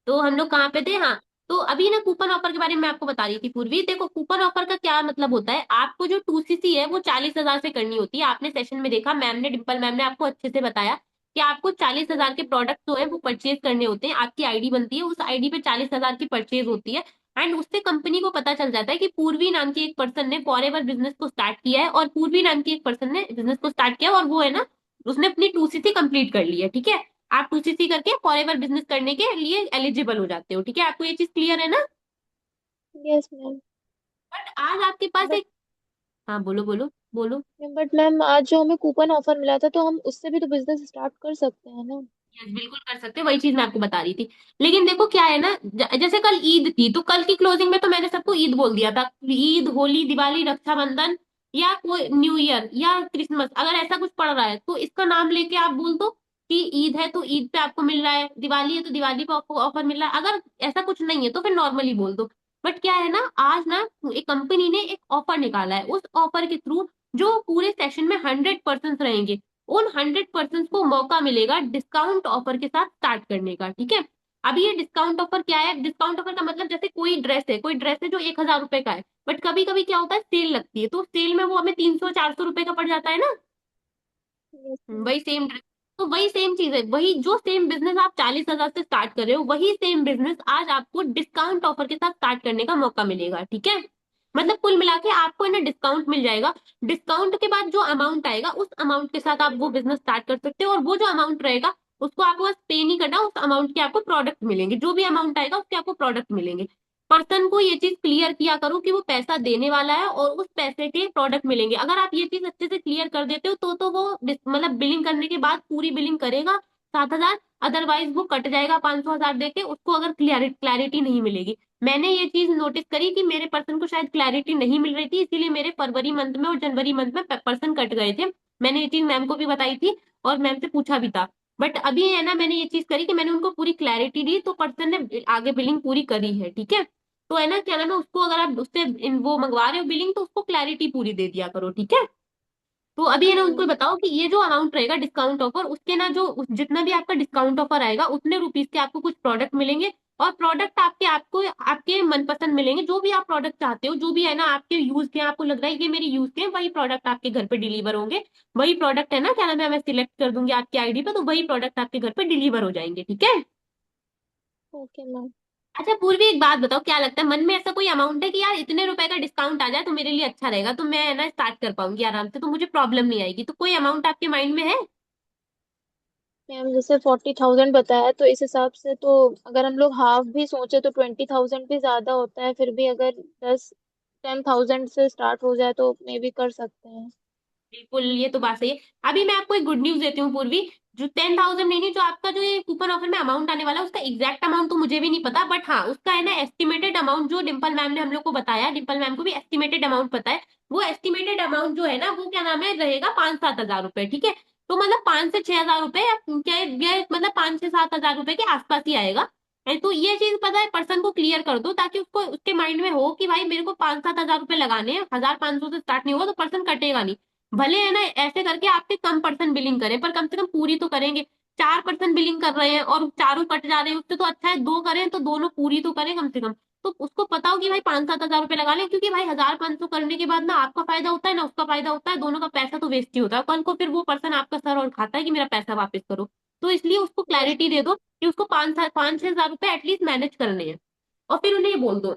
तो हम लोग कहाँ पे थे, हाँ। तो अभी ना कूपन ऑफर के बारे में मैं आपको बता रही थी पूर्वी। देखो कूपन ऑफर का क्या मतलब होता है, आपको जो 2cc है वो 40 हजार से करनी होती है। आपने सेशन में देखा, मैम ने डिम्पल मैम ने आपको अच्छे से बताया कि आपको 40 हजार के प्रोडक्ट जो है वो परचेज करने होते हैं। आपकी आईडी बनती है, उस आईडी पे 40 हजार की परचेज होती है। एंड उससे कंपनी को पता चल जाता है कि पूर्वी नाम की एक पर्सन ने फॉरएवर बिजनेस को स्टार्ट किया है, और पूर्वी नाम की एक पर्सन ने बिजनेस को स्टार्ट किया, और वो है ना उसने अपनी 2cc कंप्लीट कर ली है, ठीक है। आप 2cc करके फॉरएवर बिजनेस करने के लिए एलिजिबल हो जाते हो, ठीक है। आपको ये चीज क्लियर है ना? Yes ma'am. बट आज आपके पास बट एक हाँ बोलो बोलो बोलो। बट मैम आज जो हमें कूपन ऑफर मिला था तो हम उससे भी तो बिजनेस स्टार्ट कर सकते हैं ना। यस बिल्कुल कर सकते हैं, वही चीज मैं आपको बता रही थी। लेकिन देखो क्या है ना, जैसे कल ईद थी तो कल की क्लोजिंग में तो मैंने सबको ईद बोल दिया था। ईद, होली, दिवाली, रक्षाबंधन या कोई न्यू ईयर या क्रिसमस, अगर ऐसा कुछ पड़ रहा है तो इसका नाम लेके आप बोल दो कि ईद है तो ईद पे आपको मिल रहा है, दिवाली है तो दिवाली पे आपको ऑफर मिल रहा है। अगर ऐसा कुछ नहीं है तो फिर नॉर्मली बोल दो। बट क्या है ना, आज ना एक कंपनी ने एक ऑफर निकाला है, उस ऑफर के थ्रू जो पूरे सेशन में 100% रहेंगे, उन 100% को मौका मिलेगा डिस्काउंट ऑफर के साथ स्टार्ट करने का। ठीक है। अभी ये डिस्काउंट ऑफर क्या है, डिस्काउंट ऑफर का मतलब जैसे कोई ड्रेस है जो 1,000 रुपए का है, बट कभी कभी क्या होता है सेल लगती है, तो सेल में वो हमें 300-400 रुपए का पड़ जाता है ना। Yes ma'am. वही सेम ड्रेस, तो वही सेम चीज है, वही जो सेम बिजनेस आप 40,000 से स्टार्ट कर रहे हो, वही सेम बिजनेस आज आपको डिस्काउंट ऑफर के साथ स्टार्ट करने का मौका मिलेगा। ठीक है। मतलब कुल मिला के आपको है ना डिस्काउंट मिल जाएगा। डिस्काउंट के बाद जो अमाउंट आएगा उस अमाउंट के साथ आप वो बिजनेस स्टार्ट कर सकते हो, और वो जो अमाउंट रहेगा उसको आपको बस पे नहीं करना, उस अमाउंट के आपको प्रोडक्ट मिलेंगे, जो भी अमाउंट आएगा उसके आपको प्रोडक्ट मिलेंगे। पर्सन को ये चीज क्लियर किया करो कि वो पैसा देने वाला है और उस पैसे के प्रोडक्ट मिलेंगे। अगर आप ये चीज अच्छे से क्लियर कर देते हो तो वो मतलब बिलिंग करने के बाद पूरी बिलिंग करेगा 7,000, अदरवाइज वो कट जाएगा 500 हजार देके उसको, अगर क्लैरिटी नहीं मिलेगी। मैंने ये चीज नोटिस करी कि मेरे पर्सन को शायद क्लैरिटी नहीं मिल रही थी, इसीलिए मेरे फरवरी मंथ में और जनवरी मंथ में पर्सन कट गए थे। मैंने ये चीज मैम को भी बताई थी और मैम से पूछा भी था। बट अभी है ना, मैंने ये चीज करी कि मैंने उनको पूरी क्लैरिटी दी तो पर्सन ने आगे बिलिंग पूरी करी है। ठीक है। तो है ना क्या नाम है, उसको अगर आप उससे वो मंगवा रहे हो बिलिंग तो उसको क्लैरिटी पूरी दे दिया करो। ठीक है। तो अभी है ना उनको हम्म। बताओ कि ये जो अमाउंट रहेगा डिस्काउंट ऑफर, उसके ना जो जितना भी आपका डिस्काउंट ऑफर आएगा उतने रुपीज के आपको कुछ प्रोडक्ट मिलेंगे। और प्रोडक्ट आपके आपको आपके मनपसंद मिलेंगे, जो भी आप प्रोडक्ट चाहते हो, जो भी है ना आपके यूज के, आपको लग रहा है कि मेरे यूज के हैं, वही प्रोडक्ट आपके घर पे डिलीवर होंगे। वही प्रोडक्ट है ना क्या नाम है, मैं सिलेक्ट कर दूंगी आपकी आईडी पे, तो वही प्रोडक्ट आपके घर पे डिलीवर हो जाएंगे। ठीक है। Okay ma'am. अच्छा पूर्वी, एक बात बताओ, क्या लगता है मन में ऐसा कोई अमाउंट है कि यार इतने रुपए का डिस्काउंट आ जाए तो मेरे लिए अच्छा रहेगा, तो मैं है ना स्टार्ट कर पाऊंगी आराम से, तो मुझे प्रॉब्लम नहीं आएगी, तो कोई अमाउंट आपके माइंड में है? मैम जैसे 40,000 बताया तो इस हिसाब से तो अगर हम लोग हाफ भी सोचे तो 20,000 भी ज्यादा होता है, फिर भी अगर 10,000 से स्टार्ट हो जाए तो मे भी कर सकते हैं। बिल्कुल, ये तो बात सही है। अभी मैं आपको एक गुड न्यूज देती हूँ पूर्वी। जो 10,000 नहीं, जो आपका जो ये कूपन ऑफर में अमाउंट आने वाला है उसका एग्जैक्ट अमाउंट तो मुझे भी नहीं पता, बट हाँ उसका है ना एस्टिमेटेड अमाउंट जो डिम्पल मैम ने हम लोग को बताया, डिम्पल मैम को भी एस्टिमेटेड अमाउंट पता है। वो एस्टिमेटेड अमाउंट जो है ना वो क्या नाम है रहेगा 5-7 हजार रुपए। ठीक है। तो मतलब 5 से 6 हजार रुपए या क्या, ये मतलब 5 से 7 हजार रुपए के आसपास ही आएगा। तो ये चीज पता है पर्सन को क्लियर कर दो, ताकि उसको उसके माइंड में हो कि भाई मेरे को 5-7 हजार रुपए लगाने हैं, 1,500 से स्टार्ट नहीं होगा तो पर्सन कटेगा नहीं। भले है ना ऐसे करके आपके कम पर्सन बिलिंग करें, पर कम से कम पूरी तो करेंगे। 4% बिलिंग कर रहे हैं और चारों कट जा रहे हैं, उससे तो अच्छा है दो करें तो दोनों पूरी तो करें कम से कम। तो उसको पता हो कि भाई 5-7 हजार रुपए लगा लें, क्योंकि भाई 1,500 करने के बाद ना आपका फायदा होता है ना उसका फायदा होता है, दोनों का पैसा तो वेस्ट ही होता है, कल को फिर वो पर्सन आपका सर और खाता है कि मेरा पैसा वापस करो। तो इसलिए उसको यस। क्लैरिटी दे दो कि उसको 5-6 हजार रुपए एटलीस्ट मैनेज करने हैं, और फिर उन्हें ये बोल दो।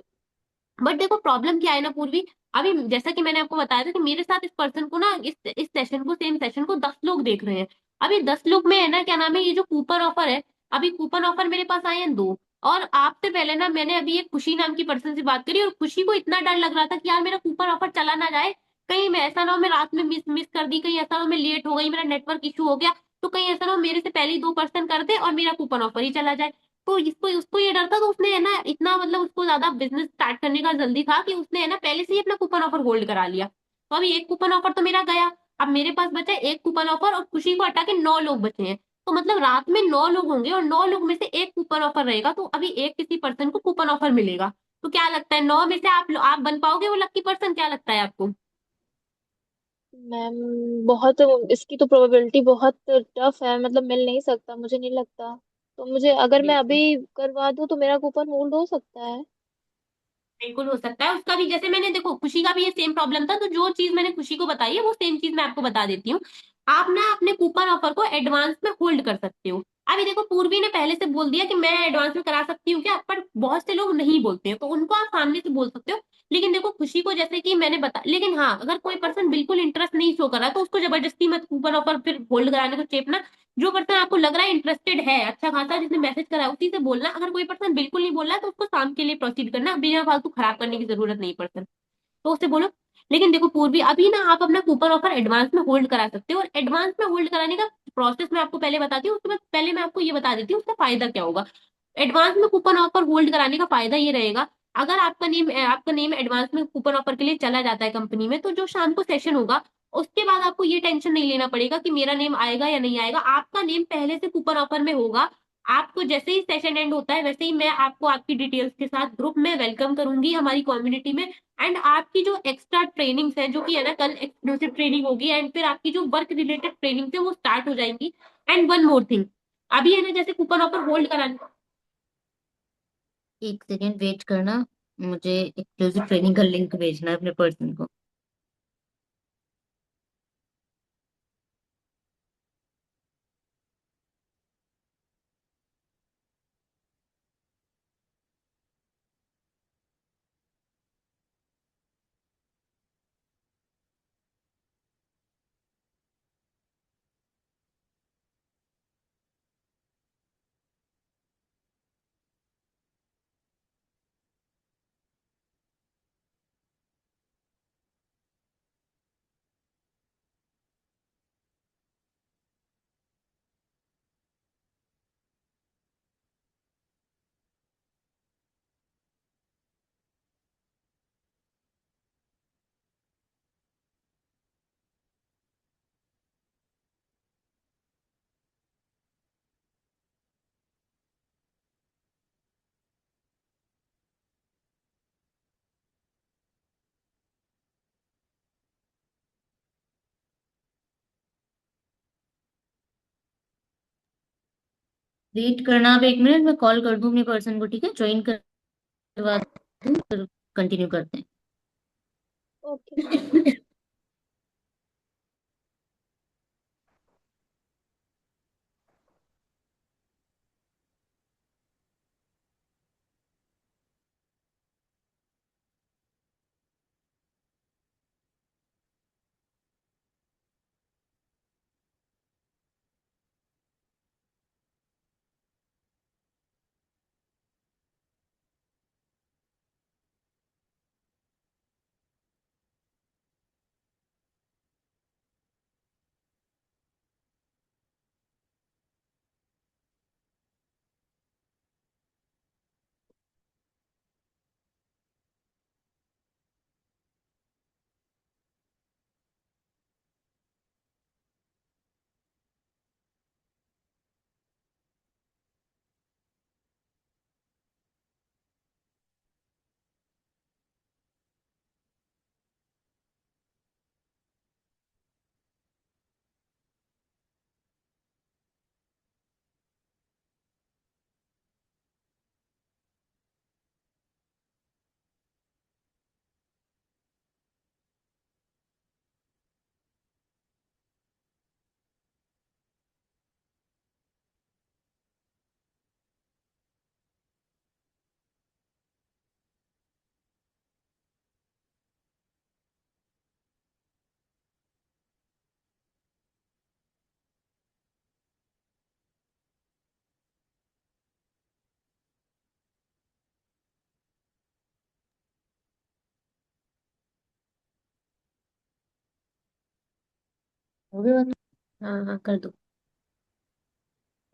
बट देखो प्रॉब्लम क्या है ना पूर्वी, अभी जैसा कि मैंने आपको बताया था कि मेरे साथ इस पर्सन को ना इस सेशन को, सेम सेशन को 10 लोग देख रहे हैं। अभी 10 लोग में है ना क्या नाम है, ये जो कूपन ऑफर है, अभी कूपन ऑफर मेरे पास आए हैं दो। और आपसे पहले ना मैंने अभी एक खुशी नाम की पर्सन से बात करी, और खुशी को इतना डर लग रहा था कि यार मेरा कूपन ऑफर चला ना जाए, कहीं मैं ऐसा ना हो मैं रात में मिस मिस कर दी, कहीं ऐसा ना हो मैं लेट हो गई, मेरा नेटवर्क इशू हो गया, तो कहीं ऐसा ना हो मेरे से पहले ही दो पर्सन कर दे और मेरा कूपन ऑफर ही चला जाए। तो इसको उसको ये डर था, तो उसने है ना इतना मतलब उसको ज्यादा बिजनेस स्टार्ट करने का जल्दी था कि उसने है ना पहले से ही अपना कूपन ऑफर होल्ड करा लिया। तो अभी एक कूपन ऑफर तो मेरा गया, अब मेरे पास बचा है एक कूपन ऑफर, और खुशी को हटा के 9 लोग बचे हैं। तो मतलब रात में 9 लोग होंगे और 9 लोग में से एक कूपन ऑफर रहेगा, तो अभी एक किसी पर्सन को कूपन ऑफर मिलेगा। तो क्या लगता है 9 में से आप बन पाओगे वो लक्की पर्सन, क्या लगता है आपको? मैम बहुत, इसकी तो प्रोबेबिलिटी बहुत टफ है, मतलब मिल नहीं सकता, मुझे नहीं लगता। तो मुझे अगर मैं बिल्कुल अभी करवा दूं तो मेरा कूपन होल्ड हो सकता है। बिल्कुल हो सकता है उसका भी, जैसे मैंने देखो खुशी का भी ये सेम प्रॉब्लम था, तो जो चीज मैंने खुशी को बताई है वो सेम चीज मैं आपको बता देती हूँ। आप ना अपने कूपन ऑफर को एडवांस में होल्ड कर सकते हो। अभी देखो पूर्वी ने पहले से बोल दिया कि मैं एडवांस में करा सकती हूँ क्या, पर बहुत से लोग नहीं बोलते हैं, तो उनको आप सामने से बोल सकते हो। लेकिन देखो खुशी को जैसे कि मैंने बता, लेकिन हाँ अगर कोई पर्सन बिल्कुल इंटरेस्ट नहीं शो कर रहा है, तो उसको जबरदस्ती मत कूपन ऑफर फिर होल्ड कराने को चेपना। जो पर्सन आपको लग रहा है इंटरेस्टेड है अच्छा खासा, जिसने मैसेज करा है उसी से बोलना, अगर कोई पर्सन बिल्कुल नहीं बोल रहा है तो उसको शाम के लिए प्रोसीड करना, बिना फालतू खराब करने की जरूरत नहीं पर्सन, तो उससे बोलो। लेकिन देखो पूर्वी, अभी ना आप अपना कूपन ऑफर एडवांस में होल्ड करा सकते हो, और एडवांस में होल्ड कराने का प्रोसेस मैं आपको पहले बताती हूँ, उसके बाद पहले मैं आपको ये बता देती हूँ उसका फायदा क्या होगा। एडवांस में कूपन ऑफर होल्ड कराने का फायदा ये रहेगा, अगर आपका नेम एडवांस में कूपन ऑफर के लिए चला जाता है कंपनी में, तो जो शाम को सेशन होगा उसके बाद आपको ये टेंशन नहीं लेना पड़ेगा कि मेरा नेम आएगा या नहीं आएगा, आपका नेम पहले से कूपन ऑफर में होगा। आपको जैसे ही सेशन एंड होता है वैसे ही मैं आपको आपकी डिटेल्स के साथ ग्रुप में वेलकम करूंगी हमारी कम्युनिटी में। एंड आपकी जो एक्स्ट्रा ट्रेनिंग्स है, जो कि है ना कल एक्सक्लूसिव ट्रेनिंग होगी, एंड फिर आपकी जो वर्क रिलेटेड ट्रेनिंग है वो स्टार्ट हो जाएंगी। एंड वन मोर थिंग, अभी है ना जैसे कूपन ऑफर होल्ड कराने। एक सेकेंड वेट करना, मुझे एक्सक्लूसिव ट्रेनिंग का लिंक भेजना है अपने पर्सन को। वेट करना आप 1 मिनट, मैं कॉल कर दूं अपने पर्सन को, ठीक है, ज्वाइन करवा दूं, फिर कंटिन्यू करते ओके। हैं। हो गया बात? हाँ हाँ कर दो।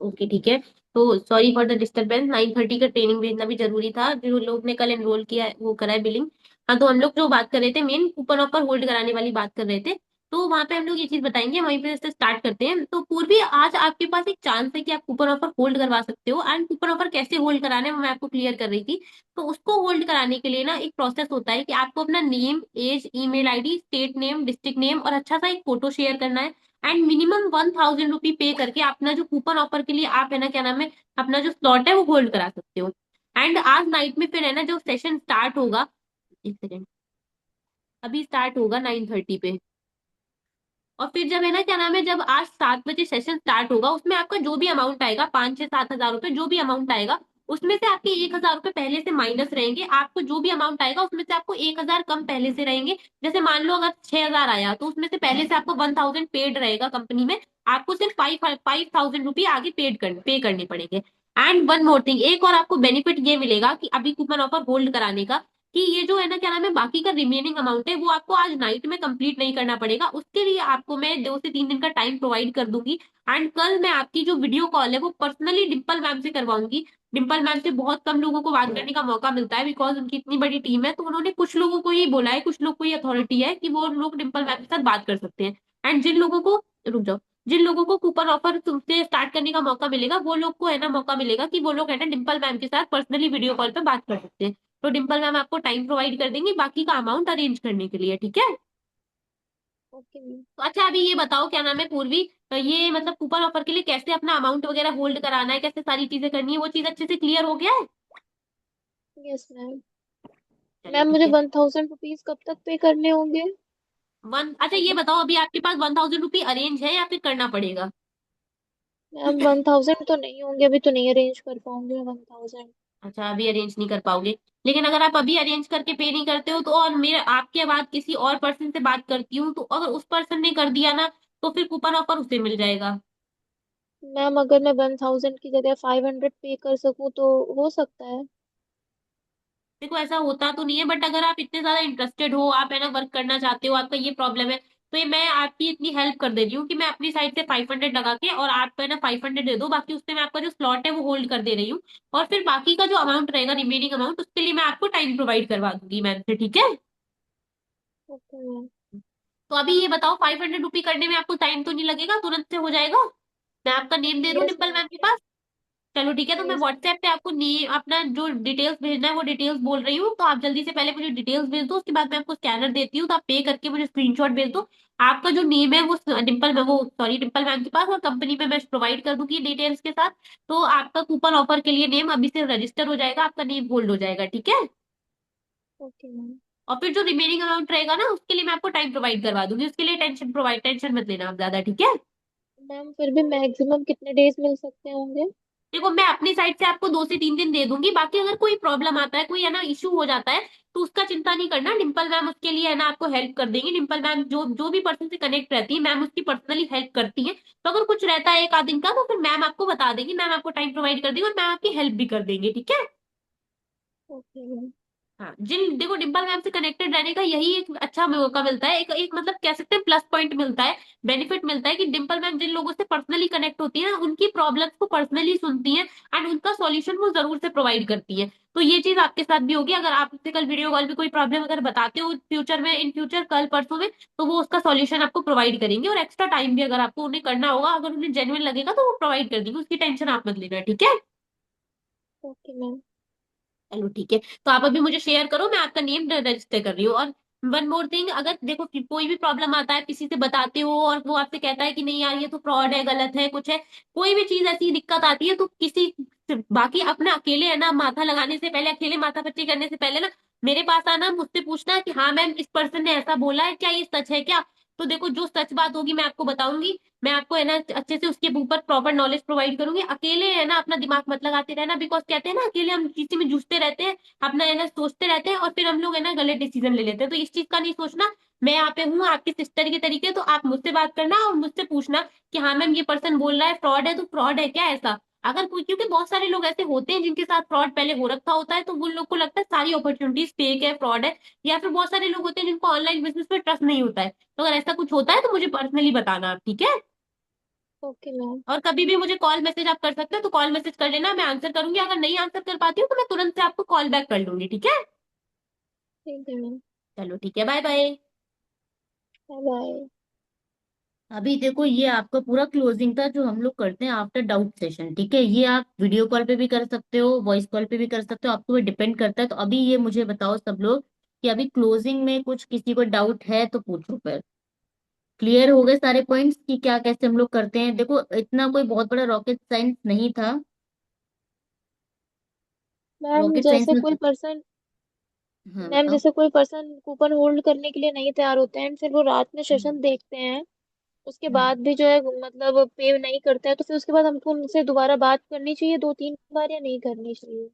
ओके ठीक है। तो सॉरी फॉर द डिस्टरबेंस, 9:30 का ट्रेनिंग भेजना भी जरूरी था, जो लोग ने कल एनरोल किया है वो करा है बिलिंग। हाँ, तो हम लोग जो बात कर रहे थे, मेन कूपन ऑफर होल्ड कराने वाली बात कर रहे थे। तो वहां पे हम लोग ये चीज बताएंगे, वहीं पे से स्टार्ट करते हैं। तो पूर्वी, आज आपके पास एक चांस है कि आप कूपन ऑफर होल्ड करवा सकते हो, एंड कूपन ऑफर कैसे होल्ड कराना है वो मैं आपको क्लियर कर रही थी। तो उसको होल्ड कराने के लिए ना एक प्रोसेस होता है कि आपको अपना name, age, email ID, state name, district name और अच्छा सा एक फोटो शेयर करना है। एंड मिनिमम 1,000 रुपी पे करके अपना जो कूपन ऑफर के लिए आप है ना, क्या नाम है, अपना जो स्लॉट है वो होल्ड करा सकते हो। एंड आज नाइट में फिर है ना जो सेशन स्टार्ट होगा, एक सेकेंड, अभी स्टार्ट होगा 9:30 पे। और फिर जब है ना, क्या नाम है, जब आज 7 बजे सेशन स्टार्ट होगा, उसमें आपका जो भी अमाउंट आएगा, 5 6 7 हजार रुपए जो भी अमाउंट आएगा, उसमें से आपके 1,000 रुपए पहले से माइनस रहेंगे। आपको जो भी अमाउंट आएगा उसमें से आपको 1,000 कम पहले से रहेंगे। जैसे मान लो अगर 6,000 आया तो उसमें से पहले से आपको 1,000 पेड रहेगा कंपनी में। आपको सिर्फ 5,000 रुपये आगे पे करने पड़ेंगे। एंड वन मोर थिंग, एक और आपको बेनिफिट ये मिलेगा कि अभी कूपन ऑफर होल्ड कराने का, कि ये जो है ना क्या नाम है, बाकी का रिमेनिंग अमाउंट है वो आपको आज नाइट में कंप्लीट नहीं करना पड़ेगा, उसके लिए आपको मैं 2 से 3 दिन का टाइम प्रोवाइड कर दूंगी। एंड कल मैं आपकी जो वीडियो कॉल है वो पर्सनली डिम्पल मैम से करवाऊंगी। डिम्पल मैम से बहुत कम लोगों को बात करने का मौका मिलता है, बिकॉज उनकी इतनी बड़ी टीम है, तो उन्होंने कुछ लोगों को ही बोला है, कुछ लोग को ही अथॉरिटी है कि वो लोग डिम्पल मैम के साथ बात कर सकते हैं। एंड जिन लोगों को, रुक जाओ, जिन लोगों को कूपन ऑफर तुमसे स्टार्ट करने का मौका मिलेगा वो लोग को है ना मौका मिलेगा कि वो लोग है ना डिम्पल मैम के साथ पर्सनली वीडियो कॉल पे बात कर सकते हैं। तो डिम्पल मैम आपको टाइम प्रोवाइड कर देंगी बाकी का अमाउंट अरेंज करने के लिए, ठीक है। Okay ma'am. तो अच्छा अभी ये बताओ क्या नाम है पूर्वी, ये मतलब कूपन ऑफर के लिए कैसे अपना अमाउंट वगैरह होल्ड कराना है, कैसे सारी चीजें करनी है, वो चीज अच्छे से क्लियर हो गया है? Yes ma'am. चलो मैम ठीक मुझे है। 1000 रुपीज कब तक पे करने होंगे? वन, अच्छा ये मतलब बताओ अभी आपके पास 1000 रुपी अरेंज है या फिर करना पड़ेगा? मैम 1000 तो नहीं होंगे, अभी तो नहीं अरेंज कर पाऊंगी 1000। अच्छा अभी अरेंज नहीं कर पाओगे, लेकिन अगर आप अभी अरेंज करके पे नहीं करते हो तो, और मेरे आपके बाद किसी और पर्सन से बात करती हूँ तो अगर उस पर्सन ने कर दिया ना, तो फिर कूपन ऑफर उसे मिल जाएगा। मैम अगर मैं 1000 की जगह 500 पे कर सकूं तो हो सकता है। देखो ऐसा होता तो नहीं है, बट अगर आप इतने ज्यादा इंटरेस्टेड हो, आप है ना वर्क करना चाहते हो, आपका ये प्रॉब्लम है, तो ये मैं आपकी इतनी हेल्प कर दे रही हूँ कि मैं अपनी साइड से 500 लगा के और आप है ना 500 दे दो, बाकी उससे मैं आपका जो स्लॉट है वो होल्ड कर दे रही हूँ। और फिर बाकी का जो अमाउंट रहेगा, रिमेनिंग अमाउंट, उसके लिए मैं आपको टाइम प्रोवाइड करवा दूंगी मैम से, ठीक है। Okay ma'am. तो अभी ये बताओ 500 रुपी करने में आपको टाइम तो नहीं लगेगा, तुरंत से हो जाएगा? मैं आपका नेम दे दूं यस डिम्पल मैम। मैम के पास? चलो ठीक है, तो मैं यस मैम। व्हाट्सएप पे आपको अपना जो डिटेल्स भेजना है वो डिटेल्स बोल रही हूँ, तो आप जल्दी से पहले मुझे डिटेल्स भेज दो, उसके बाद मैं आपको स्कैनर देती हूँ, तो आप पे करके मुझे स्क्रीनशॉट भेज दो। आपका जो नेम है वो डिम्पल मैम, वो सॉरी डिम्पल मैम के पास, और कंपनी में मैं प्रोवाइड कर दूंगी डिटेल्स के साथ। तो आपका कूपन ऑफर के लिए नेम अभी से रजिस्टर हो जाएगा, आपका नेम होल्ड हो जाएगा, ठीक है। Okay ma'am. और फिर जो रिमेनिंग अमाउंट रहेगा ना, उसके लिए मैं आपको टाइम प्रोवाइड करवा दूंगी, उसके लिए टेंशन मत लेना आप ज्यादा, ठीक है। मैम फिर भी मैक्सिमम कितने डेज मिल सकते होंगे? देखो मैं अपनी साइड से आपको 2 से 3 दिन दे दूंगी, बाकी अगर कोई प्रॉब्लम आता है, कोई है ना इशू हो जाता है, तो उसका चिंता नहीं करना, डिम्पल मैम उसके लिए है ना आपको हेल्प कर देंगी। डिम्पल मैम जो जो भी पर्सन से कनेक्ट रहती है, मैम उसकी पर्सनली हेल्प करती है। तो अगर कुछ रहता है एक आध दिन का, तो फिर मैम आपको बता देंगी, मैम आपको टाइम प्रोवाइड कर देंगी और मैम आपकी हेल्प भी कर देंगे, ठीक है। Okay ma'am. हाँ, जिन देखो डिम्पल मैम से कनेक्टेड रहने का यही एक अच्छा मौका मिलता है, एक एक मतलब कह सकते हैं प्लस पॉइंट मिलता है, बेनिफिट मिलता है कि डिम्पल मैम जिन लोगों से पर्सनली कनेक्ट होती है ना, उनकी प्रॉब्लम्स को पर्सनली सुनती हैं एंड उनका सॉल्यूशन वो जरूर से प्रोवाइड करती है। तो ये चीज आपके साथ भी होगी, अगर आप उससे कल वीडियो कॉल पे कोई प्रॉब्लम अगर बताते हो फ्यूचर में, इन फ्यूचर कल परसों में, तो वो उसका सॉल्यूशन आपको प्रोवाइड करेंगे, और एक्स्ट्रा टाइम भी अगर आपको उन्हें करना होगा, अगर उन्हें जेन्युइन लगेगा तो वो प्रोवाइड कर देंगे, उसकी टेंशन आप मत लेना, ठीक है। Okay ma'am. चलो ठीक है, तो आप अभी मुझे शेयर करो, मैं आपका नेम रजिस्टर कर रही हूँ। और वन मोर थिंग, अगर देखो कि कोई भी प्रॉब्लम आता है, किसी से बताते हो और वो आपसे कहता है कि नहीं यार ये तो फ्रॉड है, गलत है, कुछ है, कोई भी चीज ऐसी दिक्कत आती है, तो किसी बाकी अपना अकेले है ना माथा लगाने से पहले, अकेले माथा पच्ची करने से पहले ना, मेरे पास आना, मुझसे पूछना कि हाँ मैम इस पर्सन ने ऐसा बोला है, क्या ये सच है क्या? तो देखो जो सच बात होगी मैं आपको बताऊंगी, मैं आपको है ना अच्छे से उसके ऊपर प्रॉपर नॉलेज प्रोवाइड करूंगी। अकेले है ना अपना दिमाग मत लगाते रहना, बिकॉज कहते हैं ना अकेले हम किसी में जूझते रहते हैं, अपना है ना सोचते रहते हैं, और फिर हम लोग है ना गलत डिसीजन ले लेते हैं, तो इस चीज का नहीं सोचना। मैं यहाँ पे हूँ आपकी सिस्टर के तरीके, तो आप मुझसे बात करना और मुझसे पूछना कि हाँ मैम ये पर्सन बोल रहा है फ्रॉड है, तो फ्रॉड है क्या ऐसा? अगर कोई, क्योंकि बहुत सारे लोग ऐसे होते हैं जिनके साथ फ्रॉड पहले हो रखा होता है, तो उन लोग को लगता है सारी अपॉर्चुनिटीज फेक है, फ्रॉड है। या फिर बहुत सारे लोग होते हैं जिनको ऑनलाइन बिजनेस में ट्रस्ट नहीं होता है, तो अगर ऐसा कुछ होता है तो मुझे पर्सनली बताना आप, ठीक है। Okay ma'am. और कभी भी मुझे कॉल मैसेज आप कर सकते हो, तो कॉल मैसेज कर लेना, मैं आंसर करूंगी, अगर नहीं आंसर कर पाती हूँ तो मैं तुरंत से आपको कॉल बैक कर लूंगी, ठीक है। ठीक है मैम। चलो ठीक है, बाय बाय। Bye bye. अभी देखो ये आपका पूरा क्लोजिंग था जो हम लोग करते हैं आफ्टर डाउट सेशन, ठीक है। ये आप वीडियो कॉल पे भी कर सकते हो, वॉइस कॉल पे भी कर सकते हो, आपको वो डिपेंड करता है। तो अभी ये मुझे बताओ सब लोग कि अभी क्लोजिंग में कुछ किसी को डाउट है तो पूछो फिर। क्लियर हो गए सारे पॉइंट्स कि क्या कैसे हम लोग करते हैं? देखो इतना कोई बहुत बड़ा रॉकेट साइंस नहीं था। मैम रॉकेट साइंस जैसे में, कोई पर्सन हाँ मैम बताओ। जैसे कोई पर्सन कूपन होल्ड करने के लिए नहीं तैयार होते हैं, फिर वो रात में हम्म, सेशन देखते हैं, उसके हम्म। बाद भी जो है मतलब पे नहीं करता है, तो फिर उसके बाद हमको उनसे दोबारा बात करनी चाहिए 2-3 बार या नहीं करनी चाहिए?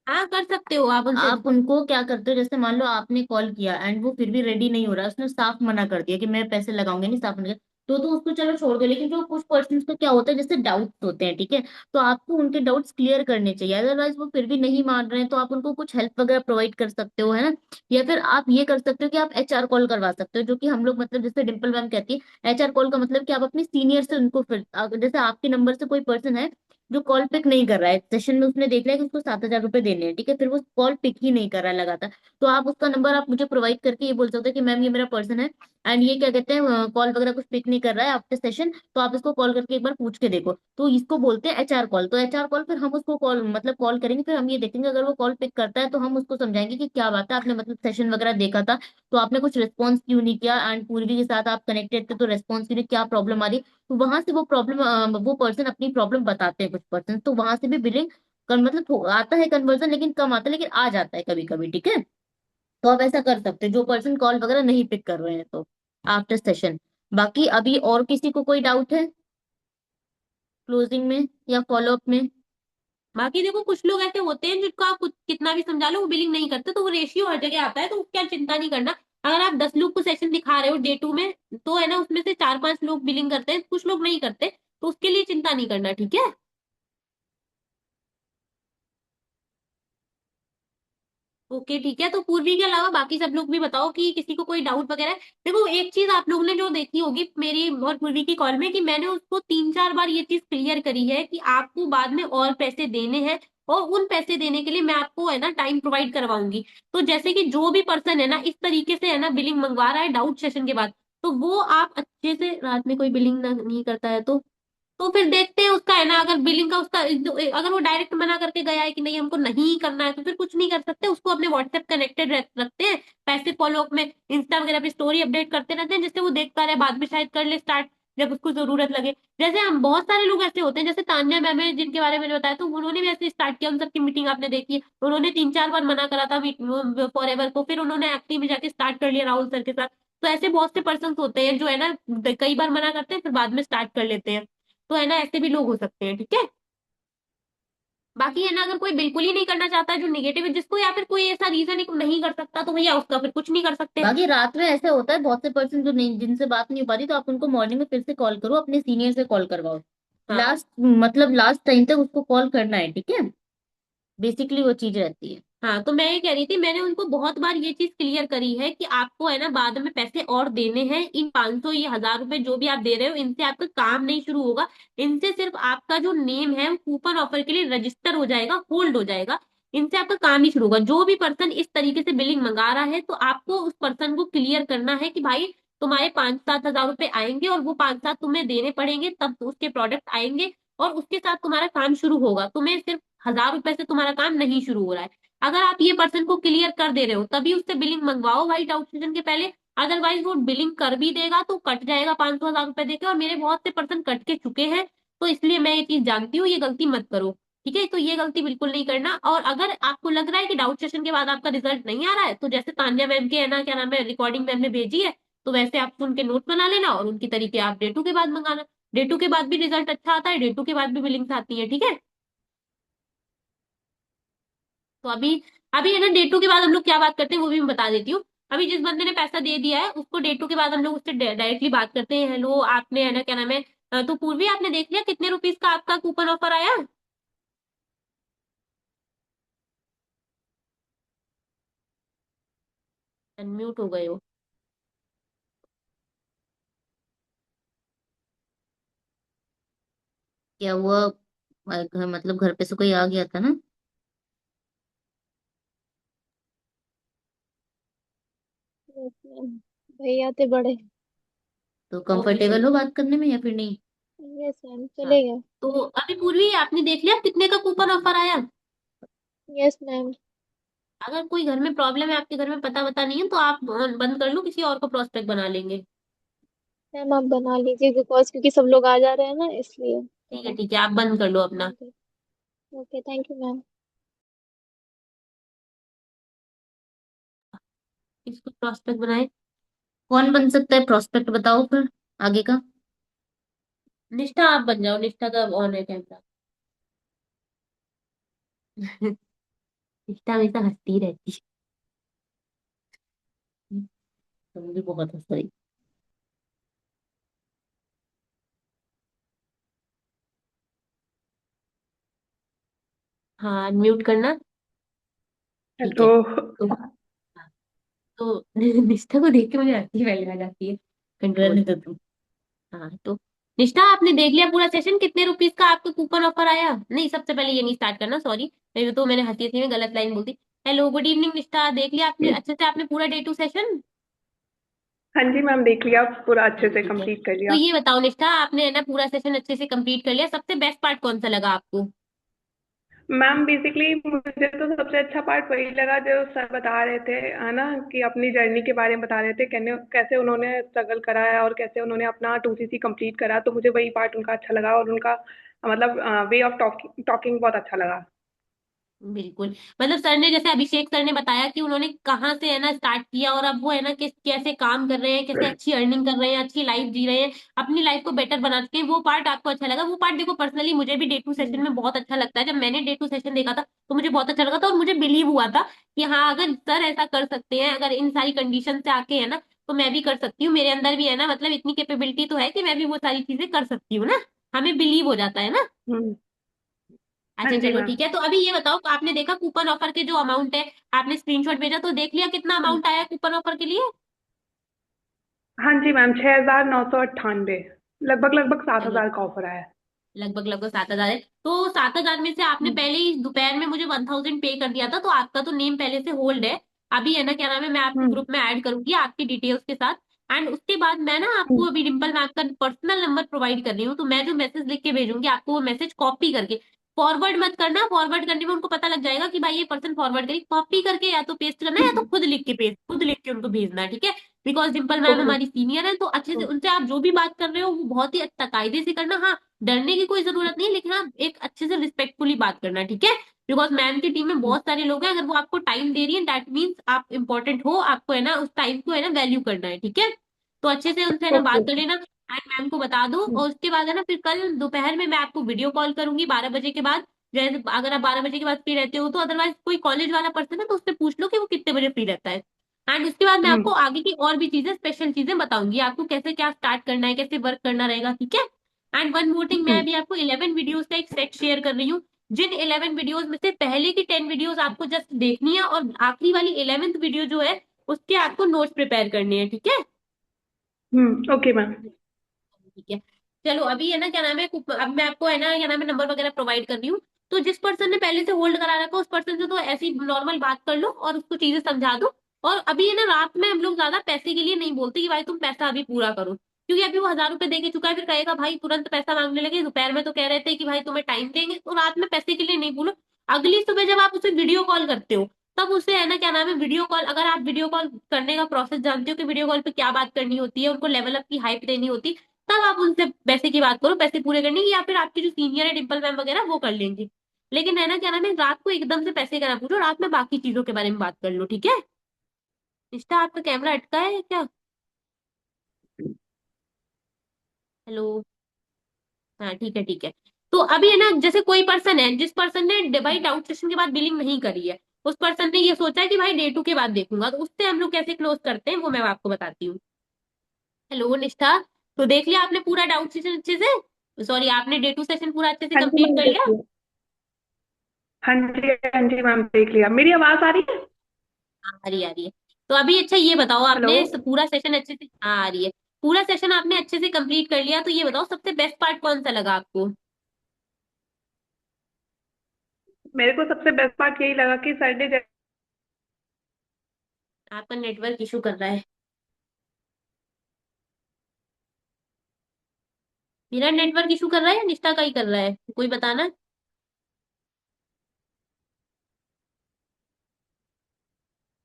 हाँ कर सकते हो आप उनसे। आप उनको क्या करते हो, जैसे मान लो आपने कॉल किया एंड वो फिर भी रेडी नहीं हो रहा, उसने साफ मना कर दिया कि मैं पैसे लगाऊंगे नहीं, साफ मना किया, तो उसको चलो छोड़ दो, लेकिन जो कुछ पर्सन का क्या होता है, जैसे डाउट्स होते हैं, ठीक है, तो आपको उनके डाउट्स क्लियर करने चाहिए। अदरवाइज वो फिर भी नहीं मान रहे हैं तो आप उनको कुछ हेल्प वगैरह प्रोवाइड कर सकते हो, है ना। या फिर आप ये कर सकते हो कि आप एचआर कॉल करवा सकते हो, जो कि हम लोग मतलब जैसे डिम्पल मैम कहती है, एचआर कॉल का मतलब कि आप अपने सीनियर से उनको फिर जैसे आपके नंबर से कोई पर्सन है जो कॉल पिक नहीं कर रहा है सेशन में, उसने देख लिया कि उसको 7,000 रुपए देने हैं, ठीक है, फिर वो कॉल पिक ही नहीं कर रहा है लगातार, तो आप उसका नंबर आप मुझे प्रोवाइड करके ये बोल सकते हो कि मैम ये मेरा पर्सन है एंड ये क्या कहते हैं कॉल वगैरह कुछ पिक नहीं कर रहा है आफ्टर सेशन, तो आप इसको कॉल करके एक बार पूछ के देखो। तो इसको बोलते हैं एचआर कॉल। तो एचआर कॉल फिर हम उसको कॉल मतलब कॉल करेंगे, फिर हम ये देखेंगे अगर वो कॉल पिक करता है तो हम उसको समझाएंगे कि क्या बात है, आपने मतलब सेशन वगैरह देखा था तो आपने कुछ रिस्पॉन्स क्यों नहीं किया, एंड पूर्वी के साथ आप कनेक्टेड थे तो रिस्पॉन्स क्यों नहीं, क्या प्रॉब्लम आ रही। तो वहां से वो प्रॉब्लम वो पर्सन अपनी प्रॉब्लम बताते हैं कुछ पर्सन, तो वहां से भी बिलिंग मतलब आता है कन्वर्जन, लेकिन कम आता है, लेकिन आ जाता है कभी कभी, ठीक है। तो आप ऐसा कर सकते हैं जो पर्सन कॉल वगैरह नहीं पिक कर रहे हैं तो आफ्टर सेशन। बाकी अभी और किसी को कोई डाउट है क्लोजिंग में या फॉलोअप में? बाकी देखो कुछ लोग ऐसे होते हैं जिनको आप कितना भी समझा लो वो बिलिंग नहीं करते, तो वो रेशियो हर जगह आता है, तो उसकी आप चिंता नहीं करना। अगर आप 10 लोग को सेशन दिखा रहे हो डे 2 में, तो है ना उसमें से 4-5 लोग बिलिंग करते हैं, कुछ लोग नहीं करते, तो उसके लिए चिंता नहीं करना, ठीक है। ओके ठीक है, तो पूर्वी के अलावा बाकी सब लोग भी बताओ कि किसी को कोई डाउट वगैरह है। देखो एक चीज आप लोगों ने जो देखी होगी मेरी और पूर्वी की कॉल में, कि मैंने उसको 3-4 बार ये चीज क्लियर करी है कि आपको बाद में और पैसे देने हैं, और उन पैसे देने के लिए मैं आपको है ना टाइम प्रोवाइड करवाऊंगी। तो जैसे कि जो भी पर्सन है ना इस तरीके से है ना बिलिंग मंगवा रहा है डाउट सेशन के बाद, तो वो आप अच्छे से, रात में कोई बिलिंग नहीं करता है तो फिर देखते हैं उसका है ना, अगर बिलिंग का उसका अगर वो डायरेक्ट मना करके गया है कि नहीं हमको नहीं करना है, तो फिर कुछ नहीं कर सकते, उसको अपने व्हाट्सएप कनेक्टेड रखते हैं, पैसे फॉलो अप में इंस्टा वगैरह पे स्टोरी अपडेट करते रहते हैं, जिससे वो देखता रहे, बाद में शायद कर ले स्टार्ट जब उसको जरूरत लगे। जैसे हम बहुत सारे लोग ऐसे होते हैं, जैसे तान्या मैम है जिनके बारे में मैंने बताया, तो उन्होंने भी ऐसे स्टार्ट किया, उन सबकी मीटिंग आपने देखी है, उन्होंने 3-4 बार मना करा था फॉर एवर को, फिर उन्होंने एक्टिव में जाके स्टार्ट कर लिया राहुल सर के साथ। तो ऐसे बहुत से पर्सन होते हैं जो है ना कई बार मना करते हैं फिर बाद में स्टार्ट कर लेते हैं, तो है ना ऐसे भी लोग हो सकते हैं, ठीक है। बाकी है ना अगर कोई बिल्कुल ही नहीं करना चाहता जो निगेटिव है जिसको, या फिर कोई ऐसा रीजन है कि नहीं कर सकता, तो भैया उसका फिर कुछ नहीं कर सकते। बाकी रात में ऐसे होता है बहुत से पर्सन जो नहीं, जिनसे बात नहीं हो पाती, तो आप उनको मॉर्निंग में फिर से कॉल करो, अपने सीनियर से कॉल करवाओ, हाँ लास्ट मतलब लास्ट टाइम तक उसको कॉल करना है, ठीक है। बेसिकली वो चीज रहती है। हाँ, तो मैं ये कह रही थी, मैंने उनको बहुत बार ये चीज क्लियर करी है कि आपको है ना बाद में पैसे और देने हैं, इन 500 ये 1000 रुपए जो भी आप दे रहे हो इनसे आपका काम नहीं शुरू होगा, इनसे सिर्फ आपका जो नेम है वो कूपन ऑफर के लिए रजिस्टर हो जाएगा, होल्ड हो जाएगा, इनसे आपका काम नहीं शुरू होगा। जो भी पर्सन इस तरीके से बिलिंग मंगा रहा है तो आपको उस पर्सन को क्लियर करना है कि भाई तुम्हारे 5-7 हजार रुपए आएंगे और वो 5-7 तुम्हें देने पड़ेंगे, तब उसके प्रोडक्ट आएंगे और उसके साथ तुम्हारा काम शुरू होगा, तुम्हें सिर्फ 1000 रुपए से तुम्हारा काम नहीं शुरू हो रहा है। अगर आप ये पर्सन को क्लियर कर दे रहे हो तभी उससे बिलिंग मंगवाओ भाई डाउट सेशन के पहले। अदरवाइज वो बिलिंग कर भी देगा तो कट जाएगा 500-1000 रुपए देके, और मेरे बहुत से पर्सन कट के चुके हैं, तो इसलिए मैं ये चीज जानती हूँ, ये गलती मत करो, ठीक है। तो ये गलती बिल्कुल नहीं करना। और अगर आपको लग रहा है कि डाउट सेशन के बाद आपका रिजल्ट नहीं आ रहा है, तो जैसे तान्या मैम के है ना क्या नाम है रिकॉर्डिंग मैम ने भेजी है, तो वैसे आप उनके नोट बना लेना और उनकी तरीके आप डे 2 के बाद मंगाना। डे 2 के बाद भी रिजल्ट अच्छा आता है, डे 2 के बाद भी बिलिंग्स आती है, ठीक है। तो अभी अभी है ना डे 2 के बाद हम लोग क्या बात करते हैं वो भी मैं बता देती हूँ। अभी जिस बंदे ने पैसा दे दिया है उसको डे 2 के बाद हम लोग उससे डायरेक्टली बात करते हैं, हेलो आपने है ना क्या नाम है तो पूर्वी आपने देख लिया कितने रुपीस का आपका कूपन ऑफर आया? अनम्यूट हो गए हो। क्या हुआ? मतलब घर पे से कोई आ गया था ना? Yes, ma'am. भैया थे बड़े। तो ओके कंफर्टेबल चलो। हो बात करने में या फिर नहीं? यस मैम, हाँ, चलेगा। तो अभी पूर्वी आपने देख लिया कितने का कूपन ऑफर आया? Yes ma'am. अगर कोई घर में प्रॉब्लम है, आपके घर में पता वता नहीं है, तो आप बंद कर लो, किसी और को प्रोस्पेक्ट बना लेंगे। मैम आप बना लीजिए, बिकॉज क्योंकि सब लोग आ जा रहे हैं ना इसलिए। ठीक है आप बंद कर लो अपना। Okay. Okay, thank you ma'am. इसको प्रोस्पेक्ट बनाए। कौन बन सकता है प्रोस्पेक्ट, बताओ फिर आगे का। निष्ठा आप बन जाओ, निष्ठा का ऑन है कैमरा। निष्ठा हमेशा हंसती रहती है। तो मुझे बहुत हंसाई। हाँ म्यूट करना। ठीक हेलो। है। तो हाँ, तो निष्ठा को देख के मुझे हंसी वही आ जाती है। कंट्रोल तो तुम। हाँ तो निष्ठा, आपने देख लिया पूरा सेशन? कितने रुपीस का आपको कूपन ऑफर आया? नहीं, सबसे पहले ये नहीं स्टार्ट करना, सॉरी। मैं तो मैंने हंसी हंसी में गलत लाइन बोल दी। हेलो, गुड इवनिंग निष्ठा, देख लिया आपने अच्छे से आपने पूरा डे टू सेशन? हाँ जी मैम, देख लिया, पूरा अच्छे चलो से ठीक है। कंप्लीट कर तो लिया। ये बताओ निष्ठा, आपने है ना पूरा सेशन अच्छे से कंप्लीट कर लिया, सबसे बेस्ट पार्ट कौन सा लगा आपको? मैम बेसिकली मुझे तो सबसे अच्छा पार्ट वही लगा जो सर बता रहे थे, है ना, कि अपनी जर्नी के बारे में बता रहे थे, कैसे कैसे उन्होंने स्ट्रगल करा है और कैसे उन्होंने अपना 2CC कंप्लीट करा। तो मुझे वही पार्ट उनका अच्छा लगा, और उनका मतलब वे ऑफ टॉकिंग टॉकिंग बहुत अच्छा लगा। बिल्कुल। मतलब सर ने, जैसे अभिषेक सर ने बताया कि उन्होंने कहाँ से है ना स्टार्ट किया, और अब वो है ना किस कैसे काम कर रहे हैं, कैसे अच्छी अर्निंग कर रहे हैं, अच्छी लाइफ जी रहे हैं, अपनी लाइफ को बेटर बना सके, वो पार्ट आपको अच्छा लगा। वो पार्ट देखो, पर्सनली मुझे भी डे टू सेशन हम्म। में बहुत अच्छा लगता है। जब मैंने डे टू सेशन देखा था तो मुझे बहुत अच्छा लगा था, और मुझे बिलीव हुआ था कि हाँ, अगर सर ऐसा कर सकते हैं, अगर इन सारी कंडीशन से आके है ना, तो मैं भी कर सकती हूँ। मेरे अंदर भी है ना, मतलब इतनी कैपेबिलिटी तो है कि मैं भी वो सारी चीजें कर सकती हूँ ना। हमें बिलीव हो जाता है ना। हम्म। हाँ अच्छा जी चलो मैम। ठीक है। तो अभी ये बताओ, आपने देखा कूपन ऑफर के जो अमाउंट है? आपने स्क्रीनशॉट भेजा तो देख लिया कितना अमाउंट आया कूपन ऑफर के लिए? हाँ जी मैम, 6,998, लगभग लगभग सात चलो, हजार का ऑफर आया है। लगभग लगभग 7,000 है। तो 7,000 में से आपने हम्म। पहले ही दोपहर में मुझे 1,000 पे कर दिया था, तो आपका तो नेम पहले से होल्ड है। अभी है ना, क्या नाम है, मैं आपको हम्म। ग्रुप में ऐड करूंगी आपकी डिटेल्स के साथ। एंड उसके बाद मैं ना हम्म। आपको अभी डिम्पल मैम का पर्सनल नंबर प्रोवाइड कर रही हूँ, तो मैं जो मैसेज लिख के भेजूंगी आपको, वो मैसेज कॉपी करके फॉरवर्ड मत करना। फॉरवर्ड करने में उनको पता लग जाएगा कि भाई ये पर्सन फॉरवर्ड करी, कॉपी करके या तो पेस्ट करना है, या तो हम्म। खुद लिख के उनको भेजना है, ठीक है? Because Dimple ma'am okay. हमारी सीनियर है, तो अच्छे से उनसे आप जो भी बात कर रहे हो वो बहुत ही कायदे से करना। हाँ, डरने की कोई जरूरत नहीं है, लेकिन आप एक अच्छे से रिस्पेक्टफुली बात करना, ठीक है? बिकॉज मैम की टीम में बहुत सारे लोग हैं, अगर वो आपको टाइम दे रही है, दैट मीन्स आप इंपॉर्टेंट हो, आपको है ना उस टाइम को है ना वैल्यू करना है, ठीक है? तो अच्छे से उनसे है ना ओके। बात कर लेना, एंड मैम को बता दो। और उसके बाद है ना, फिर कल दोपहर में मैं आपको वीडियो कॉल करूंगी 12 बजे के बाद। जैसे अगर आप 12 बजे के बाद फ्री रहते हो तो, अदरवाइज कोई कॉलेज वाला पर्सन है तो उससे पूछ लो कि वो कितने बजे फ्री रहता है। एंड उसके बाद मैं आपको हम्म। आगे की और भी चीजें, स्पेशल चीजें बताऊंगी, आपको कैसे क्या स्टार्ट करना है, कैसे वर्क करना रहेगा, ठीक है? एंड वन मोर थिंग, मैं हम्म। अभी आपको 11 वीडियोस का एक सेट शेयर कर रही हूँ। जिन 11 वीडियोस में से पहले की 10 वीडियोस आपको जस्ट देखनी है, और आखिरी वाली 11th वीडियो जो है उसके आपको नोट्स प्रिपेयर करने हैं, ठीक है? Okay ma'am. ठीक है। चलो, अभी है ना, क्या नाम है, अब मैं आपको है ना, क्या नाम है, नंबर वगैरह प्रोवाइड कर रही हूँ। तो जिस पर्सन ने पहले से होल्ड करा रखा है उस पर्सन से तो ऐसी नॉर्मल बात कर लो और उसको चीजें समझा दो। और अभी है ना, रात में हम लोग ज्यादा पैसे के लिए नहीं बोलते कि भाई तुम पैसा अभी पूरा करो, क्योंकि अभी वो 1,000 रुपए दे के चुका है, फिर कहेगा भाई तुरंत पैसा मांगने लगे, दोपहर में तो कह रहे थे कि भाई तुम्हें टाइम देंगे, तो रात में पैसे के लिए नहीं बोलो। अगली सुबह जब आप उसे वीडियो कॉल करते हो, तब उसे है ना, क्या नाम है, वीडियो कॉल, अगर आप वीडियो कॉल करने का प्रोसेस जानते हो कि वीडियो कॉल पे क्या बात करनी होती है, उनको लेवल अप की हाइप देनी होती, तब आप उनसे पैसे की बात करो, पैसे पूरे करने की, या फिर आपकी जो सीनियर है डिम्पल मैम वगैरह वो कर लेंगे। लेकिन है ना, क्या नाम है, रात को एकदम से पैसे का ना पूछो, रात में बाकी चीजों के बारे में बात कर लो, ठीक है? निष्ठा, आपका कैमरा अटका है क्या? हेलो। हाँ ठीक है, ठीक है। तो अभी है ना, जैसे कोई पर्सन है, जिस पर्सन ने भाई डाउट सेशन के बाद बिलिंग नहीं करी है, उस पर्सन ने ये सोचा है कि भाई डे टू के बाद देखूंगा, तो उससे हम लोग कैसे क्लोज करते हैं वो मैं आपको बताती हूँ। हेलो निष्ठा, तो देख लिया आपने पूरा डाउट सेशन अच्छे से? सॉरी, आपने डे टू सेशन पूरा अच्छे से हाँ जी कंप्लीट मैम, कर देख लिया? लिया। हाँ जी, हाँ जी मैम, देख लिया। मेरी आवाज आ रही है? आ रही है, आ रही है। तो अभी अच्छा ये बताओ, हेलो। आपने पूरा सेशन अच्छे से, हाँ आ रही है, पूरा सेशन आपने अच्छे से कंप्लीट कर लिया, तो ये बताओ सबसे बेस्ट पार्ट कौन सा लगा आपको? मेरे को सबसे बेस्ट पार्ट यही लगा कि सर ने आपका नेटवर्क इशू कर रहा है। मेरा नेटवर्क इशू कर रहा है या निष्ठा का ही कर रहा है, कोई बताना।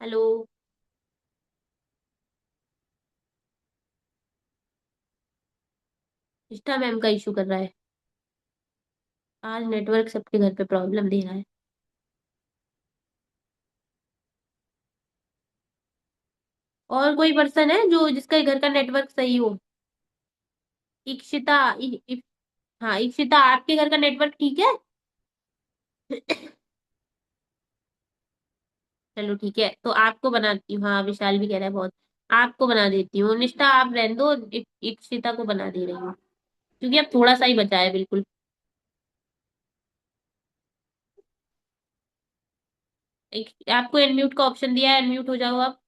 हेलो। निष्ठा मैम का इशू कर रहा है। आज नेटवर्क सबके घर पे प्रॉब्लम दे रहा है। और कोई पर्सन है जो जिसका घर का नेटवर्क सही हो? इक्षिता, हाँ इक्षिता, आपके घर का नेटवर्क ठीक है? चलो ठीक है, तो आपको बनाती हूँ, हाँ विशाल भी कह रहा है बहुत। आपको बना देती हूँ निष्ठा, आप रहने दो, इक्षिता को बना दे रही हूँ, क्योंकि अब थोड़ा सा ही बचा है बिल्कुल। आपको अनम्यूट का ऑप्शन दिया है, अनम्यूट हो जाओ आप।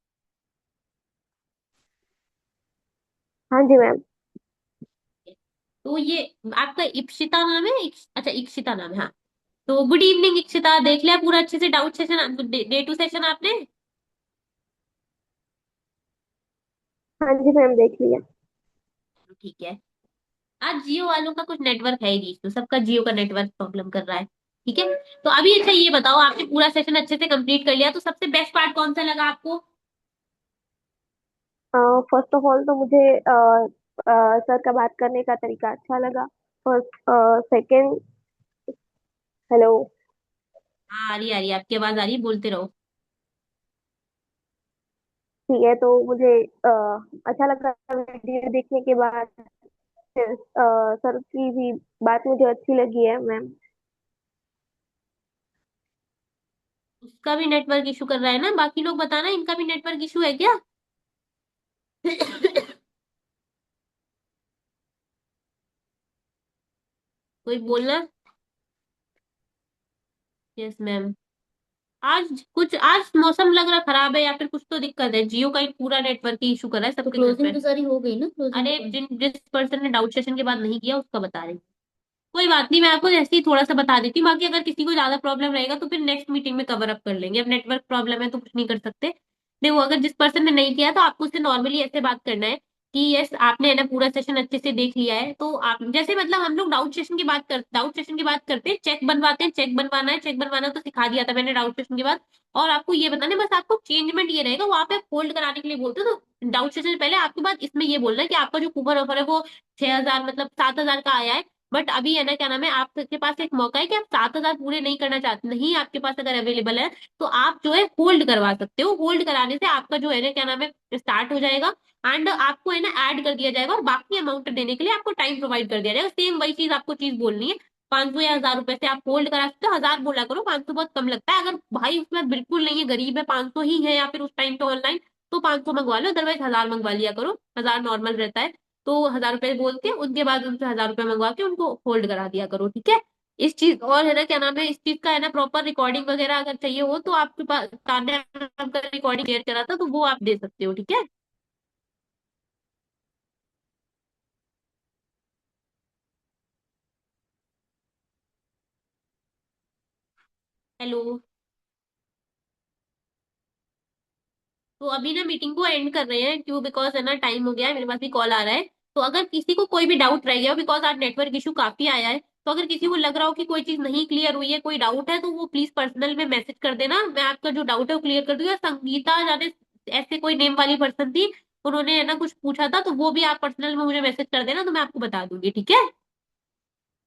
हाँ जी मैम। तो ये आपका इप्सिता नाम है, अच्छा इप्सिता नाम है, हाँ। तो गुड इवनिंग इप्सिता, देख लिया पूरा अच्छे से doubt session, day two session आपने? हाँ जी मैम, देख लिया। ठीक है। आज जियो वालों का कुछ नेटवर्क है ही नहीं, तो सबका जियो का नेटवर्क प्रॉब्लम कर रहा है। ठीक है। तो अभी अच्छा ये बताओ, आपने पूरा सेशन अच्छे से कंप्लीट कर लिया, तो सबसे बेस्ट पार्ट कौन सा लगा आपको? फर्स्ट ऑफ ऑल तो मुझे सर का बात करने का तरीका अच्छा लगा। फर्स्ट। सेकंड। हेलो। हाँ आ रही है, आपकी आवाज आ रही है, बोलते रहो। ठीक है, तो मुझे अच्छा लगा वीडियो देखने के बाद। फिर सर की भी बात मुझे अच्छी लगी है मैम। उसका भी नेटवर्क इशू कर रहा है ना, बाकी लोग बताना इनका भी नेटवर्क इशू है क्या? कोई बोलना। Yes ma'am. आज मौसम लग रहा खराब है, या फिर कुछ तो दिक्कत है, जियो का ही पूरा नेटवर्क ही इशू कर रहा है तो सबके घर क्लोजिंग पे। तो सारी हो गई ना, क्लोजिंग अरे जिस पर्सन ने डाउट सेशन के बाद नहीं किया उसका बता रही हूँ। कोई बात नहीं, मैं आपको जैसे ही थोड़ा सा बता देती हूँ, बाकी अगर किसी को ज्यादा प्रॉब्लम रहेगा तो फिर नेक्स्ट मीटिंग में कवर अप कर लेंगे, अब नेटवर्क प्रॉब्लम है तो कुछ नहीं कर सकते। देखो अगर जिस पर्सन ने नहीं किया तो आपको उससे नॉर्मली ऐसे बात करना है कि यस आपने है ना पूरा सेशन अच्छे से देख लिया है, तो आप जैसे मतलब हम लोग डाउट सेशन की बात करते हैं, चेक बनवाते हैं, चेक बनवाना है, चेक बनवाना तो सिखा दिया था मैंने डाउट सेशन के बाद। और आपको ये बताना है, बस आपको चेंजमेंट ये रहेगा, वहां पे होल्ड कराने के लिए बोलते हो तो डाउट सेशन से पहले आपके पास इसमें ये बोलना है कि आपका जो कूपन ऑफर है वो 6,000 मतलब 7,000 का आया है। बट अभी है ना क्या नाम है, आपके पास एक मौका है कि आप 7,000 पूरे नहीं करना चाहते, नहीं आपके पास अगर अवेलेबल है तो आप जो है होल्ड करवा सकते हो, होल्ड कराने से आपका जो है ना क्या नाम है स्टार्ट हो जाएगा। एंड आपको है ना ऐड कर दिया जाएगा, और बाकी अमाउंट देने के लिए आपको टाइम प्रोवाइड कर दिया जाएगा, सेम वही चीज आपको चीज बोलनी है। 500 या 1,000 रुपए से आप होल्ड करा सकते हो, 1,000 बोला करो, 500 बहुत कम लगता है, अगर भाई उसमें बिल्कुल नहीं है, गरीब है, 500 ही है या फिर उस टाइम पे ऑनलाइन, तो 500 मंगवा लो, अदरवाइज 1,000 मंगवा लिया करो, 1,000 नॉर्मल रहता है। तो 1,000 रुपए बोल के उनके बाद उनसे 1,000 रुपए मंगवा के उनको होल्ड करा दिया करो, ठीक है। इस चीज और है ना क्या नाम है, इस चीज का है ना प्रॉपर रिकॉर्डिंग वगैरह अगर चाहिए हो तो आपके पास तान्या मैम का रिकॉर्डिंग शेयर करा था, तो वो आप दे सकते हो, ठीक है। हेलो। तो अभी ना मीटिंग को एंड कर रहे हैं, क्यों? बिकॉज है ना टाइम हो गया है, मेरे पास भी कॉल आ रहा है। तो अगर किसी को कोई भी डाउट रह गया हो, बिकॉज आज नेटवर्क इशू काफी आया है, तो अगर किसी को लग रहा हो कि कोई चीज नहीं क्लियर हुई है, कोई डाउट है, तो वो प्लीज पर्सनल में मैसेज कर देना, मैं आपका जो डाउट है वो क्लियर कर दूंगा। संगीता जाने ऐसे कोई नेम वाली पर्सन थी, उन्होंने है ना कुछ पूछा था, तो वो भी आप पर्सनल में मुझे मैसेज कर देना, तो मैं आपको बता दूंगी, ठीक है।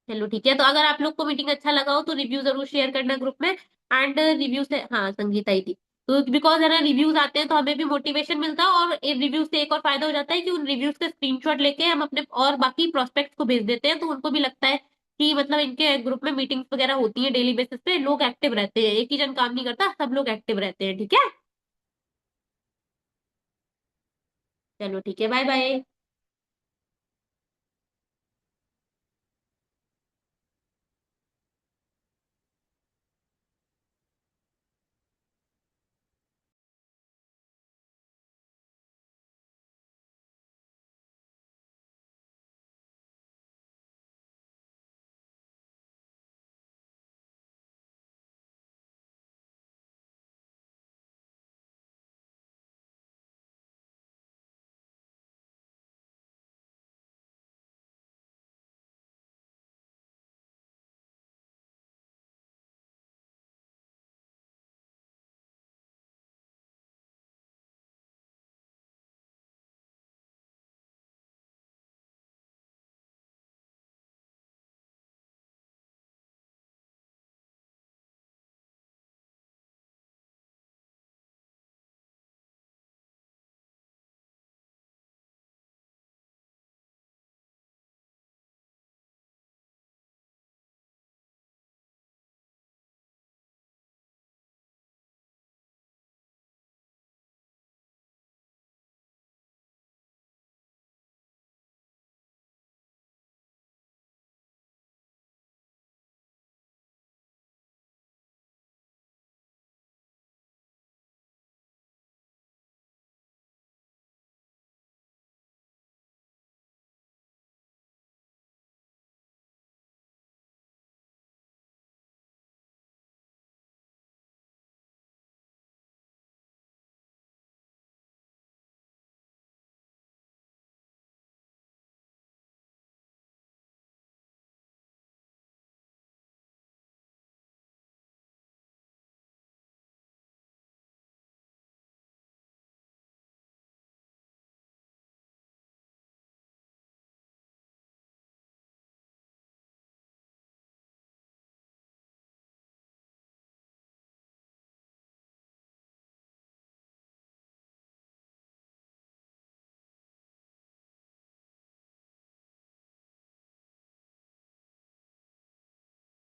चलो ठीक है, तो अगर आप लोग को मीटिंग अच्छा लगा हो तो रिव्यू जरूर शेयर करना ग्रुप में। एंड रिव्यू से, हाँ संगीता ही थी। तो बिकॉज है ना रिव्यूज आते हैं तो हमें भी मोटिवेशन मिलता है, और रिव्यूज से एक और फायदा हो जाता है कि उन रिव्यूज का स्क्रीनशॉट लेके हम अपने और बाकी प्रोस्पेक्ट्स को भेज देते हैं, तो उनको भी लगता है कि मतलब इनके ग्रुप में मीटिंग्स वगैरह होती है डेली बेसिस पे, लोग एक्टिव रहते हैं, एक ही जन काम नहीं करता, सब लोग एक्टिव रहते हैं, ठीक है। चलो ठीक है, बाय बाय।